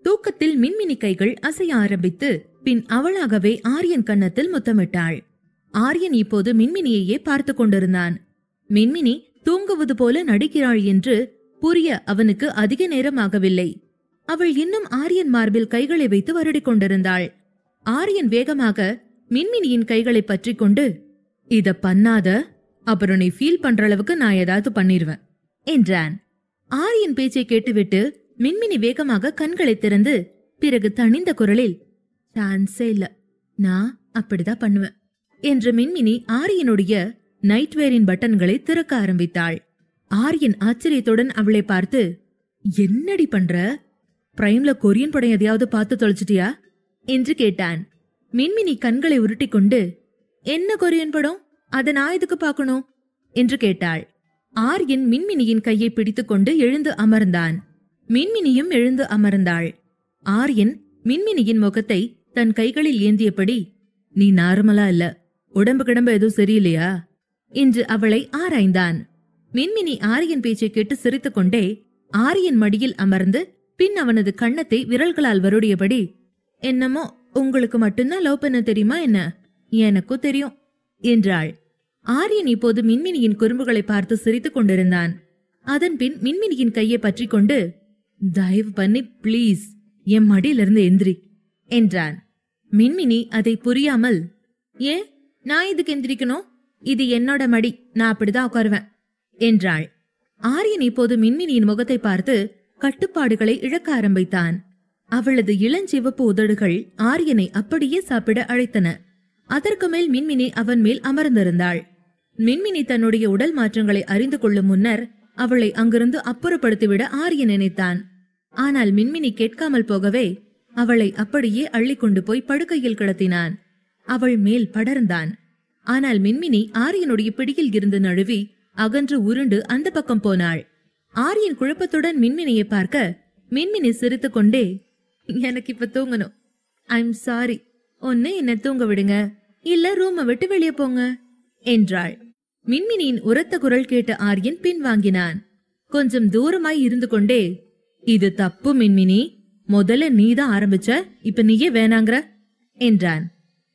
தூக்கத்தில் மின்மினி கைகள் அசைய ஆரம்பித்து பின் அவளாகவே ஆரியன் கன்னத்தில் முத்தமிட்டாள். ஆரியன் இப்போது மின்மினியையே பார்த்து கொண்டிருந்தான். மின்மினி தூங்குவது போல நடிக்கிறாள் என்று புரிய அவனுக்கு அதிக நேரம் ஆகவில்லை. அவள் இன்னும் ஆரியன் மார்பில் கைகளை வைத்து வருடிக் கொண்டிருந்தாள். ஆரியன் வேகமாக மின்மினியின் கைகளை பற்றி கொண்டு, இத பண்ணாத, அப்புறம் நீ ஃபீல் பண்ற அளவுக்கு நான் ஏதாவது பண்ணிருவேன் என்றான். ஆரியன் பேச்சை கேட்டுவிட்டு மின்மினி வேகமாக கண்களை திறந்து பிறகு தணிந்த குரலில், சான்ஸே இல்ல, நான் அப்படிதான் பண்ணுவேன் என்று மின்மினி ஆரியனுடைய நைட்வேரின் பட்டன்களை திறக்க ஆரம்பித்தாள். ஆரியன் ஆச்சரியத்துடன் அவளை பார்த்து, என்னடி பண்ற? பிரைம்ல கொரியன் படம் எதையாவது பார்த்து தொலைச்சிட்டியா என்று கேட்டான். மின்மினி கண்களை உருட்டி கொண்டு, என்ன கொரியன் படம்? அத நான் எதுக்கு பார்க்கணும் என்று கேட்டாள். ஆரியன் மின்மினியின் கையை பிடித்துக் கொண்டு எழுந்து அமர்ந்தான். மின்மினியும் எழுந்து அமர்ந்தாள். ஆரியன் மின்மினியின் முகத்தை தன் கைகளில் ஏந்தியபடி, நீ நார்மலா இல்ல, உடம்பு கிடம்பு எதுவும் சரியில்லையா என்று அவளை ஆராய்ந்தான். மின்மினி ஆரியன் பேச்சை கேட்டு சிரித்துக் கொண்டே ஆரியன் மடியில் அமர்ந்து பின் அவனது கன்னத்தை விரல்களால் வருடியபடி, என்னமோ உங்களுக்கு மட்டும்தான் லவ் பண்ண தெரியுமா என்ன? எனக்கும் தெரியும் என்றாள். ஆரியன் இப்போது மின்மினியின் குறும்புகளை பார்த்து சிரித்துக் கொண்டிருந்தான். அதன்பின் மின்மினியின் கையை பற்றி கொண்டு, தயவு பண்ணி பிளீஸ் என் மடியிலிருந்து எந்திரி என்றான். மின்மினி அதை புரியாமல், ஏன் நான் இதுக்கு எந்திரிக்கணும்? இது என்னோட மடி, நான் அப்படிதான் உட்காருவேன் என்றாள். ஆரியன் இப்போது மின்மினியின் முகத்தை பார்த்து கட்டுப்பாடுகளை இழக்க ஆரம்பித்தான். அவளது இளஞ்சிவப்பு உதடுகள் ஆரியனை அப்படியே சாப்பிட அழைத்தன. அதற்கு மேல் மின்மினி அவன் மேல் அமர்ந்திருந்தாள். மின்மினி தன்னுடைய உடல் மாற்றங்களை அறிந்து கொள்ளும் முன்னர் அவளை அங்கிருந்து அப்புறப்படுத்திவிட ஆரியன் நினைத்தான். ஆனால் மின்மினி கேட்காமல் போகவே அவளை அப்படியே அள்ளிக்கொண்டு போய் படுக்கையில் கிடத்தினான். அவள் மேல் படர்ந்தான். ஆனால் மின்மினி ஆரியனுடைய பிடியில் இருந்து நழுவி அகன்று உருண்டு அந்த பக்கம் போனாள். ஆரியன் குழப்பத்துடன் மின்மினியை பார்க்க மின்மினி சிரித்துக் கொண்டே, எனக்கு இப்ப தூங்கணும், ஐம் சாரி, ஒன்னு என்ன தூங்க விடுங்க, இல்ல ரூமை விட்டு வெளியே போங்க என்றாள். மின்மினியின் உரத்த குரல் கேட்ட ஆரியன் பின்வாங்கினான். கொஞ்சம் தூரமாய் இருந்து கொண்டே, இது தப்பு மின்மினி, முதல்ல நீதான் ஆரம்பிச்ச, இப்ப நீயே வேணாங்கிற என்றான்.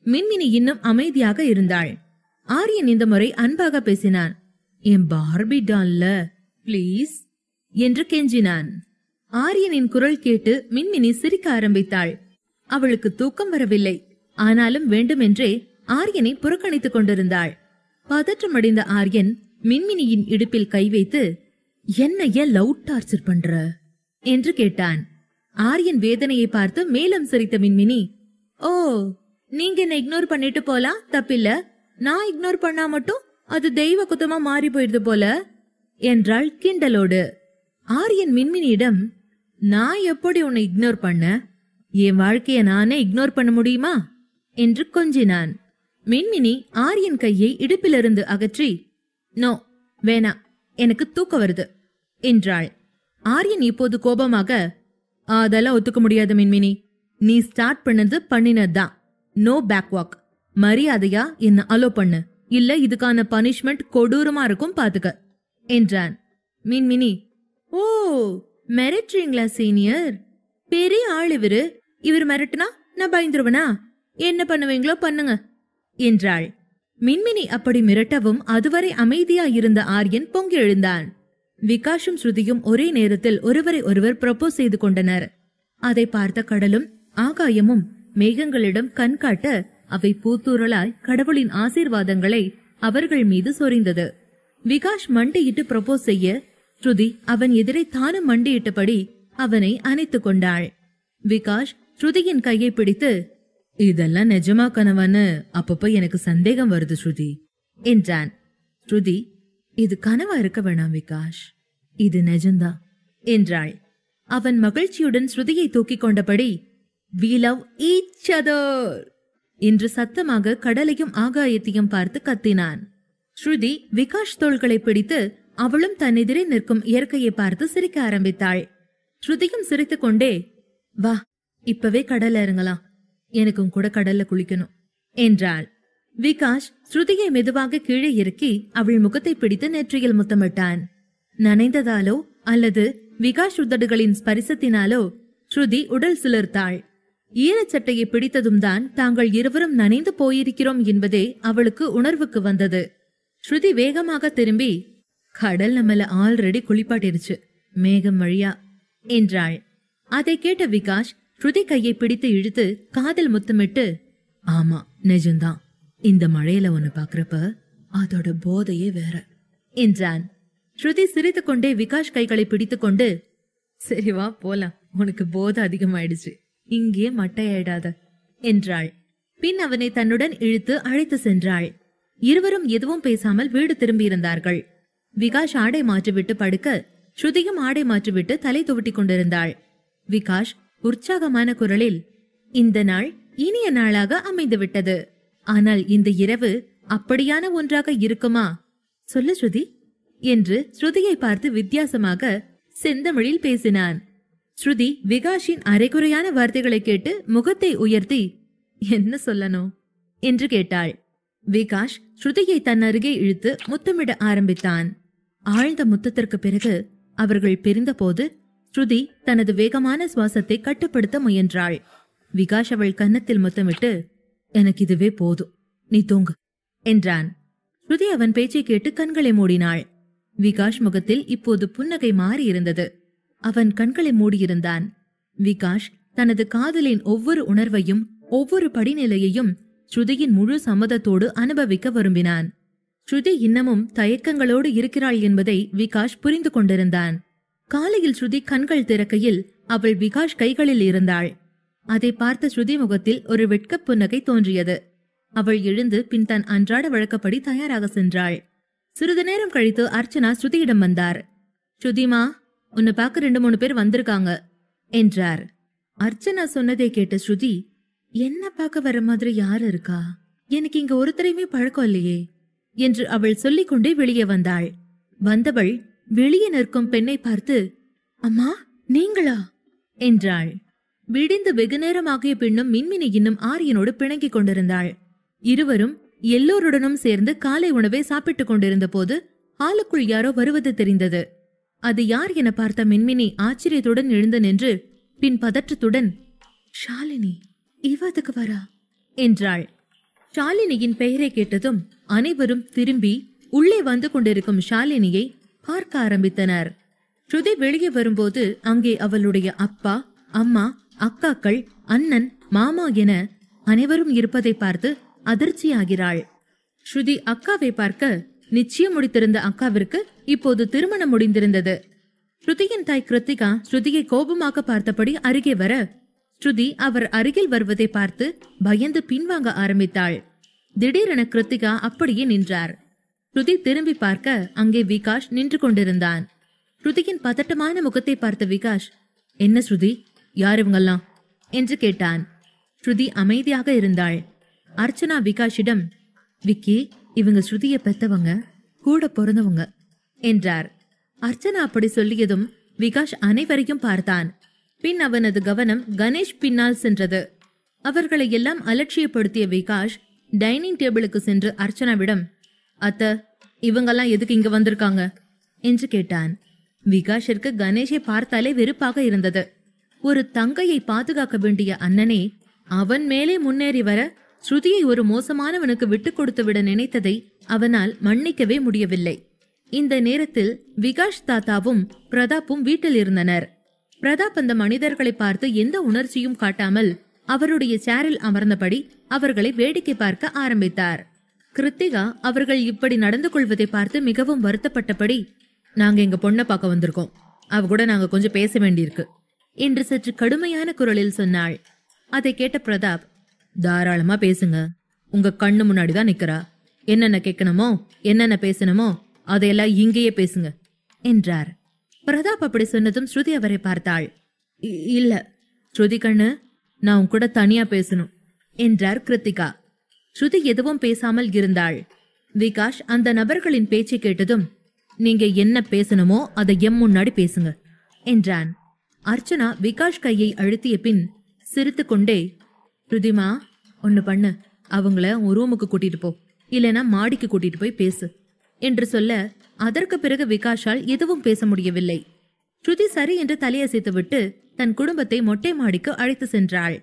மின்மினி இன்னும் அமைதியாக இருந்தாள். ஆரியன் இந்த முறை அன்பாக பேசினான். என் பார்பி டால்ல பிளீஸ் என்று கெஞ்சினான். ஆரியனின் குரல் கேட்டு மின்மினி சிரிக்க ஆரம்பித்தாள். அவளுக்கு தூக்கம் வரவில்லை. ஆனாலும் வேண்டுமென்றே ஆரியனை புறக்கணித்துக் கொண்டிருந்தாள். பதற்றமடைந்த ஆரியன் மின்மினியின் இடுப்பில் கை வைத்து, என்னைய லவ் டார்ச்சர் பண்ற என்று கேட்டான். ஆரியன் வேதனையை பார்த்து மேலும் சிரித்த மின்மினி, ஓ, நீங்க என்ன இக்னோர் பண்ணிட்டு போலாம், தப்பில்ல, நான் இக்னோர் பண்ணா மட்டும் அது தெய்வ குத்தமா மாறி போயிடுது போல என்றாள் கிண்டலோடு. ஆரியன் மின்மினியிடம், நான் எப்படி உன்னை இக்னோர் பண்ண? என் வாழ்க்கைய நானே இக்னோர் பண்ண முடியுமா என்று கொஞ்சினான். மின்மினி ஆரியன் கையை இடுப்பிலிருந்து அகற்றி, நோ வேணா, எனக்கு தூக்க வருது என்றாள். ஆரியன் இப்போது கோபமாக, அதெல்லாம் ஒத்துக்க முடியாது மின்மினி, நீ ஸ்டார்ட் பண்ணது பண்ணினதுதான், நோ பேக் வாக், மரியாதையா என்ன அலோ பண்ணு, இல்ல இதுக்கான பனிஷ்மெண்ட் கொடூரமா இருக்கும் பாத்துக்க என்றான். மின்மினி, ஓ மிரட்டுறீங்களா சீனியர், பெரிய ஆள் இவரு, இவர் மிரட்டுனா நான் பயந்துருவனா, என்ன பண்ணுவீங்களோ பண்ணுங்க என்றாள். மின்மினி அப்படி மிரட்டவும் அதுவரை அமைதியா இருந்த ஆரியன் பொங்கி எழுந்தான். விகாஷும் ஸ்ருதியும் ஒரே நேரத்தில் ஒருவரை ஒருவர் ப்ரப்போஸ் செய்து கொண்டனர். அதை பார்த்த கடலும் ஆகாயமும் மேகங்களிடம் கண் காட்ட அவை பூத்தூரலாய் கடவுளின் ஆசீர்வாதங்களை அவர்கள் மீது சொரிந்தது. விகாஷ் மண்டியிட்டு ப்ரப்போஸ் செய்ய ஸ்ருதி அவன் எதிரே தானும் மண்டியிட்டபடி அவனை அணைத்துக் கொண்டாள். விகாஷ் ஸ்ருதியின் கையை பிடித்து, இதெல்லாம் நிஜமா கனவான்னு அப்பப்ப எனக்கு சந்தேகம் வருது ஸ்ருதி என்றான். ஸ்ருதி, இது கனவா இருக்க வேணாம் விகாஷ், இது நிஜம்தான் என்றாள். அவன் மகிழ்ச்சியுடன் ஸ்ருதியை தூக்கிக் கொண்டபடி, we love each other என்று சத்தமாக கடலையும் ஆகாயத்தையும் பார்த்து கத்தினான். ஸ்ருதி விகாஷ் தோள்களை பிடித்து அவளும் தன்னெதிரே நிற்கும் இயற்கையை பார்த்து சிரிக்க ஆரம்பித்தாள். ஸ்ருதியும் சிரித்துக் கொண்டே, வா இப்பவே கடல்ல இறங்கலாம், எனக்கும் கூட கடல்ல குளிக்கணும் என்றாள். விகாஷ் ஸ்ருதியை மெதுவாக கீழே இறக்கி அவள் முகத்தை பிடித்து நெற்றியில் முத்தமிட்டான். நனைந்ததாலோ அல்லது விகாஷ் உதடுகளின் ஸ்பரிசத்தினாலோ ஸ்ருதி உடல் சிலிர்த்தாள். ஈரச்சட்டையை பிடித்ததும் தான் தாங்கள் இருவரும் நனைந்து போயிருக்கிறோம் என்பதே அவளுக்கு உணர்வுக்கு வந்தது. ஸ்ருதி வேகமாக திரும்பி, கடல் நம்மள ஆல்ரெடி குளிப்பாட்டிருச்சு, மேகம் வழியா என்றாள். அதை கேட்ட விகாஷ் ஸ்ருதி கையை பிடித்து இழுத்து காதல் முத்தமிட்டு, ஆமா நிஜம்தான், இந்த மழையில ஒன்னு பாக்குறப்ப அதோட போதையே வேற என்றான். ஸ்ருதி சிரித்து கொண்டே விகாஷ் கைகளை பிடித்துக் கொண்டு, சரி வா போலாம், உனக்கு போதை அதிகமாயிடுச்சு, இங்கே மட்டையாயிடாத என்றாள். பின் அவனை தன்னுடன் இழுத்து அழைத்து சென்றாள். இருவரும் எதுவும் பேசாமல் வீடு திரும்பியிருந்தார்கள். விகாஷ் ஆடை மாற்றிவிட்டு படுக்க ஸ்ருதியும் ஆடை மாற்றிவிட்டு தலை துவட்டி கொண்டிருந்தாள். விகாஷ் உற்சாகமான குரலில், இந்த நாள் இனிய நாளாக அமைந்துவிட்டது. ஆனால் இந்த இரவு அப்படியான ஒன்றாக இருக்குமா? சொல்லு ஸ்ருதி என்று ஸ்ருதியை பார்த்து வித்தியாசமாக செந்தமிழில் பேசினான். ஸ்ருதி விகாஷின் அரைகுறையான வார்த்தைகளை கேட்டு முகத்தை உயர்த்தி, என்ன சொல்லணும் என்று கேட்டாள். விகாஷ் ஸ்ருதியை தன் அருகே இழுத்து முத்தமிட ஆரம்பித்தான். ஆழ்ந்த முத்தத்திற்கு பிறகு அவர்கள் பிரிந்தபோது ஸ்ருதி தனது வேகமான சுவாசத்தை கட்டுப்படுத்த முயன்றாள். விகாஷ் அவள் கன்னத்தில் முத்தமிட்டு, எனக்கு இதுவே போதும், நீ தூங்கு என்றான். ஸ்ருதி அவன் பேச்சை கேட்டு கண்களை மூடினாள். விகாஷ் முகத்தில் இப்போது புன்னகை மாறியிருந்தது. அவன் கண்களை மூடியிருந்தான். விகாஷ் தனது காதலின் ஒவ்வொரு உணர்வையும் ஒவ்வொரு படிநிலையையும் ஸ்ருதியின் முழு சம்மதத்தோடு அனுபவிக்க விரும்பினான். ஸ்ருதி இன்னமும் தயக்கங்களோடு இருக்கிறாள் என்பதை விகாஷ் புரிந்து கொண்டிருந்தான். காலையில் ஸ்ருதி கண்கள் திறக்கையில் அவள் விகாஷ் கைகளில் இருந்தாள். அதை பார்த்த ஸ்ருதி முகத்தில் ஒரு வெட்கப் புன்னகை தோன்றியது. அவள் எழுந்து பின் தன் அன்றாட வழக்கப்படி தயாராக சென்றாள். சிறிது நேரம் கழித்து அர்ச்சனா ஸ்ருதியிடம் வந்தார். ஸ்ருதிமா, உன்னை பார்க்க 2-3 பேர் வந்திருக்காங்க என்றார். அர்ச்சனா சொன்னதை கேட்ட ஸ்ருதி, என்ன பார்க்க வர மாதிரி யாரு இருக்கா? எனக்கு இங்க ஒருத்தரையுமே பழக்கம் இல்லையே என்று அவள் சொல்லிக் கொண்டே வெளியே வந்தாள். வந்தவள் வெளியே நிற்கும் பெண்ணை பார்த்து, அம்மா நீங்களா என்றாள். விடிந்து வெகு நேரமாகிய பின்னும் மின்மினி இன்னும் ஆரியனோடு பிணங்கிக் கொண்டிருந்தாள். இருவரும் எல்லோருடனும் சேர்ந்து காலை உணவை சாப்பிட்டுக் கொண்டிருந்த போது ஆளுக்குள் யாரோ வருவது தெரிந்தது. அது யார் என பார்த்த மின்மினி ஆச்சரியத்துடன் எழுந்து நின்று பின் பதற்றத்துடன், ஷாலினி, இவதுக்கு வரா என்றாள். ஷாலினியின் பெயரை கேட்டதும் அனைவரும் திரும்பி உள்ளே வந்து கொண்டிருக்கும் ஷாலினியை பார்க்க ஆரம்பித்தனர். ஸ்ருதி வெளியே வரும்போது அங்கே அவளுடைய அப்பா, அம்மா, அக்காக்கள், அண்ணன், மாமா என அனைவரும் இருப்பதை பார்த்து அதிர்ச்சியாகிறாள். ஸ்ருதி அக்காவை பார்க்க நிச்சயம் முடித்திருந்த அக்காவிற்கு இப்போது திருமணம் முடிந்திருந்தது. ஸ்ருதியின் தாய் கிருத்திகா ஸ்ருதியை கோபமாக பார்த்தபடி அருகே வர, ஸ்ருதி அவர் அருகில் வருவதை பார்த்து பயந்து பின்வாங்க ஆரம்பித்தாள். திடீரென கிருத்திகா அப்படியே நின்றார். ஸ்ருதி திரும்பி பார்க்க அங்கே விகாஷ் நின்று கொண்டிருந்தான். ஸ்ருதியின் பதட்டமான முகத்தை பார்த்த விகாஷ், என்ன ஸ்ருதி, யார் இவங்கெல்லாம் என்று கேட்டான். ஸ்ருதி அமைதியாக இருந்தாள். அர்ச்சனா விகாஷிடம், விக்கி, இவங்க ஸ்ருதியை பெத்தவங்க, கூட பிறந்தவங்க என்றார். அர்ச்சனா அப்படி சொல்லியதும் விகாஷ் அனைவரையும் பார்த்தான். பின் அவனது கவனம் கணேஷ் பின்னால் சென்றது. அவர்களை எல்லாம் அலட்சியப்படுத்திய விகாஷ் டைனிங் டேபிளுக்கு சென்று அர்ச்சனாவிடம், அத்த, இவங்கெல்லாம் எதுக்கு இங்க வந்திருக்காங்க என்று கேட்டான். விகாஷிற்கு கணேஷை பார்த்தாலே வெறுப்பாக இருந்தது. ஒரு தங்கையை பாதுகாக்க வேண்டிய அண்ணனே அவன் மேலே முன்னேறி வர ஸ்ருதியை ஒரு மோசமானவனுக்கு விட்டுக் கொடுத்து விட நினைத்ததை அவனால் மன்னிக்கவே முடியவில்லை. இந்த நேரத்தில் விகாஷ் தாத்தாவும் பிரதாப்பும் வீட்டில் இருந்தனர். பிரதாப் அந்த மனிதர்களை பார்த்து எந்த உணர்ச்சியும் காட்டாமல் அவருடைய சேரில் அமர்ந்தபடி அவர்களை வேடிக்கை பார்க்க ஆரம்பித்தார். கிருத்திகா அவர்கள் இப்படி நடந்து கொள்வதை பார்த்து மிகவும் வருத்தப்பட்டபடி, நாங்க எங்க பொண்ணை பார்க்க வந்திருக்கோம், அவ கூட நாங்க கொஞ்சம் பேச வேண்டியிருக்கு என்று சற்று கடுமையான குரலில் சொன்னாள். அதை கேட்ட பிரதாப், தாராளமா பேசுங்க, உங்க கண்ணு முன்னாடிதான் நிக்கிறா, என்னென்ன கேட்கணுமோ என்னென்ன பேசணுமோ அதையெல்லாம் இங்கேயே பேசுங்க என்றார். பிரதாப் அப்படி சொன்னதும் ஸ்ருதி அவரை பார்த்தாள். இல்ல ஸ்ருதி கண்ணு, நான் உன் கூட தனியா பேசணும் என்றார் கிருத்திகா. ஸ்ருதி எதுவும் பேசாமல் இருந்தாள். விகாஷ் அந்த நபர்களின் பேச்சை கேட்டதும், நீங்க என்ன பேசணுமோ அதை முன்னாடி பேசுங்க என்றான். அர்ச்சனா விகாஷ் கையை அழுத்திய பின் சிரித்து கொண்டே, ஸ்ருதிமா, ஒன்னு பண்ணு, அவங்கள உன் ரூமுக்கு கூட்டிட்டு போ, இல்லனா மாடிக்கு கூட்டிட்டு போய் பேசு என்று சொல்ல, அதற்கு பிறகு விகாஷால் எதுவும் பேச முடியவில்லை. ஸ்ருதி சரி என்று தலையசைத்து விட்டு தன் குடும்பத்தை மொட்டை மாடிக்கு அழைத்து சென்றாள்.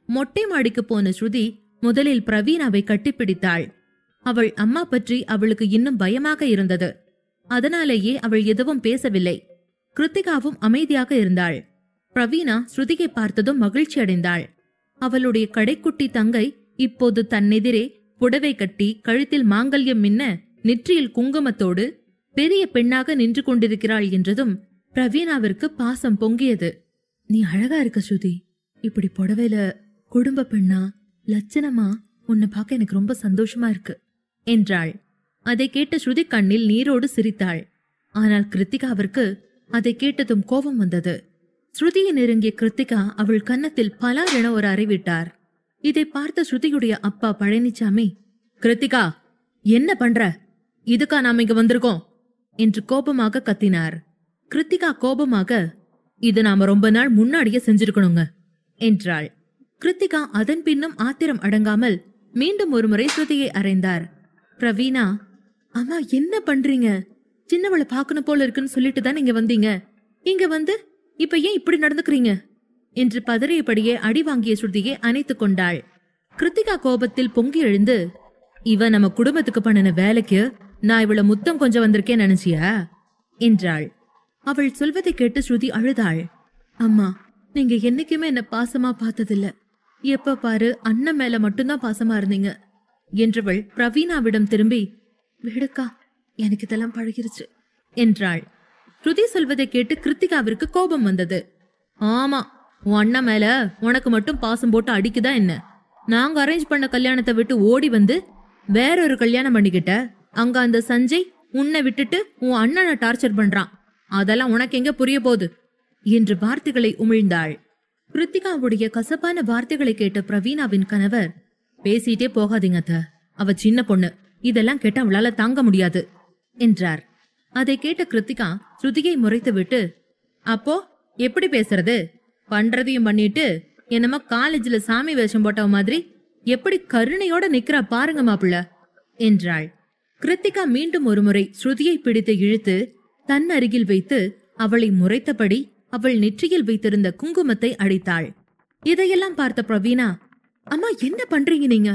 மொட்டை மாடிக்கு போன ஸ்ருதி முதலில் பிரவீனாவை கட்டிப்பிடித்தாள். அவள் அம்மா பற்றி அவளுக்கு இன்னும் பயமாக இருந்தது. அதனாலேயே அவள் எதுவும் பேசவில்லை. கிருத்திகாவும் அமைதியாக இருந்தாள். பிரவீனா ஸ்ருதியை பார்த்ததும் மகிழ்ச்சி அடைந்தாள். அவளுடைய கடைக்குட்டி தங்கை இப்போது தன்னெதிரே புடவை கட்டி கழுத்தில் மாங்கல்யம் மின்ன நெற்றியில் குங்குமத்தோடு பெரிய பெண்ணாக நின்று கொண்டிருக்கிறாள் என்றதும் பிரவீனாவிற்கு பாசம் பொங்கியது. நீ அழகா இருக்க ஸ்ருதி. இப்படி புடவையில குடும்ப பெண்ணா லட்சணமா உன்னை பார்க்க எனக்கு ரொம்ப சந்தோஷமா இருக்கு என்றாள். அதை கேட்ட ஸ்ருதி கண்ணில் நீரோடு சிரித்தாள். ஆனால் கிருத்திகாவிற்கு அதை கேட்டதும் கோபம் வந்தது. ஸ்ருதியை நெருங்கிய கிருத்திகா அவள் கன்னத்தில் பலார் என ஒரு அறைவிட்டார். இதை பார்த்த ஸ்ருதியுடைய அப்பா பழனிசாமி, கிருத்திகா என்ன பண்ற? இதுக்கா நாம இங்க வந்திருக்கோம் என்று கோபமாக கத்தினார். கிருத்திகா கோபமாக, இது நாம ரொம்ப நாள் முன்னாடியே செஞ்சிருக்கணுங்க என்றாள். கிருத்திகா அதன் பின்னும் ஆத்திரம் அடங்காமல் மீண்டும் ஒருமுறை ஸ்ருதியை அறைந்தார். பிரவீனா, அம்மா என்ன பண்றீங்க? சின்னவளை பாக்கணும் போல இருக்குன்னு சொல்லிட்டு தான் இங்க வந்தீங்க. இங்க வந்து இப்ப ஏன் இப்படி நடந்துக்கிறீங்க என்று பதறியபடியே அடி வாங்கிய ஸ்ருதியை அணைத்துக் கொண்டாள். கிருத்திகா கோபத்தில் பொங்கி எழுந்து, இவ நம்ம குடும்பத்துக்கு பண்ணின வேலைக்கு நான் இவள முத்தம் கொஞ்சம் வந்திருக்கேன் நினைச்சியா என்றாள். அவள் சொல்வதை கேட்டு ஸ்ருதி அழுதாள். அம்மா, நீங்க என்னைக்குமே என்ன பாசமா பார்த்ததில்ல. எப்ப பாரு அண்ணன் மேல மட்டும்தான் பாசமா இருந்தீங்க என்றவள் பிரவீனாவிடம் திரும்பி, விடுக்கா, எனக்கு இதெல்லாம் பழகிருச்சு என்றாள். ஸ்ருதி சொல்வதை கேட்டு கிருத்திகாவிற்கு கோபம் வந்தது. ஆமா, உன் அண்ணன் மேல உனக்கு மட்டும் பாசம் போட்டு அடிக்குதா என்ன? நாங்க அரேஞ்ச் பண்ண கல்யாணத்தை விட்டு ஓடி வந்து வேறொரு கல்யாணம் பண்ணிக்கிட்ட. அங்க அந்த சஞ்சய் உன்னை விட்டுட்டு உன் அண்ணனை டார்ச்சர் பண்றான். அதெல்லாம் உனக்கு எங்க புரிய போகுது என்று வார்த்தைகளை உமிழ்ந்தாள். கிருத்திகாவுடைய கசப்பான வார்த்தைகளை கேட்ட பிரவீனாவின் கணவர், பேசிட்டே போகாதீங்க அத்த, அவ சின்ன பொண்ணு, இதெல்லாம் கேட்ட அவளால தாங்க முடியாது என்றார். அதை கேட்ட கிருத்திகா ஸ்ருதியை முறைத்து விட்டு, அப்போ எப்படி பேசுறது? பண்றதையும் பண்ணிட்டு என்னமோ காலேஜ்ல சாமி வேஷம் போட்டவ மாதிரி எப்படி கருணையோட நிக்கிறா பாருங்க மாப்பிள்ள என்றாள். கிருத்திகா மீண்டும் ஒருமுறை ஸ்ருதியை பிடித்து இழுத்து தன் அருகில் வைத்து அவளை முறைத்தபடி அவள் நெற்றியில் வைத்திருந்த குங்குமத்தை அடித்தாள். இதையெல்லாம் பார்த்த பிரவீனா, அம்மா என்ன பண்றீங்க நீங்க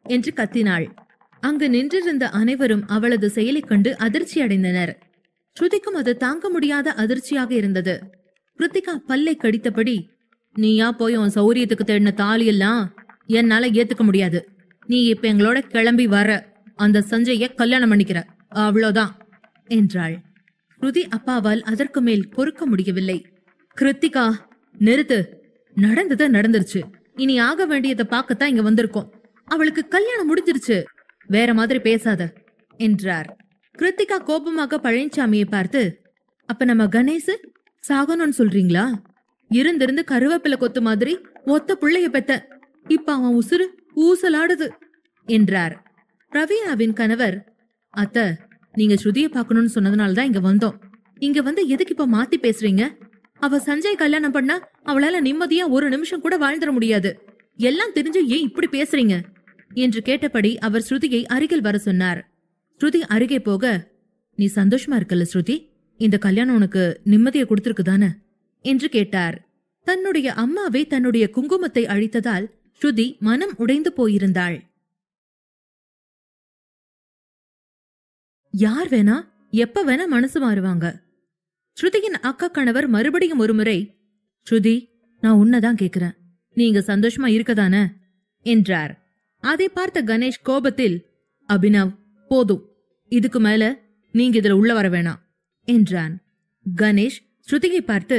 என்று கத்தினாள். அங்கு நின்றிருந்த அனைவரும் அவளது செயலைக் கண்டு அதிர்ச்சி அடைந்தனர். ஸ்ருதிக்கும் அது தாங்க முடியாத அதிர்ச்சியாக இருந்தது. கிருத்திகா பல்லை கடித்தபடி, நீயா போய் உன் சௌரியத்துக்கு தேடின தாலி எல்லாம் என்னால ஏத்துக்க முடியாது. நீ இப்ப எங்களோட கிளம்பி வர அந்த சஞ்சய கல்யாணம் பண்ணிக்கிற, அவ்வளவுதான் என்றாள். ஸ்ருதி அப்பாவால் அதற்கு மேல் பொறுக்க முடியவில்லை. கிருத்திகா, நிறுத்து. நடந்தது நடந்துருச்சு. இனி ஆக வேண்டியதை பார்க்கத்தான் இங்க வந்திருக்கோம். அவளுக்கு கல்யாணம் முடிஞ்சிருச்சு, வேற மாதிரி பேசாத என்றார். கிருத்திகா கோபமாக பழனிசாமியை பார்த்து, அப்ப நம்ம கணேசு சாகணும்னு சொல்றீங்களா? இருந்திருந்து கருவேப்பிலை கொத்து மாதிரி ஒத்த பிள்ளைய பெத்த, இப்ப அவன் உசுறு ஊசலாடுது என்றார். பிரவீனாவின் கணவர், அத்த, நீங்க ஸ்ருதியை பார்க்கணும்னு சொன்னதுனாலதான் இங்க வந்தோம். இங்க வந்து எதுக்கு இப்ப மாத்தி பேசுறீங்க? அவ சஞ்சய் கல்யாணம் பண்ணா அவளால நிம்மதியா ஒரு நிமிஷம் கூட வாழ்ந்துட முடியாது. எல்லாம் தெரிஞ்சு ஏன் இப்படி பேசுறீங்க என்று கேட்டபடி அவர் ஸ்ருதியை அருகில் வர சொன்னார். ஸ்ருதி அருகே போக, நீ சந்தோஷமா இருக்கல ஸ்ருதி? இந்த கல்யாணம் உனக்கு நிம்மதியை கொடுத்திருக்குதானே என்று கேட்டார். தன்னுடைய அம்மாவை தன்னுடைய குங்குமத்தை அழித்ததால் ஸ்ருதி மனம் உடைந்து போயிருந்தாள். யார் வேணா எப்ப வேணா மனசு மாறுவாங்க. ஸ்ருதியின் அக்கா கணவர் மறுபடியும் ஒருமுறை, ஸ்ருதி, நான் உன்னதான் கேக்குறேன், நீங்க சந்தோஷமா இருக்கதானே என்றார். அதை பார்த்த கணேஷ் கோபத்தில், அபினவ், போதும், இதுக்கு மேல நீங்க இதுல உள்ள வர வேணாம் என்றான். கணேஷ் ஸ்ருதியை பார்த்து,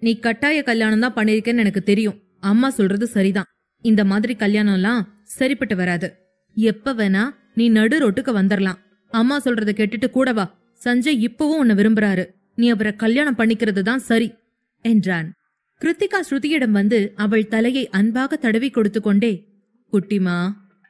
நீ கட்டாய கல்யாணம் தான் பண்ணிருக்கேன்னு எனக்கு தெரியும். அம்மா சொல்றது சரிதான். இந்த மாதிரி கல்யாணம் எல்லாம் சரிப்பட்டு வராது. எப்ப வேணா நீ நடு ரோட்டுக்கு வந்துடலாம். அம்மா சொல்றத கேட்டுட்டு கூட வா. சஞ்சய் இப்பவும் உன்னை விரும்புறாரு. நீ அவரை கல்யாணம் பண்ணிக்கிறது தான் சரி என்றான். கிருத்திகா ஸ்ருதியிடம் வந்து அவள் தலையை அன்பாக தடவி கொடுத்து கொண்டே, குட்டிமா,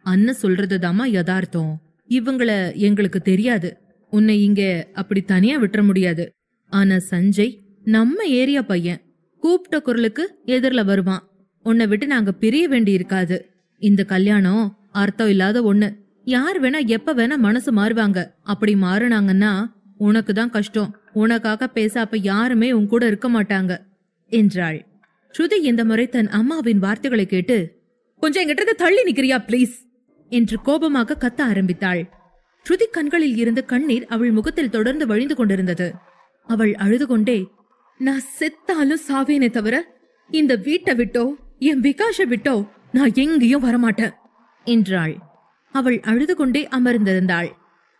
அண்ணன் சொல்றதுதாமா யதார்த்தம். இவங்கள எங்களுக்கு தெரியாது. உன்னை இங்க அப்படி தனியா விட்டுற முடியாது. ஆனா சஞ்சய் நம்ம ஏரியா பையன், கூப்பிட்ட குரலுக்கு எதிர்ல வருவான். உன்னை விட்டு நாங்க பிரிய வேண்டி இருக்காது. இந்த கல்யாணம் அர்த்தம் இல்லாத ஒண்ணு. யார் வேணா எப்ப வேணா மனசு மாறுவாங்க. அப்படி மாறுனாங்கன்னா உனக்கு தான் கஷ்டம். உனக்காக பேச அப்ப யாருமே உன் கூட இருக்க மாட்டாங்க என்றாள். ஸ்ருதி இந்த முறை தன் அம்மாவின் வார்த்தைகளை கேட்டு, கொஞ்சம் எங்கிட்ட தள்ளி நிக்கிறியா பிளீஸ் என்று கோபமாக கத்த ஆரம்பித்தாள். ஸ்ருதி கண்களில் இருந்து கண்ணீர் அவள் முகத்தில் தொடர்ந்து வழிந்து கொண்டிருந்தது. அவள் அழுது கொண்டே, நான் செத்தாலும் சாவேனே தவிர இந்த வீட்டை விட்டோ என் விகாஷ விட்டோ நான் எங்கேயும் வரமாட்டேன் என்றாள். அவள் அழுது கொண்டே அமர்ந்திருந்தாள்.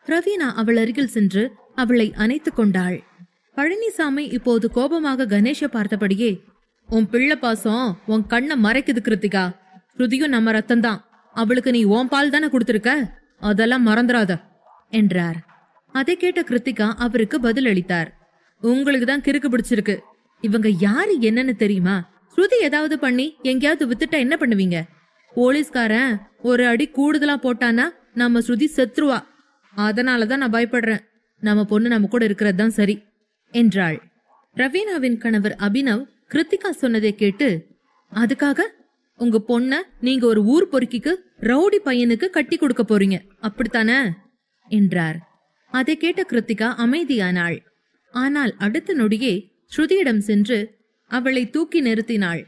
ரவீனா அவள் அருகில் சென்று அவளை அணைத்துக் கொண்டாள். பழனிசாமி இப்போது கோபமாக கணேஷ பார்த்தபடியே, உன் பிள்ளை பாசம் உன் கண்ணை மறைக்குது கிருத்திகா. ஸ்ருதியும் நம்ம ரத்தம்தான். அவளுக்கு நீ ஓன் பால் தானே கொடுத்திருக்க, அதெல்லாம் மறந்துடாத என்றார். அதை கேட்ட கிருத்திகா அவருக்கு பதில் அளித்தார். உங்களுக்கு தான் கிறுக்கு பிடிச்சிருக்கு. இவங்க யாரு என்னன்னு தெரியுமா? ஸ்ருதி ஏதாவது பண்ணி எங்கேயாவது வித்துட்டா என்ன பண்ணுவீங்க? போலீஸ்காரன் ஒரு அடி கூடுதலா போட்டானா நம்ம ஸ்ருதி செத்துருவா. அதனாலதான் நான் பயப்படுறேன். நம்ம பொண்ணு நம்ம கூட இருக்கிறது தான் சரி என்றாள். ரவீனாவின் கணவர் அபினவ் கிருத்திகா சொன்னதை கேட்டு, அதுக்காக உங்க பொண்ண நீங்க ஒரு ஊர் பொறுக்கிக்கு ரவுடி பையனுக்கு கட்டி கொடுக்க போறீங்க, அப்படித்தானே என்றார். அதை கேட்ட கிருத்திகா அமைதியானாள். ஆனால் அடுத்த நொடியே ஸ்ருதியிடம் சென்று அவளை தூக்கி நிறுத்தினாள்.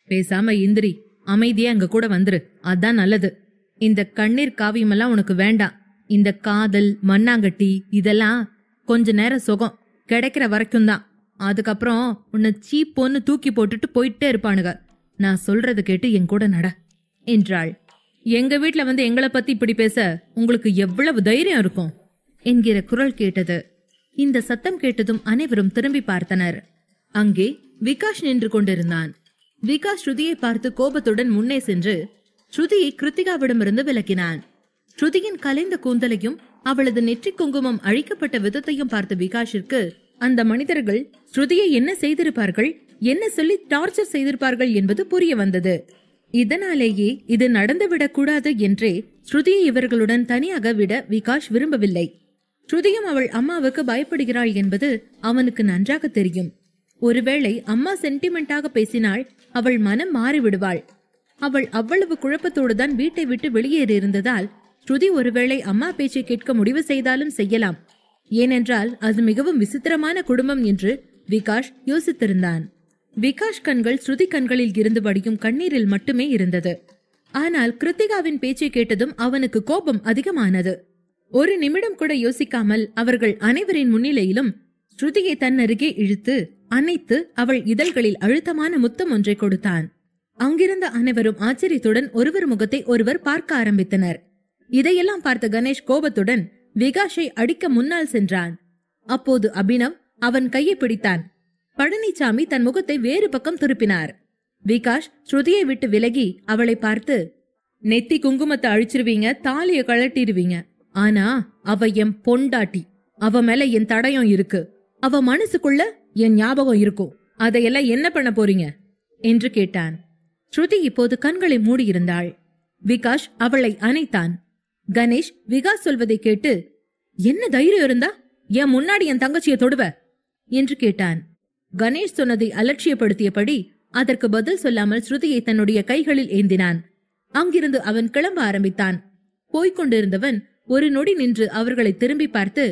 பேசாம இந்திரி, அமைதியா எங்க கூட வந்துரு, அதான் நல்லது. இந்த கண்ணீர் காவியமெல்லாம் உனக்கு வேண்டாம். இந்த காதல் மண்ணாங்கட்டி இதெல்லாம் கொஞ்ச நேரம் சுகம், கிடைக்கிற வரைக்கும் தான். அதுக்கப்புறம் உன்னை சீப்போன்னு தூக்கி போட்டுட்டு போயிட்டே இருப்பானுங்க. நான் சொல்றத கேட்டு என் கூட நட என்றாள். எங்க வீட்டுல வந்து எங்களை பத்தி இப்படி பேச உங்களுக்கு எவ்வளவு தைரியம் இருக்கும் என்கிற குரல் கேட்டது. இந்த சத்தம் கேட்டதும் அனைவரும் திரும்பி பார்த்தனர். அங்கே விகாஷ் நின்று கொண்டிருந்தான். விகாஷ் ஸ்ருதியை பார்த்து கோபத்துடன் முன்னே சென்று ஸ்ருதியை கிருத்திகாவிடமிருந்து விலக்கினான். ஸ்ருதியின் கலைந்த கூந்தலையும் அவளது நெற்றி குங்குமம் அழிக்கப்பட்ட விதத்தையும் பார்த்த விகாஷிற்கு அந்த மனிதர்கள் ஸ்ருதியை என்ன செய்திருப்பார்கள், என்ன சொல்லி டார்ச்சர் செய்திருப்பார்கள் என்பது புரிய வந்தது. இதனாலேயே இது நடந்துவிடக் கூடாது என்றே ஸ்ருதியை இவர்களுடன் தனியாக விட விகாஷ் விரும்பவில்லை. ஸ்ருதியும் அவள் அம்மாவுக்கு பயப்படுகிறாள் என்பது அவனுக்கு நன்றாக தெரியும். ஒருவேளை அம்மா சென்டிமெண்டாக பேசினால் அவள் மனம் மாறிவிடுவாள். அவள் அவ்வளவு குழப்பத்தோடுதான் வீட்டை விட்டு வெளியேறி இருந்ததால் ஸ்ருதி ஒருவேளை அம்மா பேச்சை கேட்க முடிவு செய்தாலும் செய்யலாம். ஏனென்றால் அது மிகவும் விசித்திரமான குடும்பம் என்று விகாஷ் யோசித்திருந்தான். விகாஷ் கண்கள் ஸ்ருதி கண்களில் இருந்து வடியும் கண்ணீரில் மட்டுமே இருந்தது. ஆனால் கிருத்திகாவின் பேச்சை கேட்டதும் அவனுக்கு கோபம் அதிகமானது. ஒரு நிமிடம் கூட யோசிக்காமல் அவர்கள் அனைவரின் முன்னிலையிலும் ஸ்ருதியை தன் அருகே இழுத்து அணைத்து அவள் இதழ்களில் அழுத்தமான முத்தம் ஒன்றை கொடுத்தான். அங்கிருந்த அனைவரும் ஆச்சரியத்துடன் ஒருவர் முகத்தை ஒருவர் பார்க்க ஆரம்பித்தனர். இதையெல்லாம் பார்த்த கணேஷ் கோபத்துடன் விகாஷை அடிக்க முன்னால் சென்றான். அப்போது அபினவ் அவன் கையை பிடித்தான். பழனிசாமி தன் முகத்தை வேறு பக்கம் திருப்பினார். விகாஷ் ஸ்ருதியை விட்டு விலகி அவளை பார்த்து, நெத்தி குங்குமத்தை அழிச்சிருவீங்க, தாலிய கழட்டிடுவீங்க. ஆனா அவ என் பொண்டாட்டி. அவ மேல என் தடயம் இருக்கு. அவ மனசுக்குள்ள என் ஞாபகம் இருக்கும். அதையெல்லாம் என்ன பண்ண போறீங்க என்று கேட்டான். ஸ்ருதி இப்போது கண்களை மூடியிருந்தாள். விகாஷ் அவளை அணைத்தான். கணேஷ் விகாஷ் சொல்வதை கேட்டு, என்ன தைரியம் இருந்தா என் முன்னாடி என் தங்கச்சியை தொடுவ என்று கேட்டான். கணேஷ் சொன்னதை அலட்சியப்படுத்தியபடி அதற்கு பதில் சொல்லாமல் ஸ்ருதியை தன்னுடைய கைகளில் ஏந்தினான். அங்கிருந்து அவன் கிளம்ப ஆரம்பித்தான். போய்கொண்டிருந்தவன் ஒரு நொடி நின்று அவர்களை திரும்பி பார்த்து,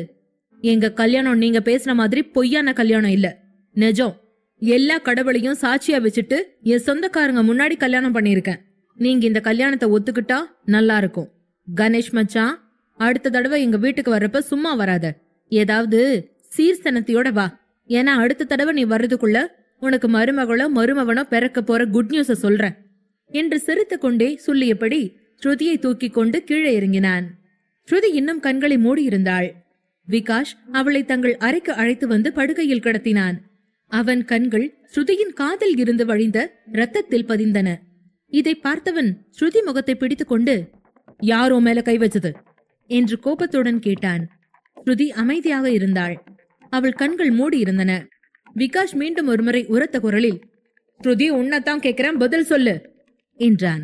எங்க கல்யாணம் நீங்க பேசுன மாதிரி பொய்யான கல்யாணம் இல்ல, நிஜம். எல்லா கடவுளையும் சாட்சியா வச்சுட்டு என் சொந்தக்காரங்க முன்னாடி கல்யாணம் பண்ணிருக்கேன். நீங்க இந்த கல்யாணத்தை ஒத்துக்கிட்டா நல்லா இருக்கும். கணேஷ் மச்சான், அடுத்த தடவை எங்க வீட்டுக்கு வர்றப்ப சும்மா வராத, ஏதாவது சீர்சனத்தையோட வா. ஏன்னா அடுத்த தடவை நீ வர்றதுக்குள்ள உனக்கு மருமகனோ பிறக்க போற குட் நியூஸ சொல்றேன் என்று சிரித்து கொண்டே சொல்லியபடி ஸ்ருதியை தூக்கி கொண்டு கீழே இறங்கினான். ஸ்ருதி இன்னும் கண்களை மூடியிருந்தாள். விகாஷ் அவளை தங்கள் அறைக்கு அழைத்து வந்து படுக்கையில் கிடத்தினான். அவன் கண்கள் ஸ்ருதியின் காதில் இருந்து வழிந்த ரத்தத்தில் பதிந்தன. இதை பார்த்தவன் ஸ்ருதி முகத்தை பிடித்துக் கொண்டு, யாரோ மேல கை வச்சது என்று கோபத்துடன் கேட்டான். ஸ்ருதி அமைதியாக இருந்தாள். அவள் கண்கள் மூடி இருந்தன. விகாஷ் மீண்டும் ஒருமுறை உரத்த குரலில், ஸ்ருதி உன்னதான் கேட்கிறேன், பதில் சொல்லு என்றான்.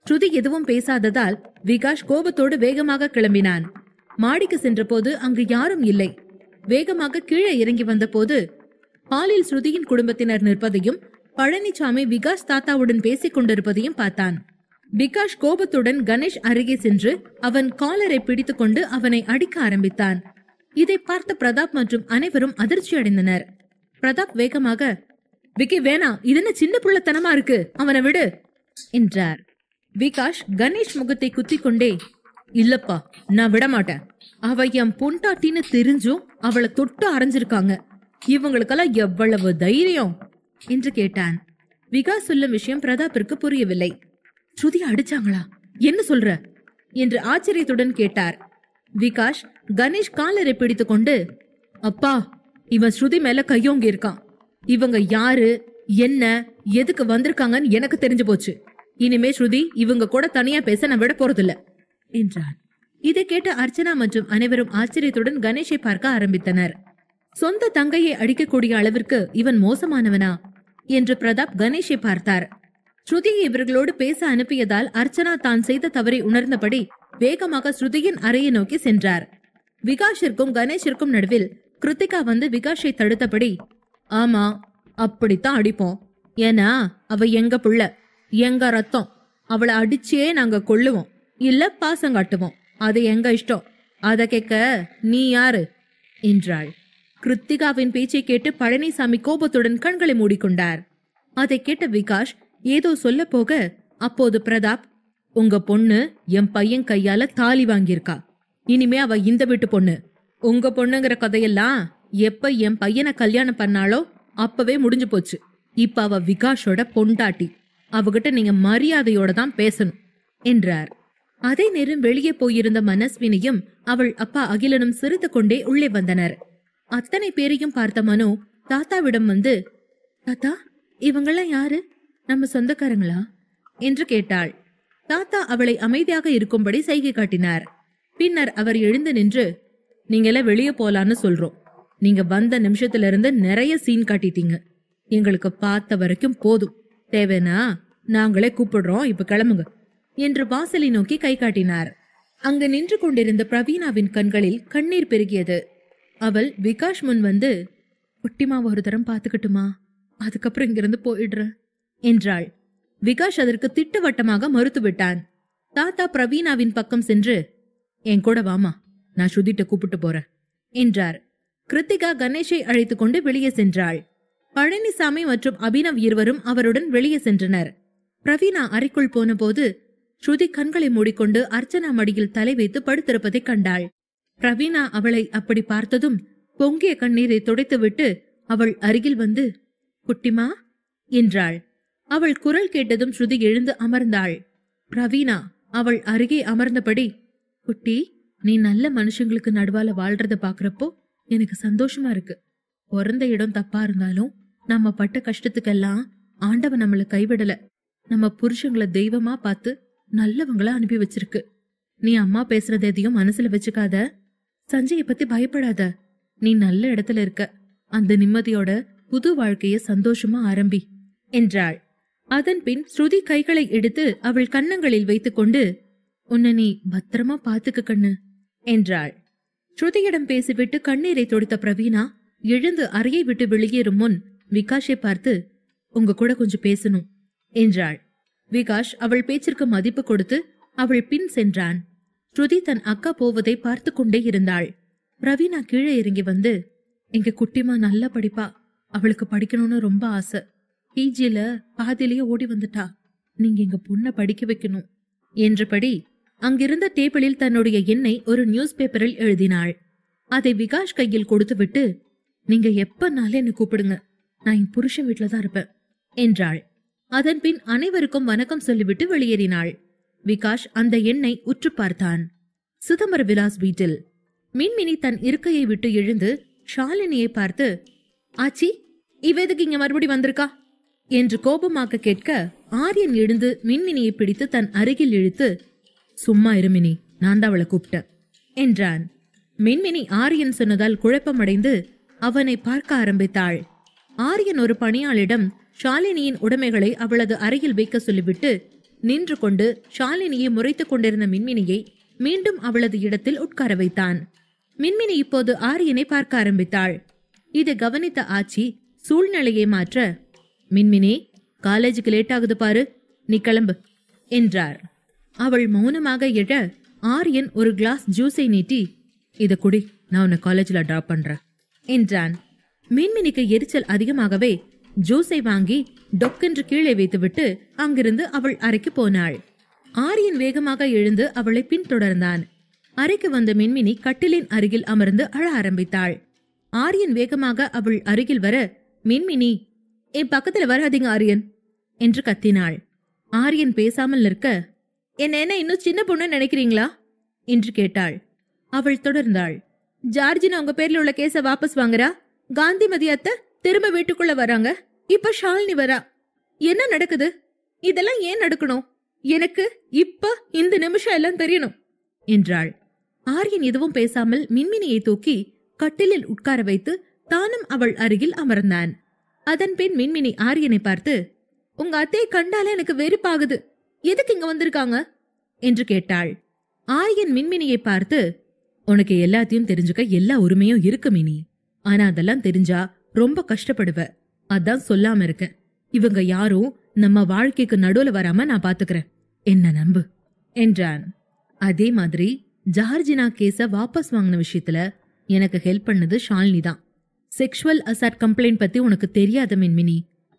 ஸ்ருதி எதுவும் பேசாததால் விகாஷ் கோபத்தோடு வேகமாக கிளம்பினான். மாடிக்கு சென்ற போது அங்கு யாரும் இல்லை. வேகமாக கீழே இறங்கி வந்த போது ஹாலில் ஸ்ருதியின் குடும்பத்தினர் நிற்பதையும் பழனிசாமி விகாஷ் தாத்தாவுடன் பேசிக் கொண்டிருப்பதையும் பார்த்தான். விகாஷ் கோபத்துடன் கணேஷ் அருகே சென்று அவன் காலரை பிடித்துக் கொண்டு அவனை அடிக்க ஆரம்பித்தான். இதை பார்த்த பிரதாப் மற்றும் அனைவரும் அதிர்ச்சி அடைந்தனர். பிரதாப் வேகமாக, விக்கி வேணா, இது என்ன சின்ன புள்ளத்தனமா இருக்கு, அவனை விடு என்றார். விகாஷ் கணேஷ் முகத்தை குத்திக் கொண்டே, இல்லப்பா நான் விட மாட்டேன். அவ என் பொண்டாட்டின்னு தெரிஞ்சும் அவளை தொட்டு அரைஞ்சிருக்காங்க. இவங்களுக்கெல்லாம் எவ்வளவு தைரியம் என்று கேட்டான். விகாஷ் சொல்லும் விஷயம் பிரதாப்பிற்கு புரியவில்லை. ஸ்ருதி அடிச்சாங்களா, என்ன சொல்ற என்று ஆச்சரியத்துடன் கேட்டார். விகாஷ் கணேஷ் காலரை பிடித்துக் கொண்டு, அப்பா இவன் ஸ்ருதி மேல கையோங்கி இருக்கான். இவங்க யாரு, என்ன, எதுக்கு வந்திருக்காங்கன்னு எனக்கு தெரிஞ்சு போச்சு. இனிமே ஸ்ருதி இவங்க கூட தனியா பேச நான் விட போறதில்ல என்றான். இதை கேட்ட அர்ச்சனா மற்றும் அனைவரும் ஆச்சரியத்துடன் கணேஷை பார்க்க ஆரம்பித்தனர். சொந்த தங்கையை அடிக்கக்கூடிய அளவிற்கு இவன் மோசமானவனா என்று பிரதாப் கணேஷை பார்த்தார். ஸ்ருதியை இவர்களோடு பேச அனுப்பியதால் அர்ச்சனா தான் செய்த தவறை உணர்ந்தபடி வேகமாக ஸ்ருதியின் அறையை நோக்கி சென்றார். விகாஷிற்கும் கணேஷிற்கும் நடுவில் கிருத்திகா வந்து விகாஷை தடுத்தபடி, ஆமா அப்படித்தான் அடிப்போம். ஏன்னா அவ எங்க புள்ள, எங்க ரத்தம். அவளை அடிச்சே நாங்க கொள்ளுவோம், இல்ல பாசம் காட்டுவோம். அது எங்க இஷ்டம். அத கேட்க நீ யாரு என்றாள். கிருத்திகாவின் பேச்சை கேட்டு பழனிசாமி கோபத்துடன் கண்களை மூடிக்கொண்டார். அதை கேட்ட விகாஷ் ஏதோ சொல்ல போக, அப்போது பிரதாப், உங்க பொண்ணு என் பையன் கையால தாலி வாங்கியிருக்கா. இனிமே அவ இந்த வீட்டு பொண்ணு. உங்க பொண்ணுங்கிற கதையெல்லாம் எப்ப என் பையனை கல்யாணம் பண்ணாலோ அப்பவே முடிஞ்சு போச்சு. இப்ப அவ விகாஷோட பொண்டாட்டி. அவகிட்ட நீங்க மரியாதையோட தான் பேசணும் என்றார். அதே நேரம் வெளியே போயிருந்த மனஸ்வினியும் அவள் அப்பா அகிலனும் சிரித்து கொண்டே உள்ளே வந்தனர். அத்தனை பேரையும் பார்த்த மனோ தாத்தாவிடம் வந்து, தாத்தா இவங்கெல்லாம் யாரு, நம்ம சொந்தக்காரங்களா என்று கேட்டாள். தாத்தா அவளை அமைதியாக இருக்கும்படி சைகை காட்டினார். பின்னர் அவர் எழுந்து நின்று, நீங்கெல்லாம் வெளியே போலான்னு சொல்றோம். நீங்க வந்த நிமிஷத்துல இருந்து நிறைய சீன் காட்டிட்டீங்க. எங்களுக்கு பார்த்த வரைக்கும் போதும். தேவைனா நாங்களே கூப்பிடுறோம், இப்ப கிளம்புங்க என்று வாசலை நோக்கி கை காட்டினார். அங்கு நின்று கொண்டிருந்த பிரவீனாவின் கண்களில் கண்ணீர் பெருகியது. அவள் விகாஷ் முன் வந்து, குட்டிமா ஒரு தரம் பாத்துக்கட்டுமா, அதுக்கப்புறம் இங்கிருந்து போயிடுற என்றாள். விகாஷ் அதற்கு திட்டவட்டமாக மறுத்துவிட்டான். தாத்தா பிரவீனாவின் பக்கம் சென்று, என் கூட வாமா, நான் ஸ்ருதிட்ட கூப்பிட்டு போறேன் என்றார். கிருத்திகா கணேஷை அழைத்துக் கொண்டு வெளியே சென்றாள். பழனிசாமி மற்றும் அபினவ் இருவரும் அவருடன் வெளியே சென்றனர். பிரவீனா அறைக்குள் போன போது ஸ்ருதி கண்களை மூடிக்கொண்டு அர்ச்சனா மடியில் தலை வைத்து படுத்திருப்பதை கண்டாள். பிரவீனா அவளை அப்படி பார்த்ததும் பொங்கிய கண்ணீரை துடைத்துவிட்டு அவள் அருகில் வந்து, குட்டிமா என்றாள். அவள் குரல் கேட்டதும் ஸ்ருதி எழுந்து அமர்ந்தாள். பிரவீனா அவள் அருகே அமர்ந்தபடி, குட்டி நீ நல்ல மனுஷங்களுக்கு நடுவால வாழ்றத பாக்குறப்போ எனக்கு சந்தோஷமா இருக்கு. பிறந்த இடம் தப்பா இருந்தாலும் நம்ம பட்ட கஷ்டத்துக்கெல்லாம் ஆண்டவன் நம்மள கைவிடல. நம்ம புருஷங்களை தெய்வமா பார்த்து நல்லவங்களா அனுப்பி வச்சிருக்கு. நீ அம்மா பேசுறது எதையும் மனசுல வச்சுக்காத. சஞ்சய பத்தி பயப்படாத. நீ நல்ல இடத்துல இருக்க. அந்த நிம்மதியோட புது வாழ்க்கைய சந்தோஷமா ஆரம்பி என்றாள். அதன் பின் ஸ்ருதி கைகளை எடுத்து அவள் கன்னங்களில் வைத்துக் கொண்டு, உன்னை நீ பத்திரமா பாத்துக்க கண்ணு என்றாள். ஸ்ருதியிடம் பேசிவிட்டு கண்ணீரை தொடுத்த பிரவீனா எழுந்து அறையை விட்டு வெளியேறும் முன் விகாஷை பார்த்து, உங்க கூட கொஞ்சம் பேசணும் என்றாள். விகாஷ் அவள் பேச்சிற்கு மதிப்பு கொடுத்து அவள் பின் சென்றான். ஸ்ருதி தன் அக்கா போவதை பார்த்து கொண்டே இருந்தாள். பிரவீனா கீழே இறங்கி வந்து, எங்க குட்டிமா நல்லா படிப்பா, அவளுக்கு படிக்கணும்னு ரொம்ப ஆசை. பிஜில பாதிலேயே ஓடி வந்துட்டா. நீங்க எங்க பொண்ண படிக்க வைக்கணும் என்றபடி அங்கிருந்த டேபிளில் தன்னுடைய எண்ணை ஒரு நியூஸ் பேப்பரில் எழுதினாள். அதை விகாஷ் கையில் கொடுத்துவிட்டு, நீங்க எப்பனாலும் என்ன கூப்பிடுங்க, நான் என் புருஷன் வீட்டுலதான் இருப்பேன் என்றாள். அதன் பின் அனைவருக்கும் வணக்கம் சொல்லிவிட்டு வெளியேறினாள். விகாஷ் அந்த எண்ணை உற்று பார்த்தான். சிதம்பர விலாஸ் வீட்டில் மின்மினி தன் இருக்கையை விட்டு எழுந்து ஷாலினியை பார்த்து, ஆச்சி இவ எதுக்கு இங்க மறுபடி வந்திருக்கா என்று கோபமாக கேட்க, ஆரியன் எழுந்து மின்மினியை பிடித்து தன் அருகில் இழுத்து, சும்மா இருமினி, நான் தான் அவளை கூப்பிட்டேன் என்றான். மின்மினி ஆரியன் சொன்னதால் குழப்பமடைந்து அவனை பார்க்க ஆரம்பித்தாள். ஆரியன் ஒரு பணியாளிடம் ஷாலினியின் உடைமைகளை அவளது அறையில் வைக்க சொல்லிவிட்டு நின்று கொண்டு ஷாலினியை முறைத்துக் கொண்டிருந்த மின்மினியை மீண்டும் அவளது இடத்தில் உட்கார வைத்தான். மின்மினி இப்போது ஆரியனை பார்க்க ஆரம்பித்தாள். இதை கவனித்த ஆச்சி சூழ்நிலையை மாற்ற, மின்மினி காலேஜுக்கு லேட் ஆகுது பாரு, நீ கிளம்பு என்றார். அவள் மௌனமாக எழ ஆரியன் ஒரு கிளாஸ் ஜூஸை நீட்டி, இத குடி, நான் உன்னை காலேஜ்ல டிராப் பண்றேன் என்றான். மின்மினிக்கு எரிச்சல் அதிகமாகவே, ஜூஸை வாங்கி டொக்கென்று கீழே வைத்துவிட்டு அங்கிருந்து அவள் அறைக்கு போனாள். ஆரியன் வேகமாக எழுந்து அவளை பின்தொடர்ந்தான். அறைக்கு வந்த மின்மினி கட்டிலின் அருகில் அமர்ந்து அழ ஆரம்பித்தாள். ஆரியன் வேகமாக அவள் அருகில் வர, மின்மினி, என் பக்கத்துல வராதீங்க ஆரியன் என்று கத்தினாள். ஆரியன் பேசாமல் நிற்க, என்ன இன்னும் சின்ன பொண்ணு நினைக்கிறீங்களா என்று கேட்டாள். அவள் தொடர்ந்தாள். ஜார்ஜினா உங்க பேர்ல உள்ள கேஸ வாபஸ் வாங்குறா. காந்திமதி அத்தை திரும்ப வீட்டுக்குள்ள வராங்க. இப்ப ஷாலினி வரா. என்ன நடக்குது? இதெல்லாம் ஏன் நடக்கணும்? எனக்கு இப்ப இந்த நிமிஷம் எல்லாம் தெரியணும் என்றாள். ஆரியன் எதுவும் பேசாமல் மின்மினியை தூக்கி கட்டிலில் உட்கார வைத்து தானும் அவள் அருகில் அமர்ந்தான். அதன் பின் மின்மினி ஆரியனை பார்த்து, உங்க அத்தையை கண்டாலே எனக்கு வெறுப்பாகுது. எதுக்கு இங்க வந்திருக்காங்க என்று கேட்டாள். ஆரியன் மின்மினியை பார்த்து, உனக்கு எல்லாத்தையும் தெரிஞ்சுக்க எல்லா உரிமையும் இருக்கு மினி. ஆனா அதெல்லாம் தெரிஞ்சா ரொம்ப கஷ்டப்படுவ. அதான் சொல்லாம இருக்கேன். இவங்க யாரும் நம்ம வாழ்க்கைக்கு நடுவுல வராம நான் பாத்துக்கிறேன். என்ன நம்பு என்றான். அதே மாதிரி ஜார்ஜினா கேஸ வாபஸ் வாங்கின விஷயத்துல எனக்கு ஹெல்ப் பண்ணது ஷாலினி தான். செக்ஷுவல் அசால்ட் கம்ப்ளைண்ட் பத்தி உனக்கு தெரியாத மின்மினி.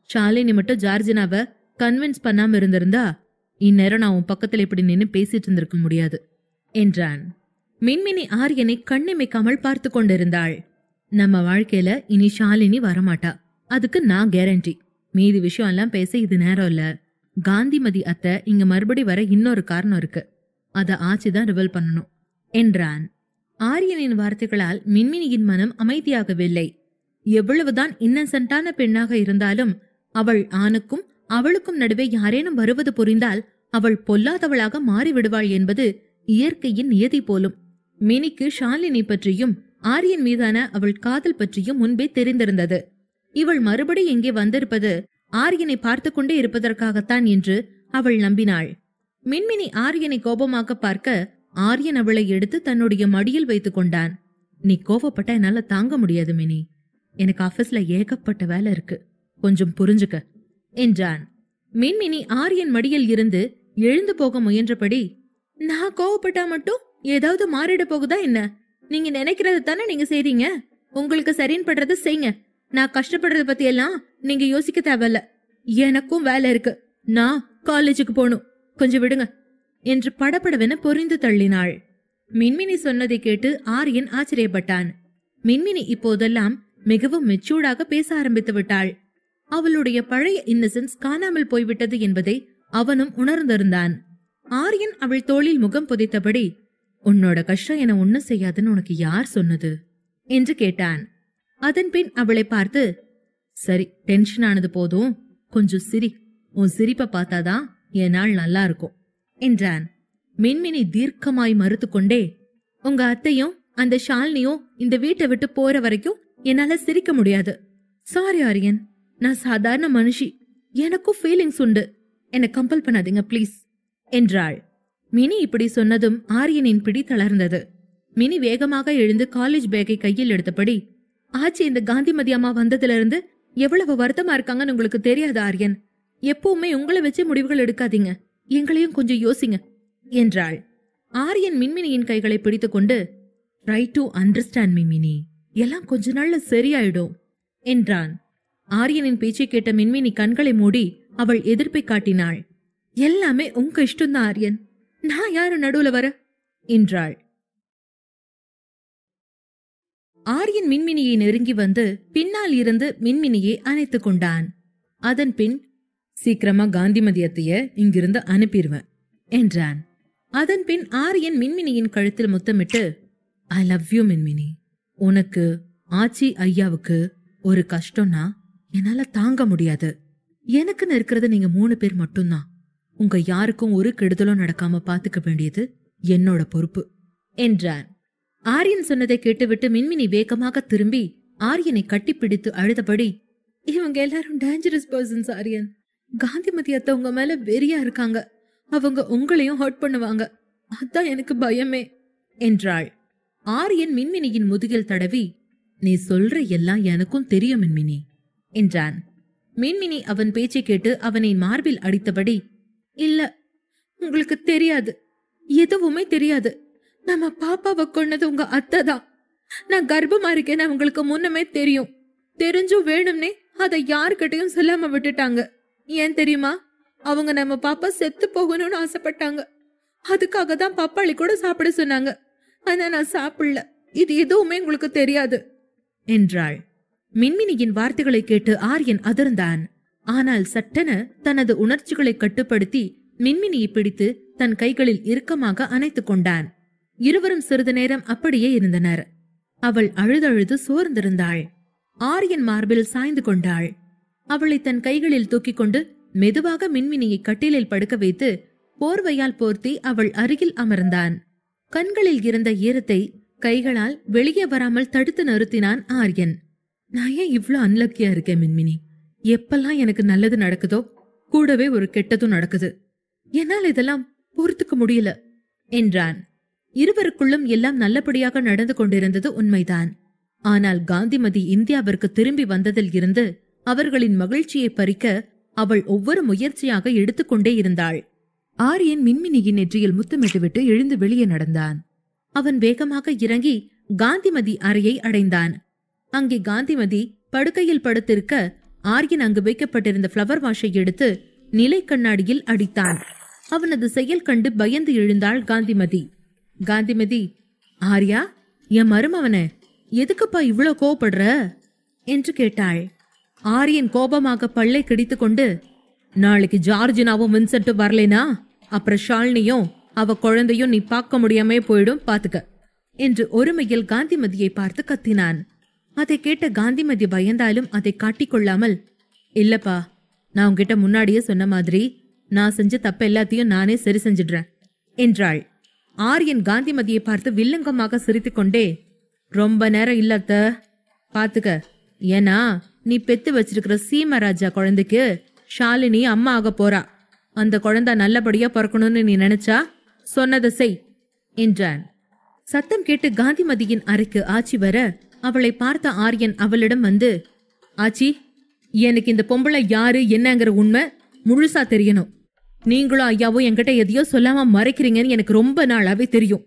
ஷாலினி மட்டும் ஜார்ஜினாவை கன்வின்ஸ் பண்ணாம இருந்திருந்தா இந்நேரம் நான் உன் பக்கத்துல இப்படி நின்னு பேசிட்டு இருந்திருக்க முடியாது என்றான். மின்மினி ஆரியனை கண்ணிமைக்காமல் பார்த்து கொண்டிருந்தாள். நம்ம வாழ்க்கையில இனி ஷாலினி வரமாட்டா, அதுக்கு நான் கேரண்டி. மீதி விஷயம் எல்லாம் பேச இது நேரம் இல்ல. காந்திமதி அத்தை இங்க மறுபடி வர இன்னொரு காரணம் இருக்கு. அத ஆச்சிதான் ரிவல் பண்ணணும் என்றான். ஆரியனின் வார்த்தைகளால் மின்மினியின் மனம் அமைதியாகவில்லை. எவ்வளவுதான் இன்னசென்டான பெண்ணாக இருந்தாலும் அவள் ஆணுக்கும் அவளுக்கும் நடுவே யாரேனும் வருவது புரிந்தால் அவள் பொல்லாதவளாக மாறிவிடுவாள் என்பது இயற்கையின் நியதி போலும். மினிக்கு ஷாலினி பற்றியும் ஆரியன் மீதான அவள் காதல் பற்றியும் முன்பே தெரிந்திருந்தது. இவள் மறுபடி எங்கே வந்திருப்பது ஆரியனை பார்த்து கொண்டே இருப்பதற்காகத்தான் என்று அவள் நம்பினாள். மின்மினி ஆரியனை கோபமாக பார்க்க ஆரியன் அவளை எடுத்து தன்னுடைய மடியில் வைத்துக் கொண்டான். நீ கோபப்பட்ட என்னால தாங்க முடியாது மினி. எனக்கு ஆபீஸ்ல ஏகப்பட்ட வேலை இருக்கு, கொஞ்சம் புரிஞ்சுக்க என்றான். மின்மினி ஆரியன் மடியில் இருந்து எழுந்து போக முயன்றபடி, நான் கோவப்பட்டா மட்டும் ஏதாவது மாறிட போகுதா என்ன? நீங்க நினைக்கிறது தானே நீங்க செய்றீங்க. உங்களுக்கு சரின்னு படுறது செய்யுங்க. நான் கஷ்டப்படுறத பத்தி எல்லாம் நீங்க யோசிக்க தேவையில்ல. எனக்கும் வேலை இருக்கு. நான் காலேஜுக்கு போகணும், கொஞ்சம் விடுங்க என்று படபடவென பொறிந்து தள்ளினாள். மின்மினி சொன்னதை கேட்டு ஆரியன் ஆச்சரியப்பட்டான். மின்மினி இப்போதெல்லாம் மிகவும் மெச்சூர்டாக பேச ஆரம்பித்து விட்டாள். அவளுடைய பழைய இன்னசென்ஸ் காணாமல் போய்விட்டது என்பதை அவனும் உணர்ந்திருந்தான். ஆரியன் அவள் தோளில் முகம் புதைத்தபடி, உன்னோட கஷ்டம் என ஒன்னும் செய்யாதுன்னு உனக்கு யார் சொன்னது என்று கேட்டான். அதன் பின் அவளை பார்த்து, சரி டென்ஷன் ஆனது போதும், கொஞ்சம் சிரி. உன் சிரிப்பை பார்த்தாதான் என் நாள் நல்லா இருக்கும் என்றான். மின்மினி தீர்க்கமாய் மறுத்து கொண்டே, உங்க அத்தையும் அந்த ஷாலினியும் இந்த வீட்டை விட்டு போற வரைக்கும் என்னால சிரிக்க முடியாது. சாரி ஆரியன், நான் சாதாரண மனுஷி. எனக்கும் ஃபீலிங்ஸ் உண்டு. என்னை கம்பல் பண்ணாதீங்க பிளீஸ் என்றாள். மினி இப்படி சொன்னதும் ஆரியனின் பிடி தளர்ந்தது. மினி வேகமாக எழுந்து காலேஜ் பேக்கை கையில் எடுத்தபடி, ஆச்சி இந்த காந்திமதி அம்மா வந்ததுல இருந்து எவ்வளவு வருத்தமா இருக்காங்கன்னு உங்களுக்கு தெரியாது ஆரியன். எப்பவுமே உங்களை வச்சு முடிவுகள் எடுக்காதீங்க, எங்களையும் கொஞ்சம் யோசிங்க என்றாள். ஆரியன் மின்மினியின் கைகளை பிடித்துக் கொண்டு, try to understand me mini, எல்லாம் கொஞ்ச நாள்ல சரியாயிடும் என்றான். ஆரியனின் பேச்சை கேட்ட மின்மினி கண்களை மூடி அவள் எதிர்ப்பை காட்டினாள். எல்லாமே உங்க இஷ்டம்தான் ஆரியன், நான் யாரு நடுவுல வர என்றாள். ஆரியன் மின்மினியை நெருங்கி வந்து பின்னால் இருந்து மின்மினியை அணைத்துக் கொண்டான். அதன் பின், சீக்கிரமா காந்திமதி அத்தைய இங்கிருந்து அனுப்பிடுவேன் என்றான். அதன் பின் ஆரியன் மின்மினியின் கழுத்தில் முத்தமிட்டு, ஐ லவ் யூ மின்மினி. உனக்கு ஆச்சி ஐயாவுக்கு ஒரு கஷ்டம்னா என்னால தாங்க முடியாது. எனக்குன்னு இருக்கிறது நீங்க 3 பேர் மட்டும்தான். உங்க யாருக்கும் ஒரு கெடுதலும் நடக்காம பாத்துக்க வேண்டியது என்னோட பொறுப்பு என்றான். ஆரியன் சொன்னதை கேட்டுவிட்டு மின்மினி வேகமாக திரும்பி ஆரியனை கட்டிப்பிடித்து அழுதபடி, இவங்க எல்லாரும் டேஞ்சரஸ் பர்சன்ஸ் ஆரியன். காந்திமதி அத்தை உங்க மேல வெறியா இருக்காங்க. அவங்க உங்களையும் ஹர்ட் பண்ணுவாங்க. அதான் எனக்கு பயமே என்றாள். ஆரியன் மின்மினியின் முதுகில் தடவி, நீ சொல்ற எல்லாம் எனக்கும் தெரியும் மின்மினி என்றான். மின்மினி அவன் பேச்சை கேட்டு அவனை மார்பில் அடித்தபடி, இல்ல உங்களுக்கு தெரியாது, எதுவுமே தெரியாது. நம்ம பாப்பாவை கொன்னது உங்க அத்தை தான். நான் கர்ப்பமா இருக்கேன்னு உங்களுக்கு முன்னமே தெரியும். தெரிஞ்சும் வேணும்னே அதை யாருக்கிட்டையும் சொல்லாம விட்டுட்டாங்க. ஏன் தெரியுமா? அவங்க நம்ம பாப்பா செத்து போகணும்னு ஆசைப்பட்டாங்க. அதுக்காக தான் பப்பாளி கூட சாப்பிட சொன்னாங்க. ஆனா நான் சாப்பிடல. இது எதுவுமே உங்களுக்கு தெரியாது என்றாள். மின்மினியின் வார்த்தைகளை கேட்டு ஆரியன் அதிர்ந்தான். ஆனால் சட்டென தனது உணர்ச்சிகளை கட்டுப்படுத்தி மின்மினியை பிடித்து தன் கைகளில் இறுக்கமாக அணைத்துக் கொண்டான். இருவரும் சிறிது நேரம் அப்படியே இருந்தனர். அவள் அழுதழுது சோர்ந்திருந்தாள். ஆரியன் மார்பில் சாய்ந்து கொண்டாள். அவளை தன் கைகளில் தூக்கிக் கொண்டு மெதுவாக மின்மினியை கட்டிலில் படுக்க வைத்து போர்வையால் போர்த்தி அவள் அருகில் அமர்ந்தான். கண்களில் இருந்த ஈரத்தை கைகளால் வெளியே வராமல் தடுத்து நிறுத்தினான் ஆரியன். நான் ஏன் இவ்ளோ அன்லக்கியா இருக்கேன் மின்மினி? எப்பெல்லாம் எனக்கு நல்லது நடக்குதோ கூடவே ஒரு கெட்டதும் நடக்குது. என்னால் இதெல்லாம் பொறுத்துக்க முடியல என்றான். இருவருக்குள்ளும் எல்லாம் நல்லபடியாக நடந்து கொண்டிருந்தது உண்மைதான். ஆனால் காந்திமதி இந்தியாவிற்கு திரும்பி வந்ததில் இருந்து அவர்களின் மகிழ்ச்சியை பறிக்க அவள் ஒவ்வொரு முயற்சியாக எடுத்துக்கொண்டே இருந்தாள். ஆரியன் மின்மினியின் நெற்றியில் முத்தமிட்டுவிட்டு எழுந்து வெளியே நடந்தான். அவன் வேகமாக இறங்கி காந்திமதி அறையை அடைந்தான். அங்கே காந்திமதி படுக்கையில் படுத்திருக்க ஆரியன் அங்கு வைக்கப்பட்டிருந்த பிளவர் வாஷை எடுத்து நிலை கண்ணாடியில் அடித்தான். அவனது செயல் கண்டு பயந்து எழுந்தாள் காந்திமதி. காந்திமதி, ஆர்யா, என் மருமவனே, எதுக்குப்பா இவ்ளோ கோவப்படுற என்று கேட்டாள். ஆரியன் கோபமாக பல்லை கடித்துக் கொண்டு, நாளைக்கு ஜார்ஜினாவும் வின்சென்ட்டும் வரலேனா அப்புறம் ஷாலினியும் அவ குழந்தையும் நீ பார்க்க முடியாமே போயிடும் பாத்துக்க என்று ஒருமையில் காந்திமதியை பார்த்து கத்தினான். அதை கேட்ட காந்திமதி பயந்தாலும் அதை காட்டிக்கொள்ளாமல், இல்லப்பா, நான் உன்கிட்ட முன்னாடியே சொன்ன மாதிரி நான் செஞ்ச தப்பு எல்லாத்தையும் நானே சரி செஞ்சிடுறேன் என்றாள். ஆரியன் காந்திமதியை பார்த்து வில்லங்கமாக சிரித்து கொண்டே, ரொம்ப நேரம் இல்லத்த பாத்துக்க, ஏன்னா நீ பெத்து வச்சிருக்கிற சீமராஜா குழந்தைக்கு ஷாலினி அம்மா ஆக போறா. அந்த குழந்தை நல்லபடியா பிறக்கணும்னு நீ நினைச்சா சொன்னதை செய் என்றான். சத்தம் கேட்டு காந்திமதியின் அறைக்கு ஆச்சி வர அவளை பார்த்த ஆரியன் அவளிடம் வந்து, ஆச்சி, எனக்கு இந்த பொம்பளை யாரு என்னங்கிற உண்மை முழுசா தெரியணும். நீங்களும் ஐயாவும் என்கிட்ட எதையோ சொல்லாம மறைக்கிறீங்கன்னு எனக்கு ரொம்ப நாளாவே தெரியும்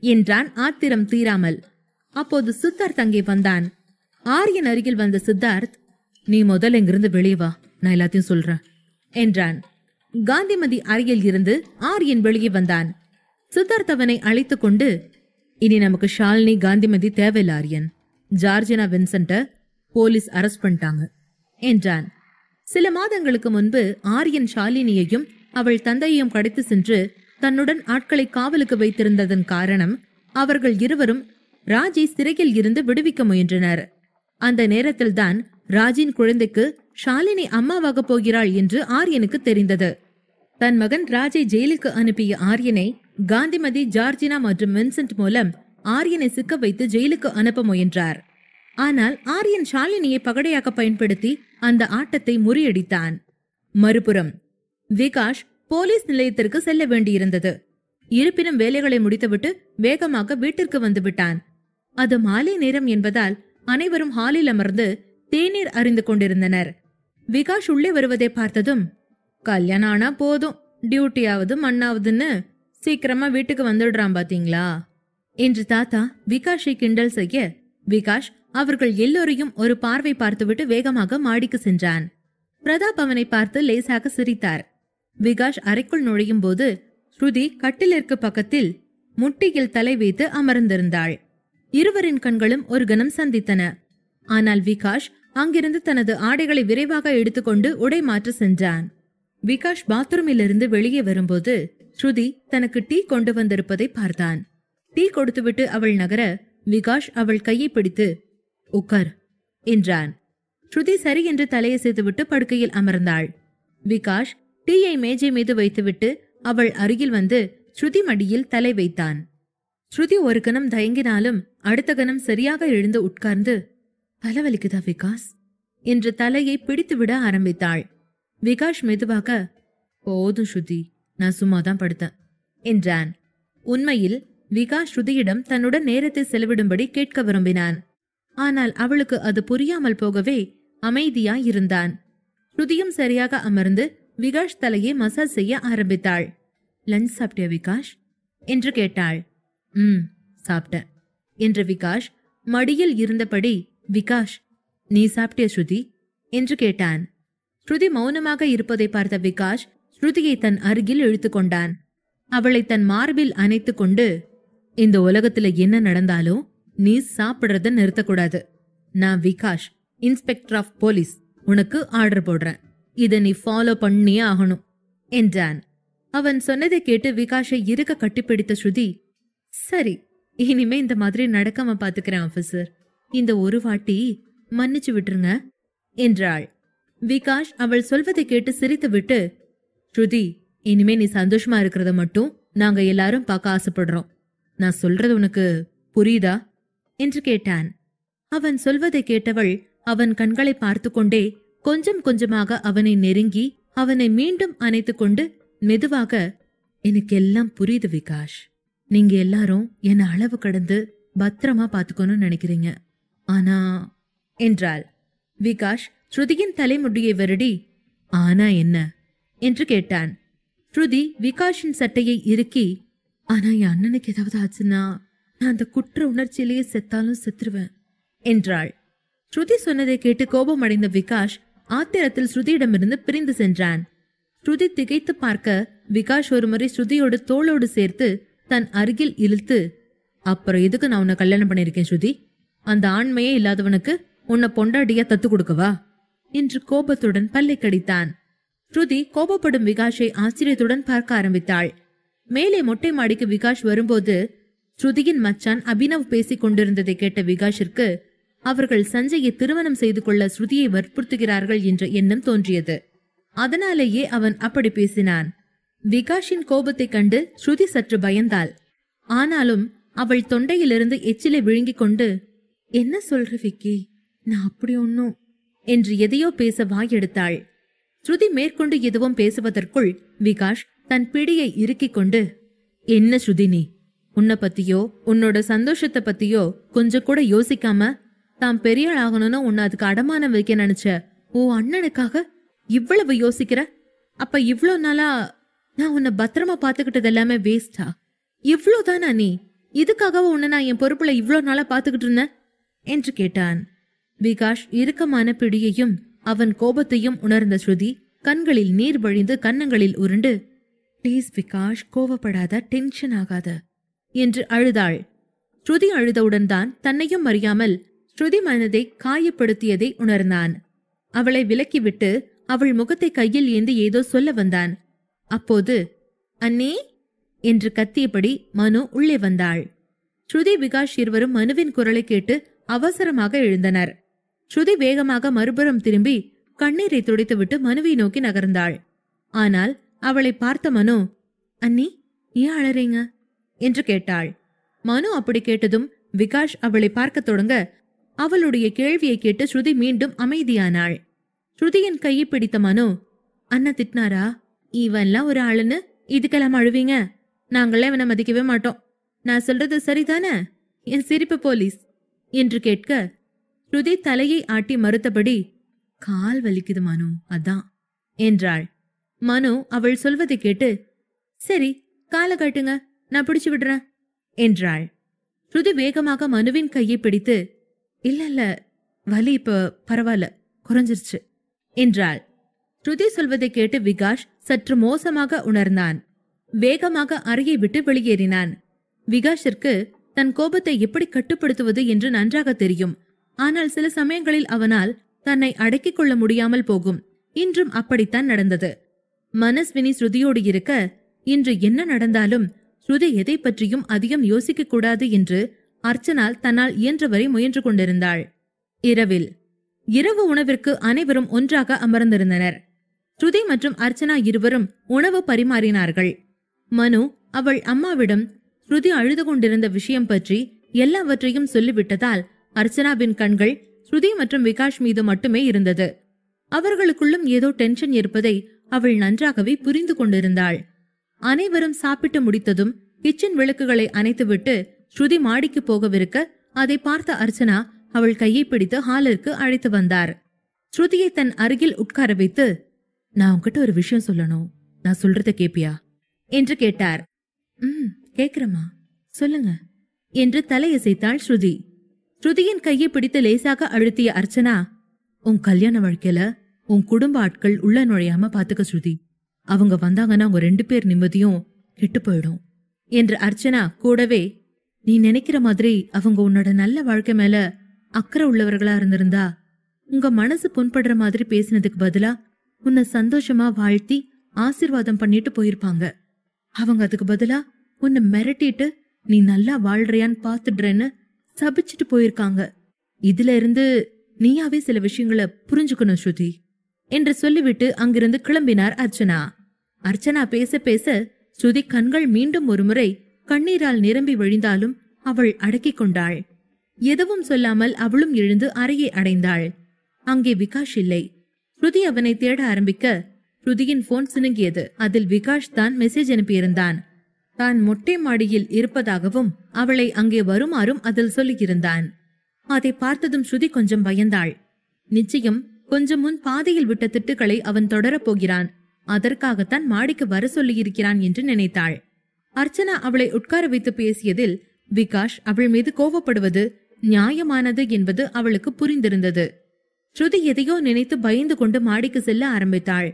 என்றான் ஆத்திரம் தீராமல். அப்போது சித்தார்த் அங்கே வந்தான். ஆரியன் அருகில் வந்த சித்தார்த், நீ முதல்ல இங்கிருந்து வெளியே வா, நான் எல்லாத்தையும் சொல்றேன் என்றான். காந்திமதி அறையில் இருந்து ஆரியன் வெளியே வந்தான். சித்தார்த் அவனை அழைத்துக் கொண்டு, இனி நமக்கு ஷாலினி காந்திமதி தேவையில்ல ஆரியன். ஜார்ஜினா வின்சென்ட்ட போலீஸ் அரெஸ்ட் பண்ணிட்டாங்க என்றான். சில மாதங்களுக்கு முன்பு ஆரியன் ஷாலினியையும் அவள் தந்தையையும் கடத்தி சென்று தன்னுடன் ஆட்களை காவலுக்கு வைத்திருந்ததன் காரணம் அவர்கள் இருவரும் ராஜை சிறையில் இருந்து விடுவிக்க முயன்றனர். அந்த நேரத்தில்தான் ராஜின் குழந்தைக்கு ஷாலினி அம்மாவாக போகிறாள் என்று ஆரியனுக்கு தெரிந்தது. தன் மகன் ராஜை ஜெயிலுக்கு அனுப்பிய ஆரியனை காந்திமதி, ஜார்ஜினா மற்றும் வின்சென்ட் மூலம் ஆரியனை சிக்க வைத்து ஜெயிலுக்கு அனுப்ப முயன்றார். ஆனால் ஆரியன் ஷாலினியை பகடையாக பயன்படுத்தி அந்த ஆட்டத்தை முறியடித்தான். மறுபுறம் விகாஷ் போலீஸ் நிலையத்திற்கு செல்ல வேண்டியிருந்தது. இருப்பினும் வேலைகளை முடித்துவிட்டு வேகமாக வீட்டிற்கு வந்து விட்டான். அது மாலை நேரம் என்பதால் அனைவரும் ஹாலில் அமர்ந்து தேநீர் அறிந்து கொண்டிருந்தனர். விகாஷ் உள்ளே வருவதை பார்த்ததும், கல்யாணம் ஆனா போதும், டியூட்டியாவது மண்ணாவதுன்னு சீக்கிரமா வீட்டுக்கு வந்துடுறான் பாத்தீங்களா என்று தாத்தா விகாஷை கிண்டல் செய்ய, விகாஷ் அவர்கள் எல்லோரையும் ஒரு பார்வை பார்த்துவிட்டு வேகமாக மாடிக்கு சென்றான். பிரதாப் அவனை பார்த்து லேசாக சிரித்தார். விகாஷ் அறைக்குள் நுழையும் போது ஸ்ருதி கட்டிலிற்கு பக்கத்தில் முட்டியில் தலை வைத்து அமர்ந்திருந்தாள். இருவரின் கண்களும் ஒரு கணம் சந்தித்தன. ஆனால் விகாஷ் அங்கிருந்து தனது ஆடைகளை விரைவாக எடுத்துக்கொண்டு உடை மாற்ற சென்றான். விகாஷ் பாத்ரூமிலிருந்து வெளியே வரும்போது ஸ்ருதி தனக்கு டீ கொண்டு வந்திருப்பதை பார்த்தான். டீ கொடுத்துவிட்டு அவள் நகர விகாஷ் அவள் கையை பிடித்து, உட்கார் என்றான். ஸ்ருதி சரி என்று தலையசைத்துவிட்டு படுக்கையில் அமர்ந்தாள். விகாஷ் டீயை மேஜை மீது வைத்துவிட்டு அவள் அருகில் வந்து ஸ்ருதி மடியில் தலை வைத்தான். ஸ்ருதி ஒரு கணம் தயங்கினாலும் அடுத்த கணம் சரியாக எழுந்து உட்கார்ந்து, தலைவலிக்குதா விகாஸ் என்று தலையை பிடித்துவிட ஆரம்பித்தாள். விகாஷ் மெதுவாக, போதும் ஸ்ருதி, நான் சும்மாதான் படுத்தேன் என்றான். உண்மையில் விகாஷ் ஸ்ருதியிடம் தன்னுடன் நேரத்தை செலவிடும்படி கேட்க விரும்பினான். ஆனால் அவளுக்கு அது புரியாமல் போகவே அமைதியாய் இருந்தான். ஸ்ருதியும் சரியாக அமர்ந்து விகாஷ் தலையை மசாஜ் செய்ய ஆரம்பித்தாள். லஞ்ச் சாப்பிட்டியா விகாஷ் என்று கேட்டாள். சாப்பிட்டேன் என்ற விகாஷ் மடியில் இருந்தபடி, விகாஷ், நீ சாப்பிட்டியா ஸ்ருதி என்று கேட்டான். ஸ்ருதி மௌனமாக இருப்பதை பார்த்த விகாஷ் ஸ்ருதியை தன் அருகில் இழுத்து கொண்டான். அவளை தன் மார்பில் அணைத்து கொண்டு, இந்த உலகத்துல என்ன நடந்தாலும் நீ சாப்பிடுறத நிறுத்தக்கூடாது. நான் விகாஷ், இன்ஸ்பெக்டர் ஆஃப் போலீஸ், உனக்கு ஆர்டர் போடுறேன். இதை நீ ஃபாலோ பண்ணியே ஆகணும் என்றான். அவன் சொன்னதை கேட்டு விகாஷை இருக்க கட்டிப்பிடித்த ஸ்ருதி, சரி, இனிமே இந்த மாதிரி நடக்காம பாத்துக்கிறேன் ஆபீசர். இந்த ஒரு வாட்டி மன்னிச்சு விட்டுருங்க என்றாள். விகாஷ் அவள் சொல்வதை கேட்டு சிரித்து விட்டு, ஸ்ருதி, இனிமே நீ சந்தோஷமா இருக்கிறத மட்டும் நாங்க எல்லாரும் பார்க்க ஆசைப்படுறோம். நான் சொல்றது உனக்கு புரியுதா என்று கேட்டான். அவன் சொல்வதை கேட்டவள் அவன் கண்களை பார்த்து கொண்டே கொஞ்சம் கொஞ்சமாக அவனை நெருங்கி அவனை மீண்டும் அணைத்து கொண்டு மெதுவாக, எனக்கு எல்லாம் புரியுது விகாஷ். நீங்க எல்லாரும் என்ன அளவு கடந்து பத்திரமா பாத்துக்கணும்னு நினைக்கிறீங்க. ஆனா என்றாள். விகாஷ் ஸ்ருதியின் தலைமுடியை வருடி, ஆனா என்ன என்று கேட்டான். ஸ்ருதி விகாஷின் சட்டையை இறுக்கி, ஆனா என் அண்ணனுக்கு ஏதாவது ஆச்சுன்னா நான் அந்த குற்ற உணர்ச்சியிலேயே செத்தாலும் செத்துருவேன் என்றாள். ஸ்ருதி சொன்னதை கேட்டு கோபம் அடைந்த விகாஷ் ஆத்திரத்தில் ஸ்ருதியிடமிருந்து பிரிந்து சென்றான். ஸ்ருதி திகைத்து பார்க்க விகாஷ் ஒருமுறை ஸ்ருதியோடு தோளோடு சேர்த்து தன் அருகில் இழுத்து, அப்புறம் எதுக்கு நான் உன்னை கல்யாணம் பண்ணிருக்கேன் ஸ்ருதி? அந்த ஆண்மையே இல்லாதவனுக்கு உன்னை பொண்டாட்டியா தத்து கொடுக்கவா என்று கோபத்துடன் பல்லை கடித்தான். ஸ்ருதி கோபப்படும் விகாஷை ஆச்சரியத்துடன் பார்க்க ஆரம்பித்தாள். மேலே மொட்டை மாடிக்கு விகாஷ் வரும்போது ஸ்ருதியின் மச்சான் அபினவ் பேசிக் கொண்டிருந்ததை கேட்ட விகாஷிற்கு அவர்கள் சஞ்சயை திருமணம் செய்து கொள்ள ஸ்ருதியை வற்புறுத்துகிறார்கள் என்ற எண்ணம் தோன்றியது. அதனாலேயே அவன் அப்படி பேசினான். விகாஷின் கோபத்தை கண்டு ஸ்ருதி சற்று பயந்தாள். ஆனாலும் அவள் தொண்டையிலிருந்து எச்சிலை விழுங்கிக் கொண்டு, என்ன சொல்ற விக்கி, நான் அப்படி ஒன்னும் என்று எதையோ பேச வாயெடுத்தாள். ஸ்ருதி மேற்கொண்டு எதுவும் பேசுவதற்குள் விகாஷ் தன் பிடியை இறுக்கிக் கொண்டு, என்ன ஸ்ருதி, நீ உன்னை பத்தியோ உன்னோட சந்தோஷத்தை பத்தியோ கொஞ்சம் கூட யோசிக்காம தான் பெரிய ஆகணும்னு உன்னை அதுக்கு அடமானம் வைக்க நினைச்ச ஓ அண்ணனுக்காக இவ்வளவு யோசிக்கிற? அப்ப இவ்ளோ நாளா நான் உன்னை பத்திரமா பாத்துக்கிட்டது எல்லாமே வேஸ்டா? இவ்ளோதானா நீ? இதுக்காக உன்னை நான் என் பொறுப்புல இவ்ளோ நாளா பாத்துக்கிட்டு இருந்தேன் என்று கேட்டான். விகாஷ் இறுக்கமான பிடியையும் அவன் கோபத்தையும் உணர்ந்த ஸ்ருதி கண்களில் நீர் வழிந்து கன்னங்களில் உருண்டு, பிளீஸ் விகாஷ், கோவப்படாத, டென்ஷன் ஆகாத என்று அழுதாள். ஸ்ருதி அழுதவுடன் தான் தன்னையும் அறியாமல் ஸ்ருதி மனதை காயப்படுத்தியதை உணர்ந்தான். அவளை விலக்கிவிட்டு அவள் முகத்தை கையில் ஏந்தி ஏதோ சொல்ல வந்தான். அப்போது அண்ணே என்று கத்தியபடி மனு உள்ளே வந்தாள். ஸ்ருதி விகாஷ் இருவரும் மனுவின் குரலை கேட்டு அவசரமாக எழுந்தனர். ஸ்ருதி வேகமாக மறுபுறம் திரும்பி கண்ணீரை துடைத்துவிட்டு மனுவை நோக்கி நகர்ந்தாள். ஆனால் அவளை பார்த்த மனு, அண்ணி ஏன் அழறீங்க என்று கேட்டாள். மனு அப்படி கேட்டதும் விகாஷ் அவளை பார்க்க தொடங்க அவளுடைய கேள்வியை கேட்டு ஸ்ருதி மீண்டும் அமைதியானாள். ஸ்ருதியின் கையை பிடித்த மனு, அண்ணா திட்டினாரா? இவன்லாம் ஒரு ஆளுன்னு இதுக்கெல்லாம் அழுவீங்க? நாங்களே இவனை மதிக்கவே மாட்டோம். நான் சொல்றது சரிதானே? என் சிரிப்பு போலீஸ் என்று கேட்க ஸ்ருதி தலையை ஆட்டி மறுத்தபடி, கால் வலிக்குது மனு, அதான் என்றாள். மனு அவள் சொல்வதை கேட்டு, சரி காலை காட்டுங்க, நான் பிடிச்சு விடுறேன் என்றாள். ஸ்ருதி வேகமாக மனுவின் கையை பிடித்து, இல்ல இல்ல, வலி இப்ப பரவாயில்ல, குறைஞ்சிருச்சு என்றாள். ஸ்ருதி சொல்வதை கேட்டு விகாஷ் சற்று மோசமாக உணர்ந்தான். வேகமாக அறையை விட்டு வெளியேறினான். விகாஷிற்கு தன் கோபத்தை எப்படி கட்டுப்படுத்துவது என்று நன்றாக தெரியும். ஆனால் சில சமயங்களில் அவனால் தன்னை அடக்கிக் கொள்ள முடியாமல் போகும். இன்றும் அப்படித்தான் நடந்தது. மனஸ்வினி ஸ்ருதியோடு இருக்க இன்று என்ன நடந்தாலும் ஸ்ருதி எதை பற்றியும் அதிகம் யோசிக்க கூடாது என்று அர்ச்சனால் தன்னால் இயன்றவரை முயன்று கொண்டிருந்தாள். இரவு உணவிற்கு அனைவரும் ஒன்றாக அமர்ந்திருந்தனர். ஸ்ருதி மற்றும் அர்ச்சனா இருவரும் உணவு பரிமாறினார்கள். மனு அவள் அம்மாவிடம் ஸ்ருதி அழுது கொண்டிருந்த விஷயம் பற்றி எல்லாவற்றையும் சொல்லிவிட்டதால் அர்ச்சனாவின் கண்கள் ஸ்ருதி மற்றும் விகாஷ் மீது மட்டுமே இருந்தது. அவர்களுக்குள்ளும் ஏதோ டென்ஷன் இருப்பதை அவள் நன்றாகவே புரிந்து கொண்டிருந்தாள். அனைவரும் சாப்பிட்டு முடித்ததும் கிச்சன் விளக்குகளை அணைத்துவிட்டு ஸ்ருதி மாடிக்கு போகவிருக்க அதை பார்த்த அர்ச்சனா அவள் கையை பிடித்து ஹாலிற்கு அழைத்து வந்தார். ஸ்ருதியை தன் அருகில் உட்கார வைத்து, நான் உன்கிட்ட ஒரு விஷயம் சொல்லணும், நான் சொல்றத கேப்பியா என்று கேட்டார். கேக்குறமா, சொல்லுங்க என்று தலையசைத்தாள் ஸ்ருதி. ஸ்ருதியின் கையை பிடித்து லேசாக அழுத்திய அர்ச்சனா, உன் கல்யாண வாழ்க்கையில உன் குடும்ப ஆட்கள் உள்ள நுழையாம பாத்துக்க ஸ்ருதி. அவங்க வந்தாங்கன்னா உங்க 2 பேர் நிம்மதியும் கெட்டு போயிடும் என்று அர்ச்சனா கூடவே, நீ நினைக்கிற மாதிரி அவங்க உன்னோட நல்ல வாழ்க்கை மேல அக்கறை உள்ளவர்களா இருந்திருந்தா உங்க மனசு புண்படுற மாதிரி பேசினதுக்கு பதிலா உன்னை சந்தோஷமா வாழ்த்தி ஆசீர்வாதம் பண்ணிட்டு போயிருப்பாங்க. அவங்க அதுக்கு பதிலா உன்னை மிரட்டிட்டு நீ நல்லா வாழ்றியான்னு பாத்துடுறேன்னு சபிச்சுட்டு போயிருக்காங்க. இதுல இருந்து நீயாவே சில விஷயங்களை புரிஞ்சுக்கணும் ஸ்ருதி என்று சொல்லிவிட்டு அங்கிருந்து கிளம்பினார் அர்ச்சனா. அர்ச்சனா பேச பேச ஸ்ருதி கண்கள் மீண்டும் ஒருமுறை கண்ணீரால் நிரம்பி வழிந்தாலும் அவள் அடக்கிக் கொண்டாள். எதுவும் சொல்லாமல் அவளும் எழுந்து அறையை அடைந்தாள். அங்கே விகாஷ் இல்லை. ஸ்ருதி அவனை தேட ஆரம்பிக்க ஸ்ருதியின் போன் சினுங்கியது. அதில் விகாஷ் தான் மெசேஜ் அனுப்பியிருந்தான். தான் மொட்டை மாடியில் இருப்பதாகவும் அவளை அங்கே வருமாறும் அதில் சொல்லியிருந்தான். அதை பார்த்ததும் ஸ்ருதி கொஞ்சம் பயந்தாள். நிச்சயம் கொஞ்சம் முன் பாதையில் விட்ட திட்டுக்களை அவன் தொடரப் போகிறான். அதற்காகத்தான் மாடிக்கு வர சொல்லியிருக்கிறான் என்று நினைத்தாள். அர்ச்சனா அவளை உட்கார வைத்து பேசியதில் விகாஷ் அவள் மீது கோபப்படுவது நியாயமானது என்பது அவளுக்கு புரிந்திருந்தது. ஸ்ருதி எதையோ நினைத்து பயந்து கொண்டு மாடிக்கு செல்ல ஆரம்பித்தாள்.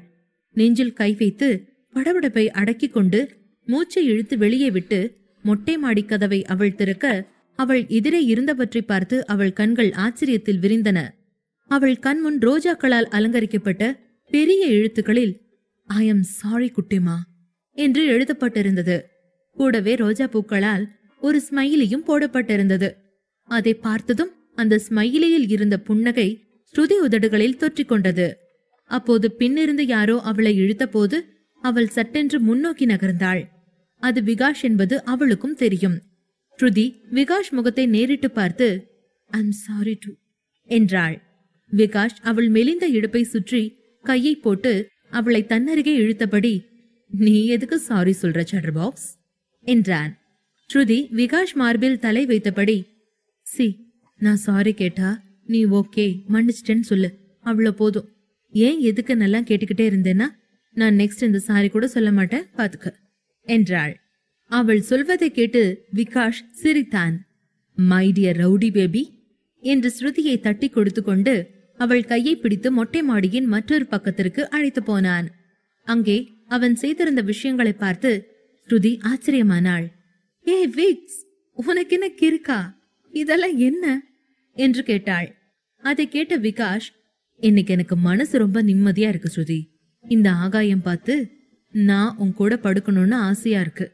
நெஞ்சில் கை வைத்து படபடப்பை அடக்கிக் கொண்டு மூச்சை இழுத்து வெளியே விட்டு மொட்டை மாடி கதவை அவள் திறக்க அவள் எதிரே இருந்தவற்றை பார்த்து அவள் கண்கள் ஆச்சரியத்தில் விரிந்தன. அவள் கண்முன் ரோஜாக்களால் அலங்கரிக்கப்பட்ட பெரிய எழுத்துக்களில் ஐ எம் சாரி குட்டிமா என்று எழுதப்பட்டிருந்தது. கூடவே ரோஜா பூக்களால் ஒரு ஸ்மைலியும் போடப்பட்டிருந்தது. அதை பார்த்ததும் அந்த ஸ்மைலியில் இருந்த புன்னகை ஸ்ருதி உதடுகளில் தொற்றிக்கொண்டது. அப்போது பின்னிருந்து யாரோ அவளை இழுத்த போது அவள் சட்டென்று முன்னோக்கி நகர்ந்தாள். அது விகாஷ் என்பது அவளுக்கும் தெரியும். ஸ்ருதி விகாஷ் முகத்தை நேரிட்டு பார்த்து ஐ எம் சாரி டு என்றாள். விகாஷ் அவள் மெலிந்த இடுப்பை சுற்றி கையை போட்டு அவளை தன்னருகே இழுத்தபடி, நீ எதுக்கு சாரி சொல்ற சட்டர் பாக்ஸ் என்றான். ஸ்ருதி விகாஷ் மார்பில் தலை வைத்தபடி, சி நான் சாரி கேட்டா நீ ஓகே மன்னிச்சிட்டேன்னு சொல்லு, அவ்வளோ போதும். ஏன் எதுக்கு நல்லா கேட்டுக்கிட்டே இருந்தேன்னா நான் நெக்ஸ்ட் இந்த சாரி கூட சொல்ல மாட்டேன் பாத்துக்க என்றாள். அவள் சொல்வதை கேட்டு விகாஷ் சிரித்தான். மை டியர் ரவுடி பேபி என்று ஸ்ருதியை தட்டி கொடுத்து கொண்டு அவள் கையை பிடித்து மொட்டை மாடியின் மற்றொரு பக்கத்திற்கு அழைத்து போனான். அங்கே அவன் செய்திருந்த விஷயங்களை பார்த்து ஸ்ருதி ஆச்சரியமானாள். ஏ விக்ஸ், உனக்கு என்ன கிறுக்கா? இதெல்லாம் என்ன என்று கேட்டாள். அதை கேட்ட விகாஷ், இன்னைக்கு எனக்கு மனசு ரொம்ப நிம்மதியா இருக்கு ஸ்ருதி. இந்த ஆகாயம் பார்த்து நான் உன் கூட படுக்கணும்னு ஆசையா இருக்கு.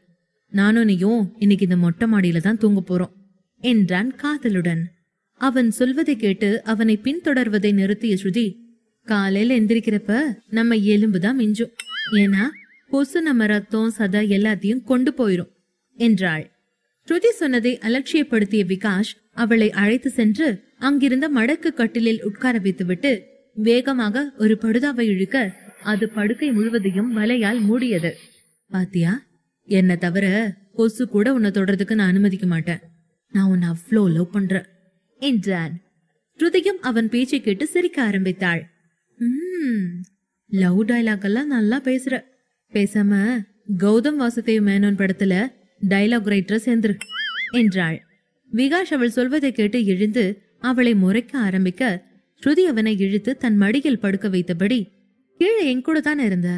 நானும் நீயும் இன்னைக்கு இந்த மொட்டை மாடியில தான் தூங்க போறோம் என்றான் காதலுடன். அவன் சொல்வதை கேட்டு அவனை பின்தொடர்வதை நிறுத்திய ஸ்ருதி, காலையில எந்திரிக்கிறப்ப நம்ம எலும்புதான் மிஞ்சும், ஏன்னா கொசு நம்ம ரத்தம் சதை எல்லாத்தையும் கொண்டு போயிரும் என்றாள். ஸ்ருதி சொன்னதை அலட்சியப்படுத்திய விகாஷ் அவளை அழைத்து சென்று அங்கிருந்த மடக்கு கட்டிலில் உட்கார வைத்துவிட்டு வேகமாக ஒரு படுதாவை இழுக்க அது படுக்கை முழுவதையும் வலையால் மூடியது. பாத்தியா, என்ன தவிர கொசு கூட உன்னை தொடறதுக்கு நான் அனுமதிக்க மாட்டேன். நான் உன்னை அவ்வளோ லவ் பண்றேன் என்றான். ஸ்ருதியும் அவன் பேச்சை கேட்டு சிரிக்க ஆரம்பித்தாள். லவ் டைலாக் எல்லாம் நல்லா பேசுற. பேசாம கௌதம் வாசுதேவ் மேனோன் படத்துல டைலாக் ரைட்டர் சேர்ந்துரு என்றாள். விகாஷ் அவள் சொல்வதை கேட்டு எழுந்து அவளை முறைக்க ஆரம்பிக்க ஸ்ருதி அவனை இழுத்து தன் மடியில் படுக்க வைத்தபடி, கீழே என் கூட தானே இருந்த,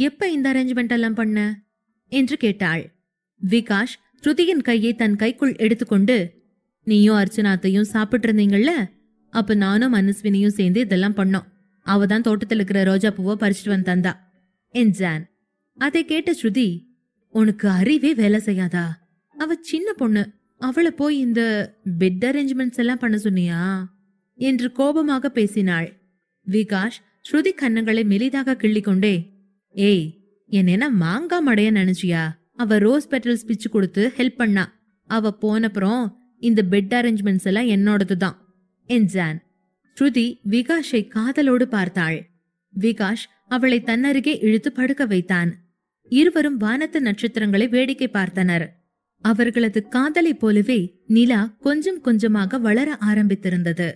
எப்ப இந்த அரேஞ்ச்மெண்ட் எல்லாம் பண்ண என்று கேட்டாள். விகாஷ் ஸ்ருதியின் கையை தன் கைக்குள் எடுத்துக்கொண்டு, நீயும் அர்ச்சனாத்தையும் சாப்பிட்டு இருந்தீங்கல்ல, அப்ப நானும் மனஸ்வினியும் சேர்ந்து இதெல்லாம் பண்ணோம். அவதான் தோட்டத்தில் இருக்கிற ரோஜா பூவை பறிச்சுட்டு வந்து தந்தா என்றான். அதை கேட்ட ஸ்ருதி, உனக்கு அறிவே வேலை செய்யாதா? அவ சின்ன பொண்ணு, அவளை போய் இந்த பெட் அரேஞ்ச்மெண்ட்ஸ் எல்லாம் பண்ண சொன்னியா என்று கோபமாக பேசினாள். விகாஷ் ஸ்ருதி கன்னங்களை மெலிதாக கிள்ளிக்கொண்டே, ஏய் என்ன மாங்கா மடைய நினைச்சியா? அவ ரோஸ் பெட்டல்ஸ் பிச்சு கொடுத்து ஹெல்ப் பண்ணா. அவ போனப்புறம் இந்த பெட் அரேஞ்ச்மெண்ட்ஸ் எல்லாம் என்னோடதுதான் என்றான். ஸ்ருதி விகாஷை காதலோடு பார்த்தாள். விகாஷ் அவளை தன்னருகே இழுத்து படுக்க வைத்தான். இருவரும் வானத்து நட்சத்திரங்களை வேடிக்கை பார்த்தனர். அவர்களது காதலை போலவே நிலா கொஞ்சம் கொஞ்சமாக வளர ஆரம்பித்திருந்தது.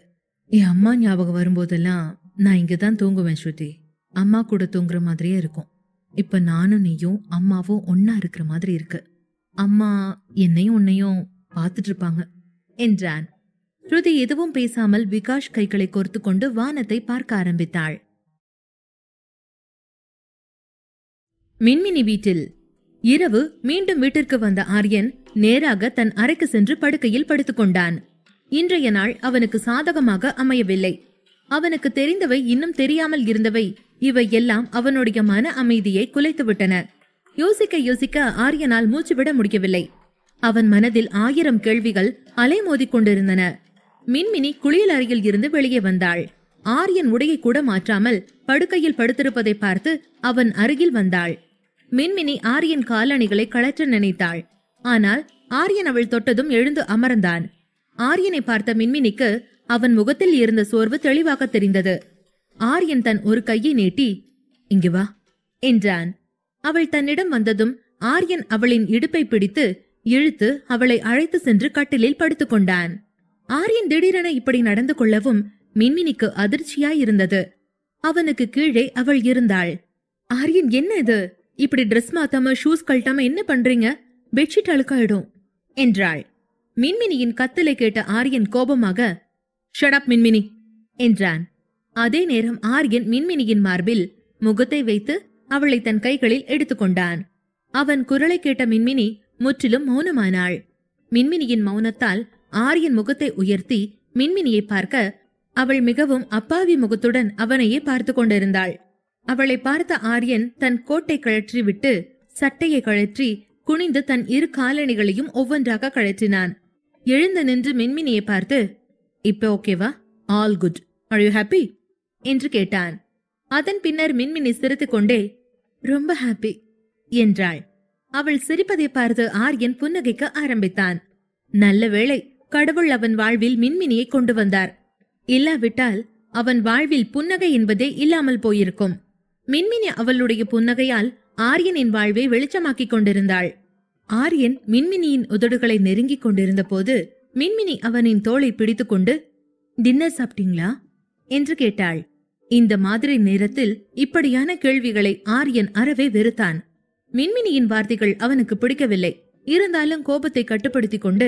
என் அம்மா ஞாபகம் வரும்போதெல்லாம் நான் இங்கதான் தூங்குவேன் ஸ்ருதி. அம்மா கூட தூங்குற மாதிரியே இருக்கும். இப்ப நானும் நீயும் அம்மாவும் ஒன்னா இருக்கிற மாதிரி இருக்கு. அம்மா என்னையும் உன்னையும் பார்த்துட்டு இருப்பாங்க என்றான். ஸ்ருதி எதுவும் பேசாமல் விகாஷ் கைகளை கோர்த்து கொண்டு வானத்தை பார்க்க ஆரம்பித்தாள். மின்மினி வீட்டில் இரவு மீண்டும் வீட்டிற்கு வந்த ஆரியன் நேராக தன் அறைக்கு சென்று படுக்கையில் படுத்துக் கொண்டான். இன்றைய நாள் அவனுக்கு சாதகமாக அமையவில்லை. அவனுக்கு தெரிந்தவை இன்னும் தெரியாமல் இருந்தவை, இவை எல்லாம் அவனுடைய மன அமைதியை குலைத்துவிட்டன. யோசிக்க யோசிக்க ஆரியனால் மூச்சுவிட முடியவில்லை. அவன் மனதில் 1000 கேள்விகள் அலைமோதிக் கொண்டிருந்தன. மின்மினி குளியல் அறையில் இருந்து வெளியே வந்தாள். ஆரியன் உடையை கூட மாற்றாமல் படுக்கையில் படுத்திருப்பதை பார்த்து அவன் அருகில் வந்தாள். மின்மினி ஆரியன் காலணிகளை கழற்ற நினைத்தாள். ஆனால் ஆரியன் அவள் தொட்டதும் எழுந்து அமர்ந்தான். ஆரியனை பார்த்த மின்மினிக்கு அவன் முகத்தில் இருந்த சோர்வு தெளிவாக தெரிந்தது. ஆரியன் தன் ஒரு கையை நீட்டி, "இங்கு வா" என்றான். அவள் தன்னிடம் வந்ததும் ஆரியன் அவளின் இடுப்பை பிடித்து இழுத்து அவளை அழைத்து சென்று கட்டிலில் படுத்துக் கொண்டான். ஆரியன் திடீரென இப்படி நடந்து கொள்ளவும் மின்மினிக்கு அதிர்ச்சியாயிருந்தது. அவனுக்கு கீழே அவள் இருந்தாள். "ஆரியன், என்ன இது? இப்படி ட்ரெஸ் மாத்தாம ஷூஸ் கழட்டாம என்ன பண்றீங்க? பெட்ஷீட் அழுக்காயிடும்" என்றாள். மின்மினியின் கத்தலை கேட்ட ஆரியன் கோபமாக, "ஷட் அப் மின்மினி" என்றான். அதே நேரம் ஆரியன் மின்மினியின் மார்பில் முகத்தை வைத்து அவளை தன் கைகளில் எடுத்துக்கொண்டான். அவன் குரலை கேட்ட மின்மினி முற்றிலும் மௌனமானாள். மின்மினியின் மௌனத்தால் ஆரியன் முகத்தை உயர்த்தி மின்மினியை பார்க்க அவள் மிகவும் அப்பாவி முகத்துடன் அவனையே பார்த்து கொண்டிருந்தாள். அவளை பார்த்த ஆரியன் தன் கோட்டை கழற்றி விட்டு சட்டையை கழற்றி குனிந்து தன் இரு காலணிகளையும் ஒவ்வொன்றாக கழற்றினான். எழுந்து நின்று மின்மினியை பார்த்து, "இப்ப ஓகேவா? All good. Are you happy?" என்று கேட்டான். அதன் பின்னர் மின்மினி சிரித்துக் கொண்டே, "ரொம்ப ஹாப்பி" என்றாள். அவள் சிரிப்பதை பார்த்து ஆரியன் புன்னகைக்க ஆரம்பித்தான். நல்ல வேளை, கடவுள் அவன் வாழ்வில் மின்மினியை கொண்டு வந்தார். இல்லாவிட்டால் அவன் வாழ்வில் புன்னகை என்பதே இல்லாமல் போயிருக்கும். மின்மினி அவளுடைய புன்னகையால் ஆரியனின் வாழ்வை வெளிச்சமாக்கிக் கொண்டிருந்தாள். ஆரியன் மின்மினியின் உதடுகளை நெருங்கிக் கொண்டிருந்த போது மின்மினி அவனின் தோளை பிடித்துக்கொண்டு, "டின்னர் சாப்பிட்டீங்களா?" என்று கேட்டாள். இந்த மாதிரி நேரத்தில் இப்படியான கேள்விகளை ஆரியன் அறவே வெறுத்தான். மின்மினியின் வார்த்தைகள் அவனுக்கு பிடிக்கவில்லை. இருந்தாலும் கோபத்தை கட்டுப்படுத்திக் கொண்டு,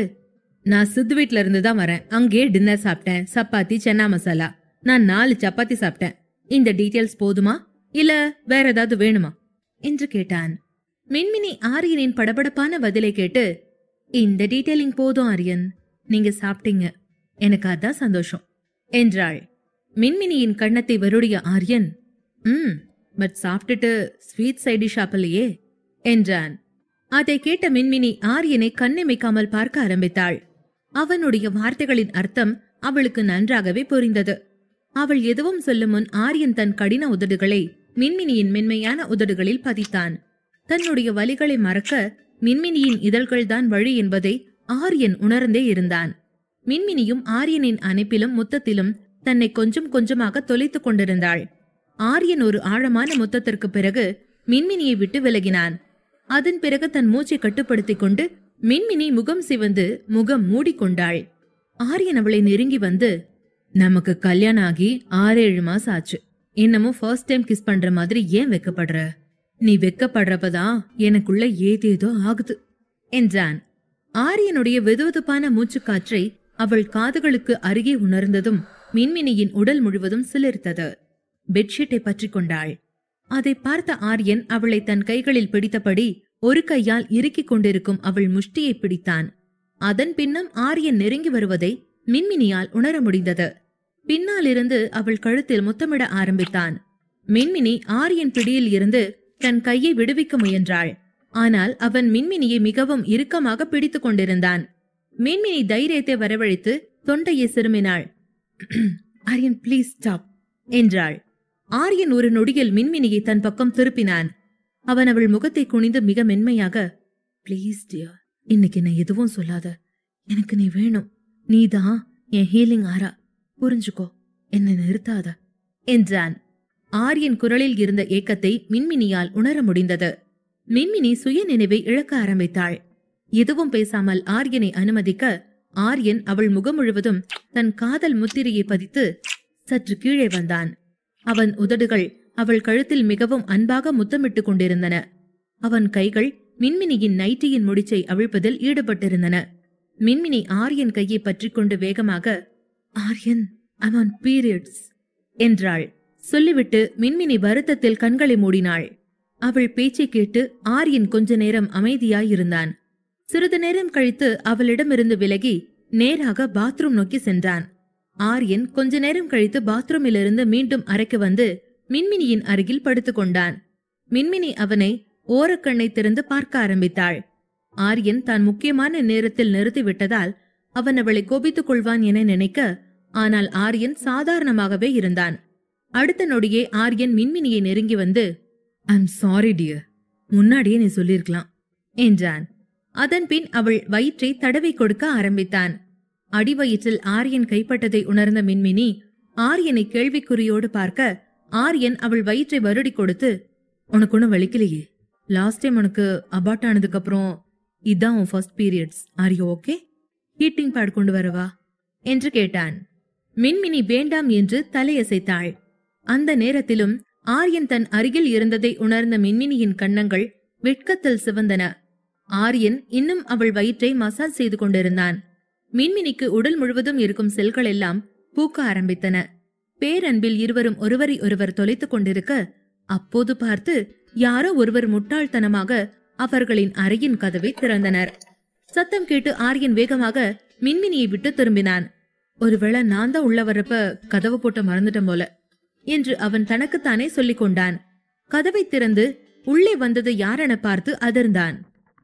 "நான் சித்து வீட்ல இருந்துதான் வரேன். அங்கே டின்னர் சாப்பிட்டேன். சப்பாத்தி, சென்னா மசாலா. நான் 4 சப்பாத்தி சாப்பிட்டேன். இந்த டீட்டெயில்ஸ் போதுமா, இல்ல வேற ஏதாவது வேணுமா?" என்று கேட்டான். மின்மினி ஆரியனின் படபடப்பான பதிலை கேட்டு, "இந்த டீட்டெயிலிங் போதும் ஆரியன். நீங்க சாப்பிட்டீங்க. எனக்கு அதான் சந்தோஷம்" என்றாள். மின்மினியின் கண்ணத்தை வருடிய ஆரியன், பட் சாப்பிட்டுட்டு ஸ்வீட் சைடி சாப்பிடலையே" என்றான். அதை கேட்ட மின்மினி ஆரியனை கண்ணிமைக்காமல் பார்க்க ஆரம்பித்தாள். அவனுடைய வார்த்தைகளின் அர்த்தம் அவளுக்கு நன்றாகவே புரிந்தது. அவள் எதுவும் சொல்லும் முன் ஆரியன் தன் கடின உதடுகளை மின்மினியின் மென்மையான உதடுகளில் பதித்தான். தன்னுடைய வலிகளை மறக்க மின்மினியின் இதழ்கள்தான் வழி என்பதை ஆரியன் உணர்ந்தே இருந்தான். மின்மினியும் ஆரியனின் அணைப்பிலும் முத்தத்திலும் தன்னை கொஞ்சம் கொஞ்சமாக தொலைத்துக் கொண்டிருந்தாள். ஆரியன் ஒரு ஆழமான முத்தத்திற்கு பிறகு மின்மினியை விட்டு விலகினான். அதன் பிறகு தன் மூச்சை கட்டுப்படுத்திக் கொண்டு மின்மினி முகம் சிவந்து முகம் மூடிக்கொண்டாள். ஆரியன் அவளை நெருங்கி வந்து, "நமக்கு கல்யாணம் ஆகி 6-7 மாசம் ஆச்சு. இன்னமும் ஃபர்ஸ்ட் டைம் கிஸ் பண்ற மாதிரி ஏன் வெக்கப்படுற? நீ வெக்கப்படுறப்பதான் எனக்குள்ள ஏதேதோ ஆகுது" என்றான். ஆரியனுடைய வெதுவெதுப்பான மூச்சுக்காற்றை அவள் காதுகளுக்கு அருகே உணர்ந்ததும் மின்மினியின் உடல் முழுவதும் சிலிர்த்தது. பெட்ஷீட்டை பற்றி கொண்டாள். அதை பார்த்த ஆரியன் அவளை தன் கைகளில் பிடித்தபடி ஒரு கையால் இறுக்கிக் கொண்டிருக்கும் அவள் முஷ்டியை பிடித்தான். அதன் பின்னம் ஆரியன் நெருங்கி வருவதை மின்மினியால் உணர முடிந்தது. பின்னாலிருந்து அவள் கழுத்தில் முத்தமிட ஆரம்பித்தான். மின்மினி ஆரியன் பிடியில் இருந்து தன் கையை விடுவிக்க முயன்றாள். ஆனால் அவன் மின்மினியை மிகவும் இறுக்கமாக பிடித்துக் கொண்டிருந்தான். மின்மினி தைரியத்தை வரவழைத்து தொண்டையை சிறுமினாள். "ஆரியன், பிளீஸ் ஸ்டாப்" என்றாள். ஆரியன் ஒரு நொடியில் மின்மினியை தன் பக்கம் திருப்பினான். அவன் அவள் முகத்தை குனிந்து மிக மென்மையாக, "பிளீஸ் டியர், இன்னைக்கு என்ன எதுவும் சொல்லாத. எனக்கு நீ வேணும். நீதான் என் ஹீலிங் ஆரா. புரிஞ்சுக்கோ, என்ன நிறுத்தாத" என்றான். ஆரியன் குரலில் இருந்த ஏக்கத்தை மின்மினியால் உணர முடிந்தது. மின்மினி சுய நினைவை இழக்க ஆரம்பித்தாள். எதுவும் பேசாமல் ஆரியனை அனுமதிக்க ஆரியன் அவள் முகம் முழுவதும் தன் காதல் முத்திரையை பதித்து சற்று கீழே வந்தான். அவன் உதடுகள் அவள் கழுத்தில் மிகவும் அன்பாக முத்தமிட்டுக் கொண்டிருந்தன. அவன் கைகள் மின்மினியின் நைட்டியின் முடிச்சை அவிழ்ப்பதில் ஈடுபட்டிருந்தன. மின்மினி ஆரியன் கையை பற்றி கொண்டு வேகமாக, ஆரியன், ஐம் ஆன் பீரியட்ஸ் என்றாள். சொல்லிவிட்டு மின்மினி வருத்தத்தில் கண்களை மூடினாள். அவள் பேச்சை கேட்டு ஆரியன் கொஞ்ச நேரம் அமைதியாயிருந்தான். சிறிது நேரம் கழித்து அவளிடமிருந்து விலகி நேராக பாத்ரூம் நோக்கி சென்றான். ஆரியன் கொஞ்ச நேரம் கழித்து பாத்ரூமிலிருந்து மீண்டும் அறைக்கு வந்து மின்மினியின் அருகில் படுத்துக் கொண்டான். மின்மினி அவனை ஓரக்கண்ணை திறந்து பார்க்க ஆரம்பித்தாள். ஆரியன் தான் முக்கியமான நேரத்தில் நிறுத்திவிட்டதால் அவன் அவளை கோபித்துக் கொள்வான் என நினைக்க, ஆனால் ஆரியன் சாதாரணமாகவே இருந்தான். அடுத்த நொடியே ஆரியன் மின்மினியை நெருங்கி வந்து, ஐம் சாரி டியர், முன்னாடியே நீ சொல்லிருக்கலாம் என்றான். அதன்பின் அவள் வயிற்றை தடவை கொடுக்க ஆரம்பித்தான். அடிவயிற்றில் ஆரியன் கைப்பட்டதை உணர்ந்த மின்மினி ஆரியனை கேள்விக்குறியோடு பார்க்க, ஆரியன் அவள் வயிற்றை வருடி கொடுத்து, உனக்கு ஒன்னும் வலிக்கலையே, லாஸ்ட் டைம் உனக்கு அபார்ட் ஆனதுக்கு அப்புறம் இதான் உன் first periods, are you okay? Heating pad கொண்டு வரவா என்று கேட்டான். மின்மினி வேண்டாம் என்று தலையசைத்தாள். அந்த நேரத்திலும் ஆரியன் தன் அருகில் இருந்ததை உணர்ந்த மின்மினியின் கன்னங்கள் வெட்கத்தில் சிவந்தன. ஆரியன் இன்னும் அவள் வயிற்றை மசாஜ் செய்து கொண்டிருந்தான். மின்மினிக்கு உடல் முழுவதும் இருக்கும் செல்கள் எல்லாம் பூக்க ஆரம்பித்தன. பேரன்பில் இருவரும் ஒருவரை ஒருவர் தொலைத்துக் கொண்டிருக்க, அப்போது பார்த்து யாரோ ஒருவர் முட்டாள்தனமாக அவர்களின் அறையின் கதவை திறந்தனர். சத்தம் கேட்டு ஆரியன் வேகமாக மின்மினியை விட்டு திரும்பினான். ஒருவேளை நான் தான் உள்ள வரப்ப கதவு போட்ட மறந்துட்டேன் போல என்று அவன் தனக்குத்தானே சொல்லிக் கொண்டான். கதவை திறந்து உள்ளே வந்தது யாரென பார்த்து அதிர்ந்தான்.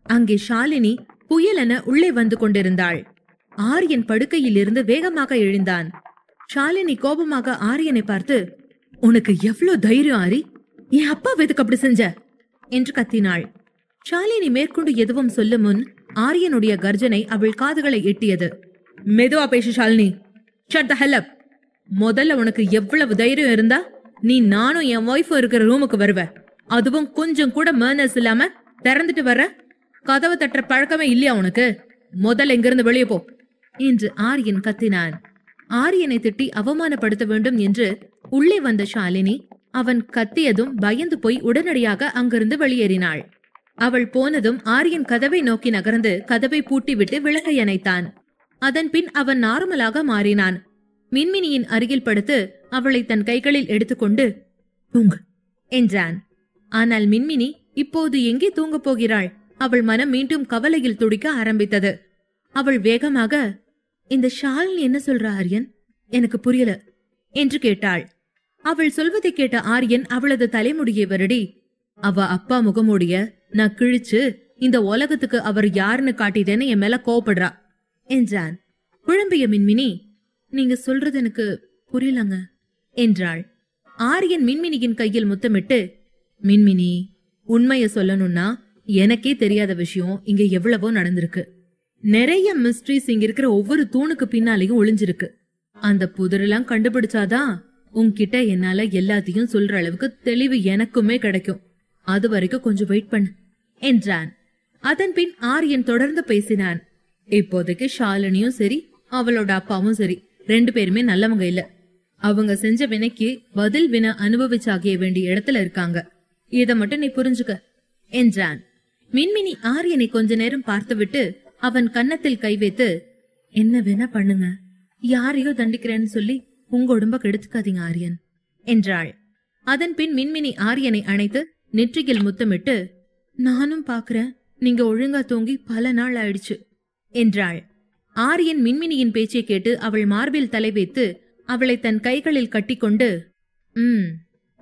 அங்கே ஷாலினி புயலென உள்ளே வந்து கொண்டிருந்தாள். ஆரியன் படுக்கையில் இருந்து வேகமாக எழுந்தான். ஷாலினி கோபமாக ஆரியனை பார்த்து, உனக்கு எவ்வளவு தைரியம் ஆரி, என் அப்பா எதுக்கு அப்படி செஞ்ச என்று கத்தினாள். ஷாலினி மேற்கொண்டு எதுவும் சொல்லும் முன் ஆரியனுடைய கர்ஜனை அவள் காதுகளை எட்டியது. மெதுவா பேசு ஷாலினி, ஷட் தி ஹெல் அப். முதல்ல உனக்கு எவ்வளவு தைரியம் இருந்தா நீ நானும் என் ஒய்ஃபும் இருக்கிற ரூமுக்கு வருவ, அதுவும் கொஞ்சம் கூட மேனர்ஸ் இல்லாம திறந்துட்டு வர்ற? கதவை தட்டுற பழக்கமே இல்லையா உனக்கு? முதல்ல இங்கிருந்து வெளியே போ என்று ஆரியன் கத்தினான். ஆரியனை திட்டி அவமானப்படுத்த வேண்டும் என்று உள்ளே வந்த ஷாலினி அவன் கத்தியதும் பயந்து போய் உடனடியாக அங்கிருந்து வெளியேறினாள். அவள் போனதும் ஆரியன் கதவை நோக்கி நகர்ந்து கதவை பூட்டிவிட்டு விளக்கை அணைத்தான். அதன்பின் அவன் நார்மலாக மாறினான். மின்மினியின் அருகில் படுத்து அவளை தன் கைகளில் எடுத்துக்கொண்டு தூங்கு என்றான். ஆனால் மின்மினி இப்போது எங்கே தூங்கப் போகிறாள்? அவள் மனம் மீண்டும் கவலையில் துடிக்க ஆரம்பித்தது. அவள் வேகமாக, இந்த ஷாலினி என்ன சொல்ற ஆரியன், எனக்கு புரியல என்று கேட்டாள். அவள் சொல்வதை கேட்ட ஆரியன் அவளது தலைமுடியை வருடி, அவ அப்பா முகமூடிய நான் கிழிச்சு இந்த உலகத்துக்கு அவர் யாருன்னு காட்டிட்டேன்னு என் மேல கோவப்படுறா என்றான். குழம்பிய மின்மினி, நீங்க சொல்றது எனக்கு புரியலங்க என்றாள். ஆரியன் மின்மினியின் கையில் முத்தமிட்டு, மின்மினி, உண்மைய சொல்லணும்னா எனக்கே தெரியாத விஷயம் இங்க எவ்வளவோ நடந்திருக்கு. நிறைய மிஸ்ட்ரிஸ் இங்க இருக்கிற ஒவ்வொரு தூணுக்கு பின்னாலேயும் ஒளிஞ்சிருக்கு. அந்த புதிரெல்லாம் கண்டுபிடிச்சாதான் உன்கிட்ட என்னால எல்லாத்தையும் சொல்ற அளவுக்கு தெளிவு எனக்குமே கிடைக்கும். அது வரைக்கும் கொஞ்சம் வெயிட் பண்ணு என்றான். அதன்பின் ஆரியன் தொடர்ந்து பேசினான். இப்போதைக்கு ஷாலினியும் சரி அவளோட அப்பாவும் சரி 2 பேருமே நல்லவங்க இல்ல. அவங்க செஞ்ச வினைக்கு பதில் வினை அனுபவிச்சாகிய வேண்டிய இடத்துல இருக்காங்க. இத மட்டும் நீ புரிஞ்சுக்க என்றான். மின்மினி ஆரியனை கொஞ்ச நேரம் பார்த்துவிட்டு அவன் கன்னத்தில் கை வைத்து, என்ன வேணா பண்ணுங்க, யாரையோ தண்டிக்கிறேன்னு சொல்லி உங்க உடம்ப கெடுத்துக்காதீங்க ஆரியன் என்றாள். அதன்பின் மின்மினி ஆரியனை அணைத்து நெற்றியில் முத்தமிட்டு, நானும் பாக்குறேன், நீங்க ஒழுங்கா தூங்கி பல நாள் ஆயிடுச்சு என்றாள். ஆரியன் மின்மினியின் பேச்சை கேட்டு அவள் மார்பில் தலை வைத்து அவளை தன் கைகளில் கட்டிக்கொண்டு,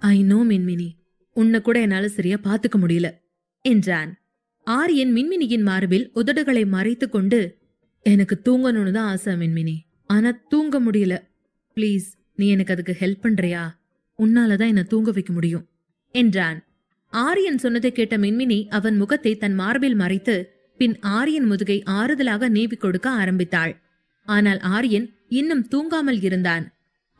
ஐ நோ மின்மினி, உன்னை கூட என்னால சரியா பாத்துக்க முடியல என்றான். ஆரியன் மின்மினியின் மார்பில் உதடுகளை மறைத்து கொண்டு, எனக்கு தூங்கணும்னு தான் ஆசை மின்மினி, ஆனா தூங்க முடியல. பிளீஸ் நீ எனக்கு அதுக்கு ஹெல்ப் பண்றியா? உன்னாலதான் என்ன தூங்க வைக்க முடியும் என்றான். ஆரியன் சொன்னதை கேட்ட மின்மினி அவன் முகத்தை தன் மார்பில் மறைத்து பின் ஆரியன் முதுகை ஆறுதலாக நீவி கொடுக்க ஆரம்பித்தாள். ஆனால் ஆரியன் இன்னும் தூங்காமல் இருந்தான்.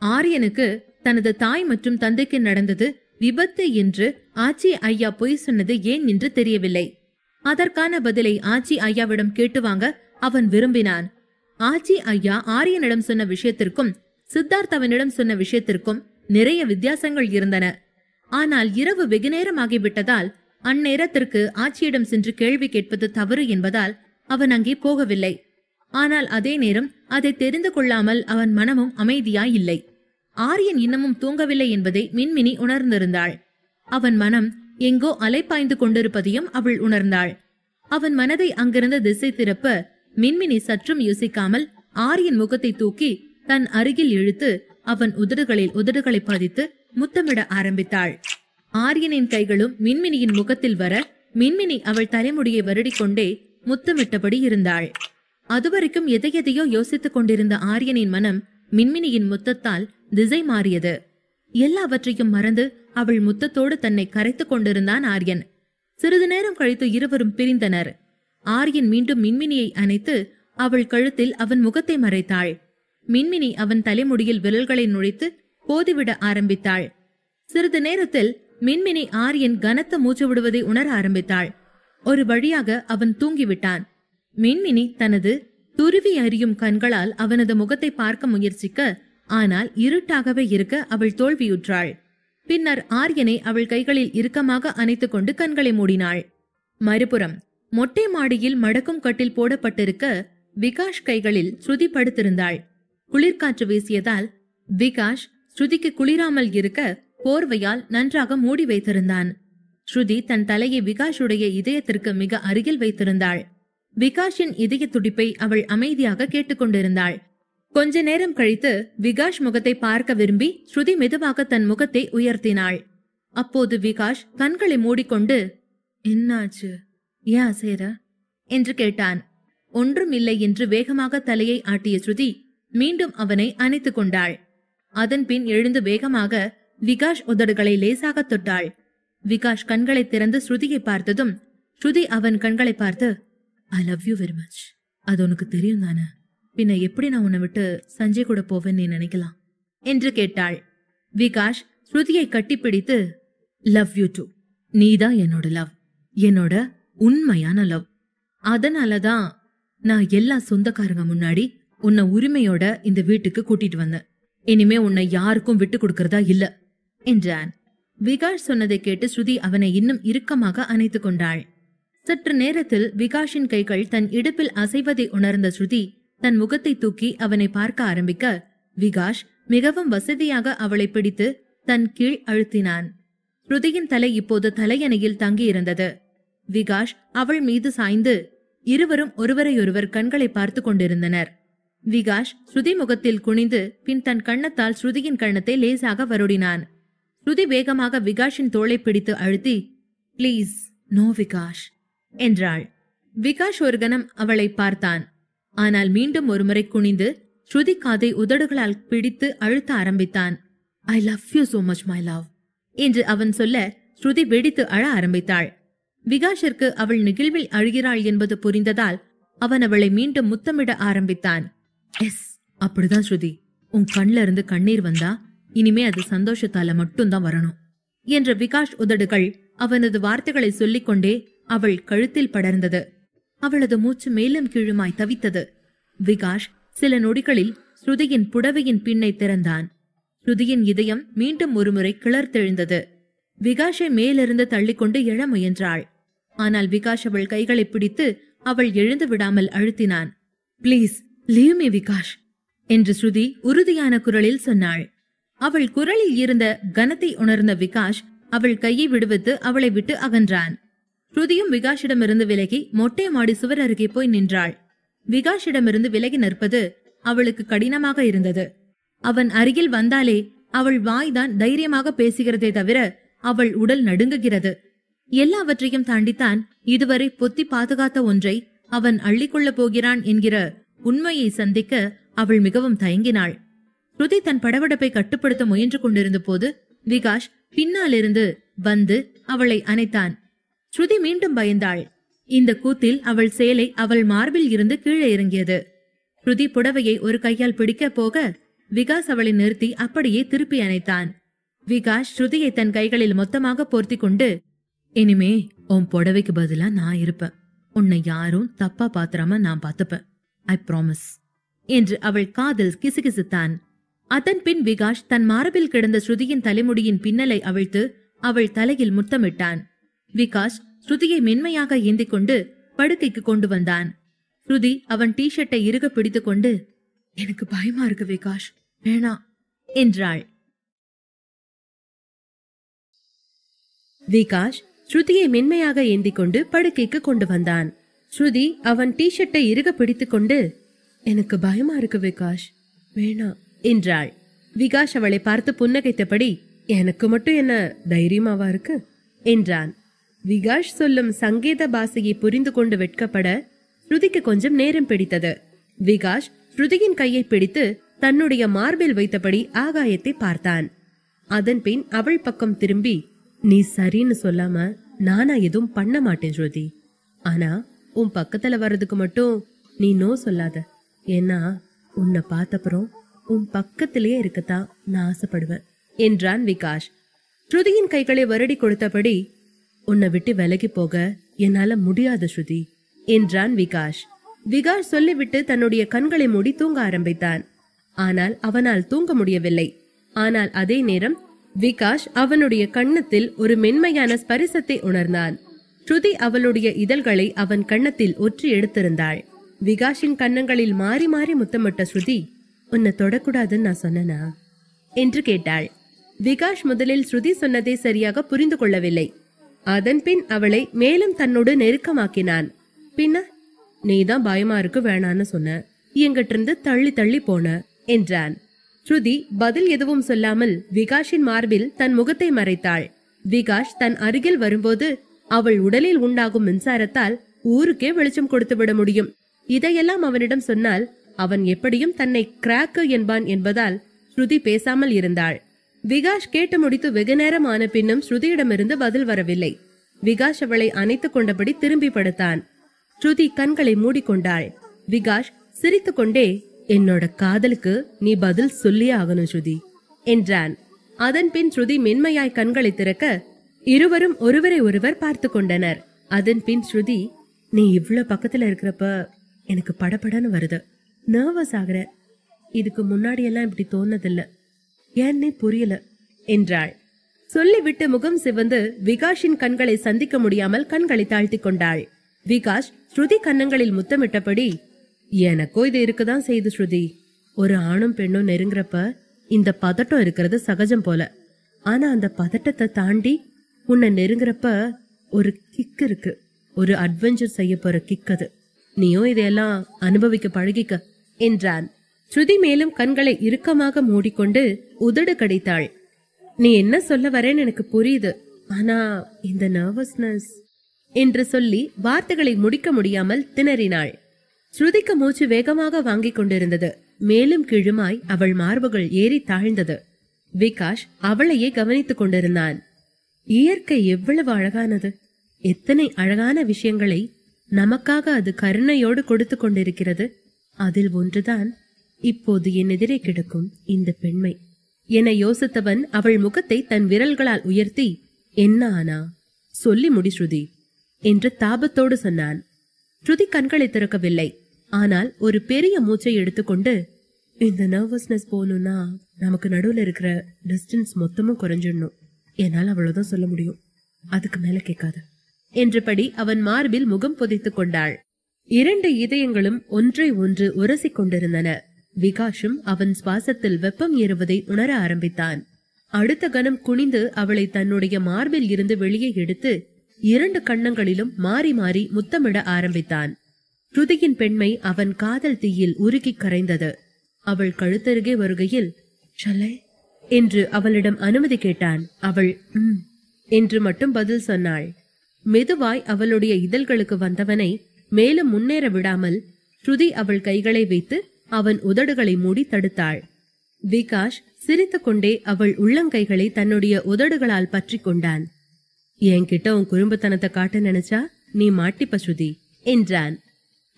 ஆரியனுக்கு தனது தாய் மற்றும் தந்தைக்கு நடந்தது விபத்து என்று ஆச்சி ஐயா பொய் சொன்னது ஏன் என்று தெரியவில்லை. அதற்கான பதிலை ஆச்சி ஐயாவிடம் கேட்டு வாங்க அவன் விரும்பினான். ஆச்சி ஐயா ஆரியனிடம் சொன்ன விஷயத்திற்கும் சித்தார்த்தவனிடம் சொன்ன விஷயத்திற்கும் நிறைய வித்தியாசங்கள் இருந்தன. ஆனால் இரவு வெகுநேரம் ஆகிவிட்டதால் அந்நேரத்திற்கு ஆச்சியிடம் சென்று கேள்வி கேட்பது தவறு என்பதால் அவன் அங்கே போகவில்லை. ஆனால் அதே நேரம் அதை தெரிந்து கொள்ளாமல் அவன் மனமும் அமைதியாயில்லை. ஆரியன் இன்னமும் தூங்கவில்லை என்பதை மின்மினி உணர்ந்திருந்தாள். அவன் மனம் எங்கோ அலைப்பாய்ந்து கொண்டிருப்பதையும் அவள் உணர்ந்தாள். அவன் மனதை அங்கிருந்து திசை திருப்ப மின்மினி சற்றும் யோசிக்காமல் ஆரியன் முகத்தை தூக்கி தன் அருகில் இழுத்து அவன் உதடுகளை பதித்து முத்தமிட ஆரம்பித்தாள். ஆரியனின் கைகளும் மின்மினியின் முகத்தில் வர மின்மினி அவள் தலைமுடியை வருடிக்கொண்டே முத்தமிட்டபடி இருந்தாள். அதுவரைக்கும் எதையெதையோ யோசித்துக் கொண்டிருந்த ஆரியனின் மனம் மின்மினியின் முத்தத்தால் திசை மாறியது. எல்லாவற்றையும் மறந்து அவள் முத்தத்தோடு தன்னை கரைத்துக் கொண்டிருந்தான் ஆரியன். சிறிது நேரம் கழித்து இருவரும் பிரிந்தனர். ஆரியன் மீண்டும் மின்மினியை அணைத்து அவள் கழுத்தில் அவன் முகத்தை மறைத்தாள். மின்மினி அவன் தலைமுடியில் விரல்களை நுழைத்து போதிவிட ஆரம்பித்தாள். சிறிது நேரத்தில் மின்மினி ஆரியன் கனத்த மூச்சு விடுவதை உணர ஆரம்பித்தாள். ஒரு வழியாக அவன் தூங்கிவிட்டான். மின்மினி தனது துருவி அறியும் கண்களால் அவனது முகத்தை பார்க்க முயற்சிக்க, ஆனால் இருட்டாகவே இருக்க அவள் தோல்வியுற்றாள். பின்னர் ஆரியனை அவள் கைகளில் இறுக்கமாக அணைத்துக் கொண்டு கண்களை மூடினாள். மறுபுறம் மொட்டை மாடியில் மடக்கும் கட்டில் போடப்பட்டிருக்க விகாஷ் கைகளில் ஸ்ருதி படுத்திருந்தாள். குளிர்காற்று வீசியதால் விகாஷ் ஸ்ருதிக்கு குளிராமல் இருக்க போர்வையால் நன்றாக மூடி வைத்திருந்தான். ஸ்ருதி தன் தலையை விகாஷுடைய இதயத்திற்கு மிக அருகில் வைத்திருந்தாள். விகாஷின் இதய துடிப்பை அவள் அமைதியாக கேட்டுக்கொண்டிருந்தாள். கொஞ்ச நேரம் கழித்து விகாஷ் முகத்தை பார்க்க விரும்பி ஸ்ருதி மெதுவாக தன் முகத்தை உயர்த்தினாள். அப்போது விகாஷ் கண்களை மூடிக்கொண்டு, என்னாச்சு, ஏன் அசைற என்று கேட்டான். ஒன்றும் இல்லை என்று வேகமாக தலையை ஆட்டிய ஸ்ருதி மீண்டும் அவனை அணைத்துக் கொண்டாள். அதன் பின் எழுந்து வேகமாக விகாஷ் உதடுகளை லேசாக தொட்டாள். விகாஷ் கண்களை திறந்து ஸ்ருதியை பார்த்ததும் ஸ்ருதி அவன் கண்களை பார்த்து, I love you very much. அது உனக்கு தெரியும் தானே? பின்ன எப்படி நான் உன்னை விட்டு சஞ்சய் கூட போவேன்னு நீ நினைக்கலாம் என்று கேட்டாள். விகாஷ் ஸ்ருதியை கட்டிப்பிடித்து, லவ் யூ டூ. நீதான் என்னோட லவ், என்னோட உண்மையான லவ். அதனாலதான் நான் எல்லா சொந்தக்காரங்க முன்னாடி உன்னை உரிமையோட இந்த வீட்டுக்கு கூட்டிட்டு வந்தேன். இனிமே உன்னை யாருக்கும் விட்டு கொடுக்கறதா இல்ல என்றான். விகாஷ் சொன்னதை கேட்டு ஸ்ருதி அவனை இன்னும் இறுக்கமாக அணைத்துக் கொண்டாள். சற்று நேரத்தில் விகாஷின் கைகள் தன் இடுப்பில் அசைவதை உணர்ந்த ஸ்ருதி தன் முகத்தை தூக்கி அவனை பார்க்க ஆரம்பிக்க விகாஷ் மிகவும் வசதியாக அவளை பிடித்து தன் கீழ் அழுத்தினான். ஸ்ருதியின் தலை இப்போது தலையணையில் தங்கியிருந்தது. விகாஷ் அவள் மீது சாய்ந்து இருவரும் ஒருவரையொருவர் கண்களை பார்த்து கொண்டிருந்தனர். விகாஷ் ஸ்ருதி முகத்தில் குனிந்து பின் தன் கன்னத்தால் ஸ்ருதியின் கன்னத்தை லேசாக வருடினான். ஸ்ருதி வேகமாக விகாஷின் தோளை பிடித்து அழுத்தி, பிளீஸ் நோ விகாஷ் என்றாள். விகாஷ் ஒரு கணம் அவளை பார்த்தான். ஆனால் மீண்டும் ஒருமுறை குனிந்து ஸ்ருதி காதை உதடுகளால் பிடித்து அழுத்த ஆரம்பித்தான். I love you so much my love என்று அவன் சொல்ல ஸ்ருதி வெடித்து அழ ஆரம்பித்தாள். விகாஷிற்கு அவள் நெகிழ்வில் அழுகிறாள் என்பது புரிந்ததால் அவன் அவளை மீண்டும் முத்தமிட ஆரம்பித்தான். எஸ், அப்படிதான் ஸ்ருதி. உன் கண்ல இருந்து கண்ணீர் வந்தா இனிமே அது சந்தோஷத்தால மட்டும்தான் வரணும் என்ற விகாஷ் உதடுகள் அவனது வார்த்தைகளை சொல்லிக்கொண்டே அவள் கழுத்தில் படர்ந்தது. அவளது மூச்சு மேலும் கீழுமாய் தவித்தது. விகாஷ் சில நொடிகளில் ஸ்ருதியின் புடவையின் பின்னை திறந்தான். ஸ்ருதியின் இதயம் மீண்டும் ஒருமுறை கிளர்த்தெழுந்தது. விகாஷை மேலிருந்து தள்ளிக்கொண்டு எழ முயன்றாள். ஆனால் விகாஷ் அவள் கைகளை பிடித்து அவள் எழுந்து விடாமல் அழுத்தினான். பிளீஸ் லீவ் மீ விகாஷ் என்று ஸ்ருதி உறுதியான குரலில் சொன்னாள். அவள் குரலில் இருந்த கனத்தை உணர்ந்த விகாஷ் அவள் கையை விடுவித்து அவளை விட்டு அகன்றான். ஸ்ருதியும் விகாஷிடமிருந்து விலகி மொட்டை மாடி சுவர் அருகே போய் நின்றாள். விகாஷிடமிருந்து விலகி நிற்பது அவளுக்கு கடினமாக இருந்தது. அவன் அருகில் வந்தாலே அவள் வாய்தான் தைரியமாக பேசுகிறதே தவிர அவள் உடல் நடுங்குகிறது. எல்லாவற்றையும் தாண்டித்தான் இதுவரை பொத்தி பாதுகாத்த ஒன்றை அவன் அள்ளிக்கொள்ளப் போகிறான் என்கிற உண்மையை சந்திக்க அவள் மிகவும் தயங்கினாள். ஸ்ருதி தன் படபடப்பை கட்டுப்படுத்த முயன்று கொண்டிருந்த போது விகாஷ் பின்னாலிருந்து வந்து அவளை அணைத்தான். ஸ்ருதி மீண்டும் பயந்தாள். இந்த கூத்தில் அவள் சேலை அவள் மார்பில் இருந்து கீழே இறங்கியது. ஸ்ருதி புடவையை ஒரு கையால் பிடிக்க போக விகாஷ் அவளை நிறுத்தி அப்படியே திருப்பி அணைத்தான். விகாஷ் ஸ்ருதியை தன் கைகளில் மொத்தமாக போர்த்தி கொண்டு, இனிமே உன் புடவைக்கு பதிலா நான் இருப்பேன். உன்னை யாரும் தப்பா பாத்திராம நான் பாத்துப்பேன். ஐ ப்ராமிஸ் என்று அவள் காதில் கிசுகிசுத்தான். அதன் பின் விகாஷ் தன் மார்பில் கிடந்த ஸ்ருதியின் தலைமுடியின் பின்னலை அவிழ்த்து அவள் தலையில் முத்தமிட்டான். விகாஷ் ஸ்ருதியை மென்மையாக ஏந்திக் கொண்டு படுக்கைக்கு கொண்டு வந்தான். ஸ்ருதி அவன் டி-ஷர்ட்டை இறுக பிடித்துக் கொண்டு, எனக்கு பயமா இருக்கு விகாஷ், வேணா என்றாள். விகாஷ் ஸ்ருதியை மென்மையாக ஏந்திக் கொண்டு படுக்கைக்கு கொண்டு வந்தான். ஸ்ருதி அவன் டி-ஷர்ட்டை இறுக பிடித்துக் கொண்டு, எனக்கு பயமா இருக்கு விகாஷ், வேணா என்றாள். விகாஷ் அவளை பார்த்து புன்னகைத்தபடி, எனக்கு மட்டும் என்ன தைரியமாவா இருக்கு என்றான். விகாஷ் சொல்லும் சங்கேத பாஷையை புரிந்து கொண்டு வெட்கப்பட ஸ்ருதிக்கு கொஞ்சம் நேரம் பிடித்தது. விகாஷ் ஸ்ருதியின் கையை பிடித்து தன்னுடைய மார்பில் வைத்தபடி ஆகாயத்தை பார்த்தான். அதன் பின் அவள் பக்கம் திரும்பி, நீ சரின்னு சொல்லாம நானா எதுவும் பண்ண மாட்டேன் ஸ்ருதி. ஆனா உன் பக்கத்துல வர்றதுக்கு மட்டும் நீ நோ சொல்லாத. ஏன்னா உன்னை பார்த்தப்புறம் உன் பக்கத்திலேயே இருக்கத்தான் நான் ஆசைப்படுவேன் என்றான் விகாஷ். ஸ்ருதியின் கைகளை வருடி கொடுத்தபடி, உன்னை விட்டு விலகி போக என்னால முடியாது ஸ்ருதி என்றான் விகாஷ். விகாஷ் சொல்லிவிட்டு தன்னுடைய கண்களை மூடி தூங்க ஆரம்பித்தான். ஆனால் அவனால் தூங்க முடியவில்லை. ஆனால் அதே நேரம் விகாஷ் அவனுடைய கன்னத்தில் ஒரு மென்மையான ஸ்பரிசத்தை உணர்ந்தான். ஸ்ருதி அவளுடைய இதழ்களை அவன் கன்னத்தில் ஒற்றி எடுத்திருந்தாள். விகாஷின் கன்னங்களில் மாறி மாறி முத்தமிட்ட ஸ்ருதி, உன்னை தொடக்கூடாதுன்னு நான் சொன்னனா என்று கேட்டாள். விகாஷ் முதலில் ஸ்ருதி சொன்னதை சரியாக புரிந்து கொள்ளவில்லை. அதன் பின் அவளை மேலும் தன்னோடு நெருக்கமாக்கினான். பின்ன நீதான் பயமா இருக்கு வேணான்னு சொன்ன, எங்கிட்ட இருந்து தள்ளி தள்ளி போன என்றான். ஸ்ருதி பதில் எதுவும் சொல்லாமல் விகாஷின் மார்பில் தன் முகத்தை மறைத்தாள். விகாஷ் தன் அருகில் வரும்போது அவள் உடலில் உண்டாகும் மின்சாரத்தால் ஊருக்கே வெளிச்சம் கொடுத்து விட முடியும். இதையெல்லாம் அவனிடம் சொன்னால் அவன் எப்படியும் தன்னை கிராக்கு என்பான் என்பதால் ஸ்ருதி பேசாமல் இருந்தாள். விகாஷ் கேட்டு முடித்து வெகு நேரம் ஆன பின்னும் ஸ்ருதியிடமிருந்து பதில் வரவில்லை. விகாஷ் அவளை அணைத்துக் கொண்டபடி திரும்பி படுத்தான். ஸ்ருதி கண்களை மூடிக்கொண்டாள். விகாஷ் சிரித்து கொண்டே, என்னோட காதலுக்கு நீ பதில் சொல்லியே ஆகணும் ஸ்ருதி என்றான். அதன் பின் ஸ்ருதி மென்மையாய் கண்களை திறக்க இருவரும் ஒருவரை ஒருவர் பார்த்து கொண்டனர். அதன் பின் ஸ்ருதி, நீ இவ்வளவு பக்கத்துல இருக்கிறப்ப எனக்கு படபடன்னு வருது, நர்வஸ் ஆகுற. இதுக்கு முன்னாடி எல்லாம் இப்படி தோணதில்ல, ஏன்னே புரியல என்றாள். சொல்லிவிட்டு முகம் சிவந்து விகாஷின் கண்களை சந்திக்க முடியாமல் கண்களை தாழ்த்தி கொண்டாள். விகாஷ் ஸ்ருதி கன்னங்களில் முத்தமிட்டபடி, எனக்கோ இது இருக்குதான் செய்து ஸ்ருதி. ஒரு ஆணும் பெண்ணும் நெருங்குறப்ப இந்த பதட்டம் இருக்கிறது சகஜம் போல. ஆனா அந்த பதட்டத்தை தாண்டி உன்னை நெருங்குறப்ப ஒரு கிக் இருக்கு, ஒரு அட்வென்ச்சர் செய்ய போற கிக். அது நீயும் இதையெல்லாம் அனுபவிக்க பழகிக்க என்றான். ஸ்ருதி மேலும் கண்களை இறுக்கமாக மூடிக்கொண்டு உதடு கடித்தாள். நீ என்ன சொல்ல வரேன்னு எனக்கு புரியுது, ஆனா இந்த நர்வஸ்னஸ் என்று சொல்லி வார்த்தைகளை முடிக்க முடியாமல் திணறினாள். ஸ்ருதிக்கு மூச்சு வேகமாக வாங்கிக் கொண்டிருந்தது. மேலும் கீழுமாய் அவள் மார்புகள் ஏறி தாழ்ந்தது. விகாஷ் அவளையே கவனித்துக் கொண்டிருந்தான். இயற்கை எவ்வளவு அழகானது! எத்தனை அழகான விஷயங்களை நமக்காக அது கருணையோடு கொடுத்து கொண்டிருக்கிறது. அதில் ஒன்றுதான் இப்போது என் எதிரே கிடக்கும் இந்த பெண்மை என யோசித்தவன் அவள் முகத்தை தன் விரல்களால் உயர்த்தி, என்ன ஆனா சொல்லி முடி ஸ்ருதி என்று தாபத்தோடு சொன்னான். ஸ்ருதி கண்களை திறக்கவில்லை. ஆனால் ஒரு பெரிய மூச்சை எடுத்துக்கொண்டு, இந்த நர்வஸ்னஸ் போகணும்னா நமக்கு நடுவுல இருக்கிற டிஸ்டன்ஸ் மொத்தமும் குறைஞ்சிடணும், என்னால் அவ்வளவுதான் சொல்ல முடியும், அதுக்கு மேல கேட்காத என்றபடி அவன் மார்பில் முகம் புதைத்துக் கொண்டாள். இரண்டு இதயங்களும் ஒன்றை ஒன்று உரசிக் கொண்டிருந்தன. விகாஷும் அவன் சுவாசத்தில் வெப்பம் ஏறுவதை உணர ஆரம்பித்தான். அடுத்த கணம் குனிந்து அவளை தன்னுடைய மார்பில் இருந்து வெளியே எடுத்து இரண்டு கன்னங்களிலும் மாறி மாறி முத்தமிட ஆரம்பித்தான். ஸ்ருதியின் பெண்மை அவன் காதல் தீயில் உருகி கரைந்தது. அவள் கழுத்தருகே வருகையில், ஷல்லை என்று அவளிடம் அனுமதி கேட்டான். அவள் என்று மட்டும் பதில் சொன்னாள். மெதுவாய் அவளுடைய இதழ்களுக்கு வந்தவனை மேலும் முன்னேற விடாமல் ஸ்ருதி அவள் கைகளை வைத்து அவன் உதடுகளை மூடி தடுத்தாள். விகாஷ் சிரித்துக் கொண்டே அவள் உள்ளங்கைகளை தன்னுடைய உதடுகளால் பற்றி கொண்டான். என்கிட்ட உன் குறும்புத்தனத்தை காட்ட நினைச்சா நீ மாட்டிப்ப ஸ்ருதி என்றான்.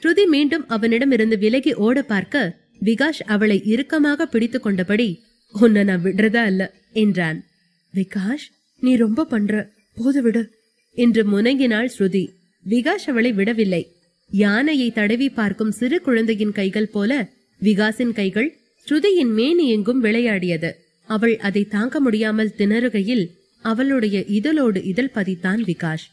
ஸ்ருதி மீண்டும் அவனிடமிருந்து விலகி ஓட பார்க்க விகாஷ் அவளை இறுக்கமாக பிடித்து கொண்டபடி, உன்னை நான் விடுறதா இல்ல என்றான். விகாஷ், நீ ரொம்ப பண்ற, போது விடு என்று முனங்கினாள் ஸ்ருதி. விகாஷ் அவளை விடவில்லை. யானையை தடவி பார்க்கும் சிறு குழந்தையின் கைகள் போல விகாஷின் கைகள் ஸ்ருதியின் மேனி எங்கும் விளையாடியது. அவள் அதை தாங்க முடியாமல் திணறுகையில் அவளுடைய இதழோடு இதழ் பதித்தான் விகாஷ்.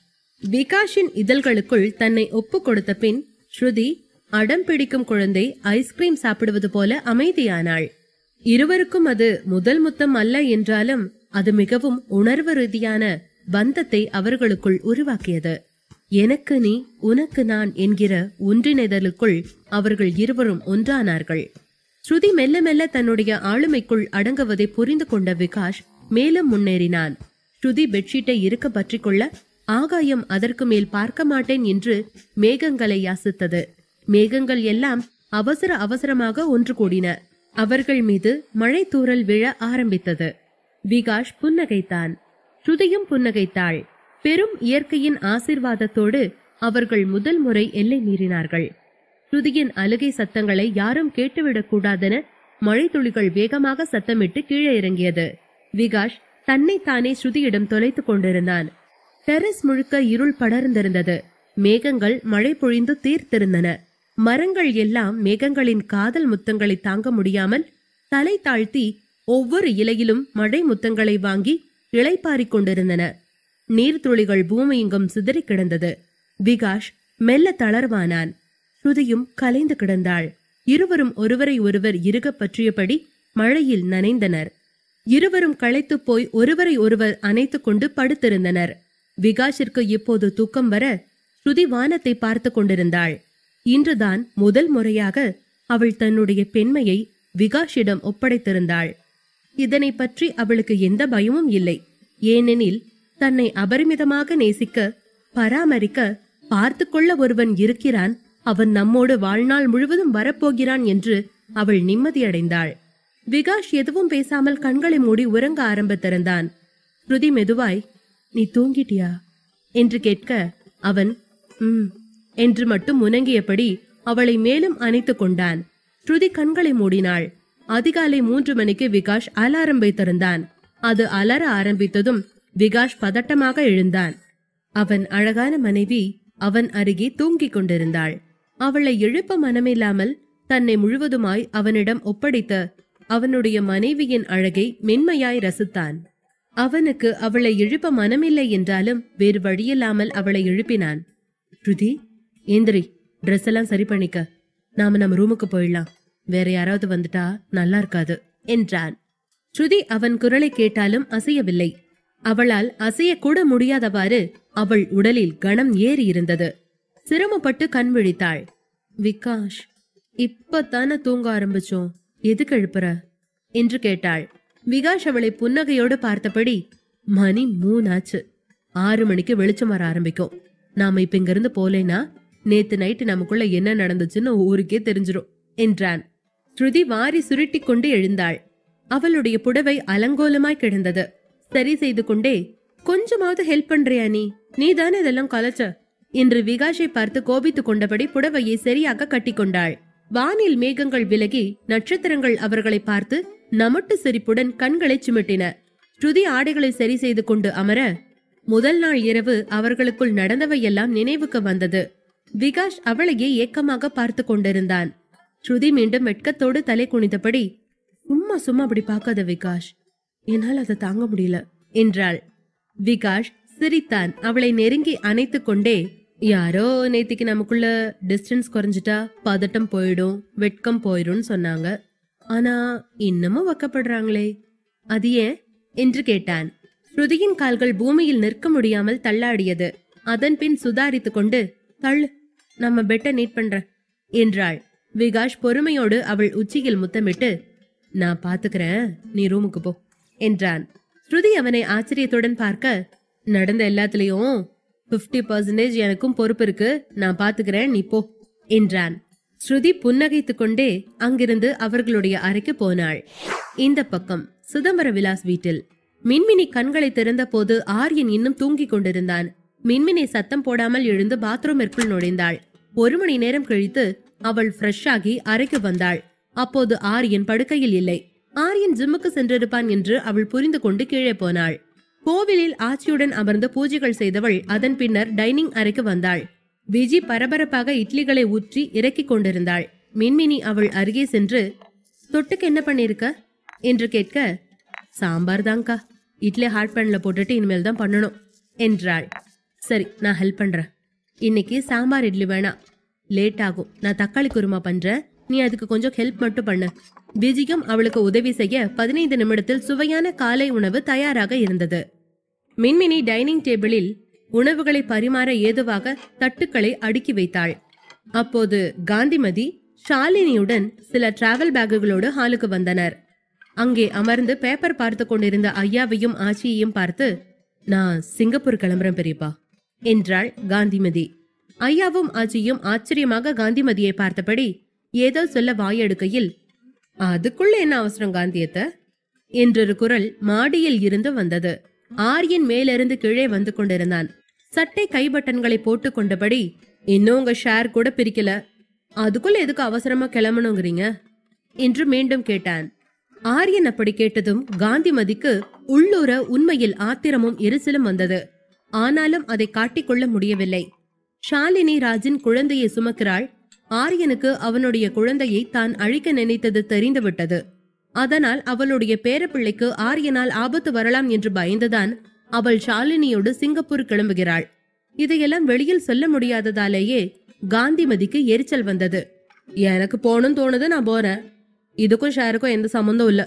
விகாஷின் இதழ்களுக்குள் தன்னை ஒப்பு கொடுத்த பின் ஸ்ருதி அடம் பிடிக்கும் குழந்தை ஐஸ்கிரீம் சாப்பிடுவது போல அமைதியானாள். இருவருக்கும் அது முதல் முத்தம் அல்ல என்றாலும் அது மிகவும் உணர்வு ரீதியான பந்தத்தை அவர்களுக்குள் உருவாக்கியது. எனக்கு நீ உனக்கு நான் என்கிற ஒன்றிணைதலுக்குள் அவர்கள் இருவரும் ஒன்றானார்கள். ஸ்ருதி மெல்ல மெல்ல தன்னுடைய ஆளுமைக்குள் அடங்குவதை புரிந்து கொண்ட விகாஷ் மேலும் முன்னேறினான். ஸ்ருதி பெட்ஷீட்டை இருக்க பற்றிக் கொள்ள ஆகாயம் அதற்கு மேல் பார்க்க மாட்டேன் என்று மேகங்களை யாசித்தது. மேகங்கள் எல்லாம் அவசர அவசரமாக ஒன்று கூடின. அவர்கள் மீது மழை தூறல் விழ ஆரம்பித்தது. விகாஷ் புன்னகைத்தான். ஸ்ருதியும் புன்னகைத்தாள். பெரும் இயற்கையின் ஆசிர்வாதத்தோடு அவர்கள் முதல் முறை எல்லை மீறினார்கள். ஸ்ருதியின் அழுகை சத்தங்களை யாரும் கேட்டுவிடக் கூடாதென மழை துளிகள் வேகமாக சத்தமிட்டு கீழே இறங்கியது. விகாஷ் தன்னைத்தானே ஸ்ருதியிடம் தொலைத்துக் கொண்டிருந்தான். டெரஸ் முழுக்க இருள் படர்ந்திருந்தது. மேகங்கள் மழை பொழிந்து தீர்த்திருந்தன. மரங்கள் எல்லாம் மேகங்களின் காதல் முத்தங்களை தாங்க முடியாமல் தலை தாழ்த்தி ஒவ்வொரு இலையிலும் மழை முத்தங்களை வாங்கி இளைப்பாரிக் கொண்டிருந்தன. நீர்த்துளிகள் பூமியெங்கும் சிதறி கிடந்தது. விகாஷ் மெல்ல தளர்வானான். ஸ்ருதியும் கலைந்து கிடந்தாள். இருவரும் ஒருவரை ஒருவர் இறுக பற்றியபடி மழையில் நனைந்தனர். இருவரும் களைத்து போய் ஒருவரை ஒருவர் அணைத்துக் கொண்டு படுத்திருந்தனர். விகாஷிற்கு இப்போது தூக்கம் வர ஸ்ருதி வானத்தை பார்த்து கொண்டிருந்தாள். இன்றுதான் முதல் முறையாக அவள் தன்னுடைய பெண்மையை விகாஷிடம் ஒப்படைத்திருந்தாள். இதனை பற்றி அவளுக்கு எந்த பயமும் இல்லை. ஏனெனில் தன்னை அபரிமிதமாக நேசிக்க, பராமரிக்க, பார்த்து கொள்ள ஒருவன் இருக்கிறான். அவன் நம்மோடு வாழ்நாள் முழுவதும் வரப்போகிறான் என்று அவள் நிம்மதியடைந்தாள். விகாஷ் எதுவும் பேசாமல் கண்களை மூடி உறங்க ஆரம்பித்திருந்தான். ஸ்ருதி மெதுவாய், நீ தூங்கிட்டியா என்று கேட்க அவன் என்று மட்டும் முனங்கியபடி அவளை மேலும் அணைத்துக் கொண்டான். ஸ்ருதி கண்களை மூடினாள். அதிகாலை 3 மணிக்கு விகாஷ் அலாரம் வைத்திருந்தான். அது அலற ஆரம்பித்ததும் விகாஷ் பதட்டமாக எழுந்தான். அவன் அழகான மனைவி அவன் அருகே தூங்கிக் கொண்டிருந்தாள். அவளை எழுப்ப மனமில்லாமல் தன்னை முழுவதுமாய் அவனிடம் ஒப்படைத்த அவனுடைய மனைவியின் அழகை மென்மையாய் ரசித்தான். அவனுக்கு அவளை எழுப்ப மனமில்லை என்றாலும் வேறு வழியில்லாமல் அவளை எழுப்பினான். ஸ்ருதி, ஏந்திரி, ட்ரெஸ் எல்லாம் சரி பண்ணிக்க. நாம நம்ம ரூமுக்கு போயிடலாம். வேற யாராவது வந்துட்டா நல்லா இருக்காது என்றான். ஸ்ருதி அவன் குரலை கேட்டாலும் அசையவில்லை. அவளால் அசையக்கூட முடியாதவாறு அவள் உடலில் கணம் ஏறி இருந்தது. சிரமப்பட்டு கண் விழித்தாள். விகாஷ், இப்பத்தானே தூங்க ஆரம்பிச்சோம், எதுக்கு எழுப்புற என்று கேட்டாள். விகாஷ் அவளை புன்னகையோடு பார்த்தபடி, மணி 3 ஆச்சு. 6 மணிக்கு வெளிச்சம் வர ஆரம்பிக்கும். நாம இப்ப இங்கிருந்து போலேனா நேத்து நைட்டு நமக்குள்ள என்ன நடந்துச்சுன்னு ஊருக்கே தெரிஞ்சிரும் என்றான். ஸ்ருதி வாரி சுருட்டி கொண்டு எழுந்தாள். அவளுடைய புடவை அலங்கோலமாய் கிடந்தது. சரி செய்து கொண்டே, கொஞ்சமாவது ஹெல்ப் பண்றியா நீ தானே இதெல்லாம் கலைச்ச என்று விகாஷை பார்த்து கோபித்துக் கொண்டபடி புடவையை சரியாக கட்டிக்கொண்டாள். வானில் மேகங்கள் விலகி நட்சத்திரங்கள் அவர்களை பார்த்து நமட்டு சிரிப்புடன் கண்களை சிமிட்டின. ஸ்ருதி ஆடைகளை சரி செய்து கொண்டு அமர, முதல் நாள் இரவு அவர்களுக்குள் நடந்தவையெல்லாம் நினைவுக்கு வந்தது. விகாஷ் அவளையே ஏக்கமாக பார்த்து கொண்டிருந்தான். ஸ்ருதி மீண்டும் வெட்கத்தோடு தலை குனிந்தபடி, சும்மா அப்படி பார்க்காத விகாஷ், என்னால் அதை தாங்க முடியல என்றாள். விகாஷ் சிரித்தான். அவளை நெருங்கி அணைத்து கொண்டே, யாரோ நேத்திக்கு நமக்குள்ள டிஸ்டன்ஸ் குறைஞ்சிட்டா பதட்டம் போயிடும், வெட்கம் போயிடும் சொன்னாங்க. ஆனா இன்னமும் வைக்கப்படுறாங்களே, அது ஏன் என்று கேட்டான். ஸ்ருதியின் கால்கள் பூமியில் நிற்க முடியாமல் தள்ளாடியது. அதன் பின் சுதாரித்து கொண்டு, தள்ளு, நம்ம பெட்டை நீட் பண்ற என்றாள். விகாஷ் பொறுமையோடு அவள் உச்சியில் முத்தமிட்டு, நான் பாத்துக்கிறேன், நீ ரூமுக்கு போ என்றான். ஸ்ருதி அவனை ஆச்சரியத்துடன் பார்க்க, நடந்த எல்லாத்துலயும் 50% எனக்கும் பொறுப்பு இருக்கு, நான் பாத்துக்கிறேன், நீ போ என்றான். ஸ்ருதி புன்னகைத்துக் கொண்டே அங்கிருந்து அவர்களுடைய அறைக்கு போனாள். இந்த பக்கம் சிதம்பர விலாஸ் வீட்டில் மின்மினி கண்களை திறந்த போது ஆரியன் இன்னும் தூங்கிக் கொண்டிருந்தான். மின்மினி சத்தம் போடாமல் எழுந்து பாத்ரூமிற்குள் நுழைந்தாள். 1 மணி நேரம் கழித்து அவள் ஃப்ரெஷ் ஆகி அறைக்கு வந்தாள். அப்போது ஆரியன் படுக்கையில் இல்லை. ஆரியன் ஜிம்முக்கு சென்றிருப்பான் என்று அவள் புரிந்து கொண்டு கீழே போனாள். கோவிலில் ஆட்சியுடன் அமர்ந்து பூஜைகள் செய்தவள் அதன் பின்னர் டைனிங் அறைக்கு வந்தாள். விஜி பரபரப்பாக இட்லிகளை ஊற்றி இறக்கிக் கொண்டிருந்தாள். மின்மினி அவள் அருகே சென்று, தொட்டுக்கு என்ன பண்ணிருக்க என்று கேட்க, சாம்பார் தான்கா, இட்லி ஹாட் பேன்ல போட்டுட்டு இனிமேல் தான் பண்ணணும் என்றாள். சரி, நான் ஹெல்ப் பண்றேன். இன்னைக்கு சாம்பார் இட்லி வேணாம், லேட் ஆகும், நான் தக்காளி குருமா பண்றேன், நீ அதுக்கு கொஞ்சம் ஹெல்ப் மட்டும் பண்ணு. விஜயம் அவளுக்கு உதவி செய்ய 15 நிமிடத்தில் சுவையான காலை உணவு தயாராக இருந்தது. மின்மினி டைனிங் டேபிளில் உணவுகளை பரிமாற ஏதுவாக தட்டுக்களை அடுக்கி வைத்தாள். அப்போது காந்திமதி ஷாலினியுடன் சில டிராவல் பேக்குகளோடு ஹாலுக்கு வந்தனர். அங்கே அமர்ந்து பேப்பர் பார்த்து கொண்டிருந்த ஐயாவையும் ஆச்சியையும் பார்த்து, நான் சிங்கப்பூர் கிளம்புறேன் பெரியப்பா என்றாள் காந்திமதி. ஐயாவும் ஆச்சியும் ஆச்சரியமாக காந்திமதியை பார்த்தபடி ஏதோ சொல்ல வாயெடுக்கையில், அதுக்குள்ள என்ன அவசரம் காந்தியத்த என்றொரு குரல் மாடியில் இருந்து வந்தது. ஆரியன் மேலிருந்து கீழே வந்து கொண்டிருந்தான். சட்டை கைபட்டன்களை போட்டு கொண்டபடி, இன்னும் உங்க ஷேர் கூட பிரிக்கல, அதுக்குள்ள எதுக்கு அவசரமா கிளம்பணுங்கிறீங்க என்று மீண்டும் கேட்டான். ஆரியன் அப்படி கேட்டதும் காந்திமதிக்கு உள்ளூர உண்மையில் ஆத்திரமும் எரிச்சலும் வந்தது. ஆனாலும் அதை காட்டிக்கொள்ள முடியவில்லை. ஷாலினி ராஜின் குழந்தையை சுமக்கிறாள். ஆரியனுக்கு அவனுடைய குழந்தையை தான் அழிக்க நினைத்தது தெரிந்துவிட்டது. அதனால் அவளுடைய பேரப்பிள்ளைக்கு ஆரியனால் ஆபத்து வரலாம் என்று பயந்துதான் அவள் ஷாலினியோடு சிங்கப்பூர் கிளம்புகிறாள். இதையெல்லாம் வெளியில் சொல்ல முடியாததாலேயே காந்திமதிக்கு எரிச்சல் வந்தது. எனக்கு போனும் தோணுது, நான் போறேன், இதுக்கும் ஷேருக்கும் எந்த சம்பந்தம் இல்ல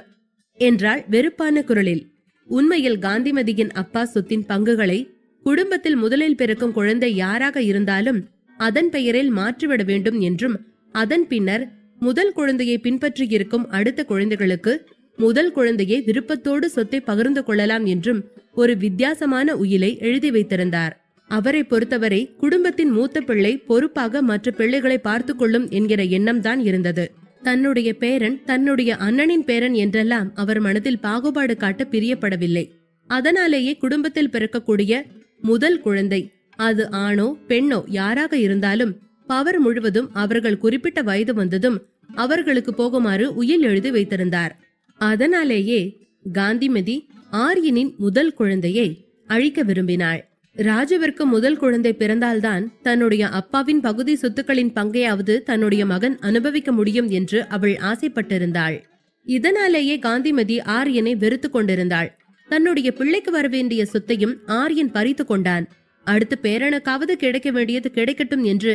என்றாள் வெறுப்பான குரலில். உண்மையில் காந்திமதியின் அப்பா சொத்தின் பங்குகளை குடும்பத்தில் முதலில் பிறக்கும் குழந்தை யாராக இருந்தாலும் அதன் பெயரில் மாற்றிவிட வேண்டும் என்றும், அதன் பின்னர் முதல் குழந்தையை பின்பற்றியிருக்கும் அடுத்த குழந்தைகளுக்கு முதல் குழந்தையை விருப்பத்தோடு சொத்தை பகிர்ந்து கொள்ளலாம் என்றும் ஒரு வித்தியாசமான உயிலை எழுதி வைத்திருந்தார். அவரை பொறுத்தவரை குடும்பத்தின் மூத்த பிள்ளை பொறுப்பாக மற்ற பிள்ளைகளை பார்த்து கொள்ளும் என்கிற எண்ணம் தான் இருந்தது. தன்னுடைய பேரன் தன்னுடைய அண்ணனின் பேரன் என்றெல்லாம் அவர் மனதில் பாகுபாடு காட்ட பிரியப்படவில்லை. அதனாலேயே குடும்பத்தில் பிறக்கக்கூடிய முதல் குழந்தை, அது ஆணோ பெண்ணோ யாராக இருந்தாலும் பவர் முழுவதும் அவர்கள் குறிப்பிட்ட வயது வந்ததும் அவர்களுக்கு போகுமாறு உயில் எழுதி வைத்திருந்தார். அதனாலேயே காந்திமதி ஆரியனின் முதல் குழந்தையை அழிக்க விரும்பினாள். ராஜுவிற்கு முதல் குழந்தை பிறந்தால்தான் தன்னுடைய அப்பாவின் பகுதி சொத்துக்களின் பங்கையாவது தன்னுடைய மகன் அனுபவிக்க முடியும் என்று அவள் ஆசைப்பட்டிருந்தாள். இதனாலேயே காந்திமதி ஆரியனை வெறுத்து கொண்டிருந்தாள். தன்னுடைய பிள்ளைக்கு வரவேண்டிய சொத்தையும் ஆரியன் பறித்து கொண்டான். அடுத்து பேரனுக்காவது கிடைக்க வேண்டியது கிடைக்கட்டும் என்று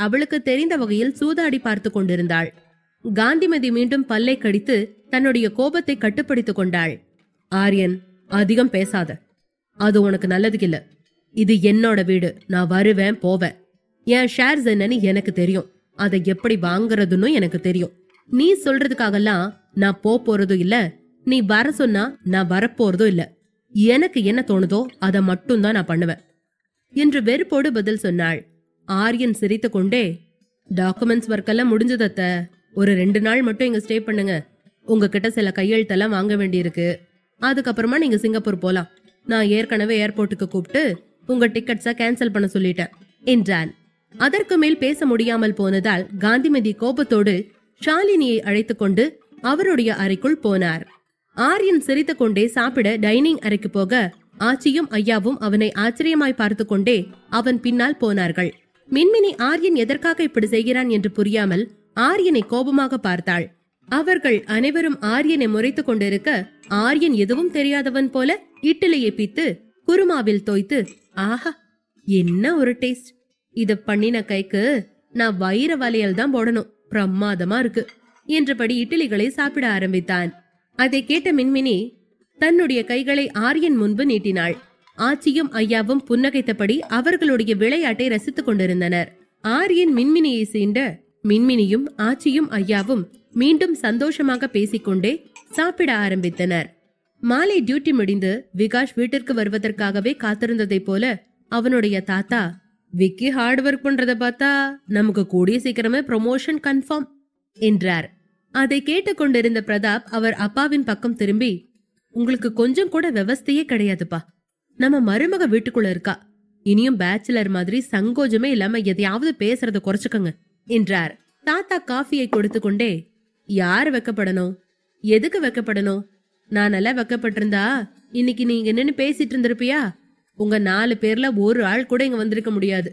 அவளுக்கு தெரிந்த வகையில் சூதாடி பார்த்து கொண்டிருந்தாள். காந்திமதி மீண்டும் பல்லை கடித்து தன்னுடைய கோபத்தை கட்டுப்படுத்திக் கொண்டாள். ஆரியன், அதிகம் பேசாத, அது உனக்கு நல்லதுக்கு இல்ல. இது என்னோட வீடு, நான் வருவேன் போவேன். என் ஷேர்ஸ் என்னன்னு எனக்கு தெரியும், அதை எப்படி வாங்குறதுன்னு எனக்கு தெரியும். நீ சொல்றதுக்காகலாம் நான் போறதும் இல்ல, நீ வர சொன்னா நான் வரப்போறதும் இல்ல. எனக்கு என்ன தோணுதோ அதை மட்டும் தான் நான் பண்ணுவேன் என்று வெறுப்போடு பதில் சொன்னாள். ஆரியன் சிரித்து கொண்டே, டாக்குமெண்ட்ஸ் ஒர்க் எல்லாம் முடிஞ்சதத்த, ஒரு 2 நாள் மட்டும் இங்க ஸ்டே பண்ணுங்க. உங்ககிட்ட சில கையெழுத்தெல்லாம் வாங்க வேண்டியிருக்கு. அதுக்கப்புறமா நீங்க சிங்கப்பூர் போலாம். நான் ஏற்கனவே ஏர்போர்ட்டுக்கு கூப்பிட்டு உங்க டிக்கெட்ஸ கேன்சல் பண்ண சொல்லிட்டேன் என்றான். அதற்கு மேல் பேச முடியாமல் போனதால் காந்திமதி கோபத்தோடு ஷாலினியை அழைத்துக் கொண்டு அவருடைய அறைக்குள் போனார். ஆரியன் சிரித்து கொண்டே சாப்பிட டைனிங் அறைக்கு போக ஆச்சியும் ஐயாவும் அவனை ஆச்சரியமாய் பார்த்து கொண்டே அவன் பின்னால் போனார்கள். மின்மினி ஆரியன் எதற்காக இப்படி செய்கிறான் என்று புரியாமல் ஆரியனை கோபமாக பார்த்தாள். அவர்கள் அனைவரும் ஆரியனை முறைத்து கொண்டிருக்க ஆரியன் எதுவும் தெரியாதவன் போல இட்லியை பித்து குருமாவில் தோய்த்து, ஆஹா என்ன ஒரு டேஸ்ட், இத பண்ணின கைக்கு நான் வைர வளையல் தான் போடணும், பிரமாதமா இருக்கு என்றபடி இட்லிகளை சாப்பிட ஆரம்பித்தான். அதை கேட்ட மின்மினி தன்னுடைய கைகளை ஆரியன் முன்பு நீட்டினாள். ஆச்சியும் ஐயாவும் புன்னகைத்தபடி அவர்களுடைய விளையாட்டை ரசித்துக் கொண்டிருந்தனர். ஆரியன் மின்மினியை சீண்ட மின்மினியும் ஆச்சியும் ஐயாவும் மீண்டும் சந்தோஷமாக பேசிக்கொண்டே சாப்பிட ஆரம்பித்தனர். மாலை டியூட்டி முடிந்து விகாஷ் வீட்டிற்கு வருவதற்காகவே காத்திருந்ததை போல அவனுடைய தாத்தா, விக்கி ஹார்ட் ஒர்க் பண்றத பார்த்தா நமக்கு கூடிய சீக்கிரமே ப்ரமோஷன் கன்ஃபார்ம் என்றார். அதை கேட்டுக்கொண்டிருந்த பிரதாப் அவர் அப்பாவின் பக்கம் திரும்பி, உங்களுக்கு கொஞ்சம் கூட விவஸ்தையே கிடையாதுப்பா, நம்ம மருமக வீட்டுக்குள்ள இருக்கா, இனியும் பேச்சுலர் மாதிரி சங்கோஜமே இல்லாம எதையாவது பேசுறத குறைச்சுக்கங்க என்றார். தாத்தா காஃபியை கொடுத்து கொண்டே, யாரு வெக்கப்படணும், எதுக்கு வெக்கப்படணும், நான் நல்லா வெக்கப்பட்டிருந்தா இன்னைக்கு நீங்க நின்னு பேசிட்டு இருந்திருப்பியா, உங்க 4 பேர்ல ஒரு ஆள் கூட இங்க வந்திருக்க முடியாது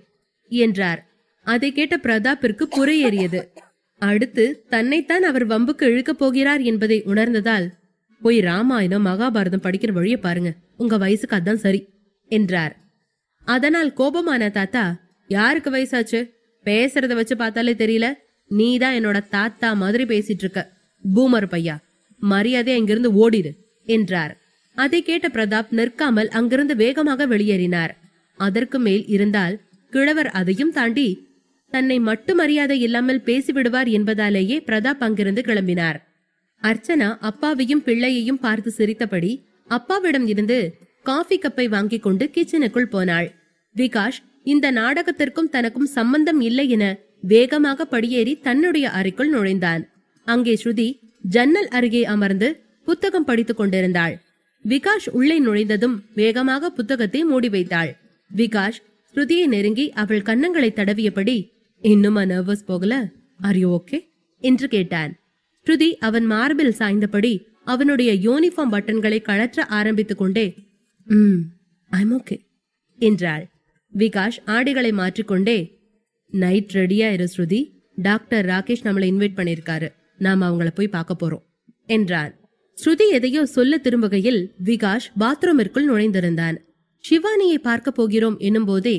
என்றார். அதை கேட்ட பிரதாப்பிற்கு புரையேறியது. அடுத்து தன்னைத்தான் அவர் வம்புக்கு இழுக்கப் போகிறார் என்பதை உணர்ந்ததால், போய் ராமாயணம் மகாபாரதம் படிக்கிற வழிய பாருங்க, உங்க வயசுக்கு அதான் சரி என்றார். அதனால் கோபமான தாத்தா, யாருக்கு வயசாச்சு, பேசுறத வச்சு பார்த்தாலே தெரியல, நீதான் என்னோட தாத்தா மாதிரி பேசிட்டு இருக்க. பூமர் பையா, மரியாதை இங்கிருந்து ஓடிடு என்றார். அதை கேட்ட பிரதாப் நிற்காமல் அங்கிருந்து வேகமாக வெளியேறினார். அதற்கு மேல் இருந்தால் கிழவர் அதையும் தாண்டி தன்னை மட்டும் மரியாதை இல்லாமல் பேசிவிடுவார் என்பதாலேயே பிரதாப் அங்கிருந்து கிளம்பினார். அர்ச்சனா அப்பாவையும் பிள்ளையையும் பார்த்து சிரித்தபடி அப்பாவிடம் இருந்து காஃபி கப்பை வாங்கிக் கொண்டு கிச்சனுக்குள் போனாள். விகாஷ் இந்த நாடகத்திற்கும் தனக்கும் சம்பந்தம் இல்லை என வேகமாக படியேறி தன்னுடைய அறைக்குள் நுழைந்தான். அங்கே ஸ்ருதி ஜன்னல் அருகே அமர்ந்து புத்தகம் படித்துக் கொண்டிருந்தாள். விகாஷ் உள்ளே நுழைந்ததும் வேகமாக புத்தகத்தை மூடி வைத்தாள். விகாஷ் ஸ்ருதியை நெருங்கி அவள் கன்னங்களை தடவியபடி, இன்னுமா நர்வஸ் போகல, ஆர் யூ ஓகே என்று கேட்டான். ஸ்ருதி அவன் மார்பில் சாய்ந்தபடி அவனுடைய யூனிஃபார்ம் பட்டன்களை கழற்ற ஆரம்பித்துக் கொண்டே ஐம் ஓகே என்றாள். விகாஷ் ஆடைகளை மாற்றிக்கொண்டே, நைட் ரெடியா இரு ஸ்ருதி, டாக்டர் ராகேஷ் நம்மளை இன்வைட் பண்ணிருக்காரு, நாம அவங்கள போய் பார்க்க போறோம் என்றான். ஸ்ருதி எதையோ சொல்ல திரும்புகையில் விகாஷ் பாத்ரூமிற்குள் நுழைந்திருந்தான். சிவானியை பார்க்க போகிறோம் என்னும் போதே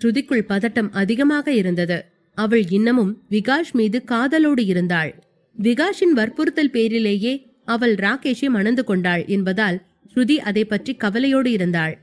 ஸ்ருதிக்குள் பதட்டம் அதிகமாக இருந்தது. அவள் இன்னமும் விகாஷ் மீது காதலோடு இருந்தாள். விகாஷின் வற்புறுத்தல் பேரிலேயே அவள் ராகேஷை மணந்து கொண்டாள் என்பதால் ஸ்ருதி அதை பற்றி கவலையோடு இருந்தாள்.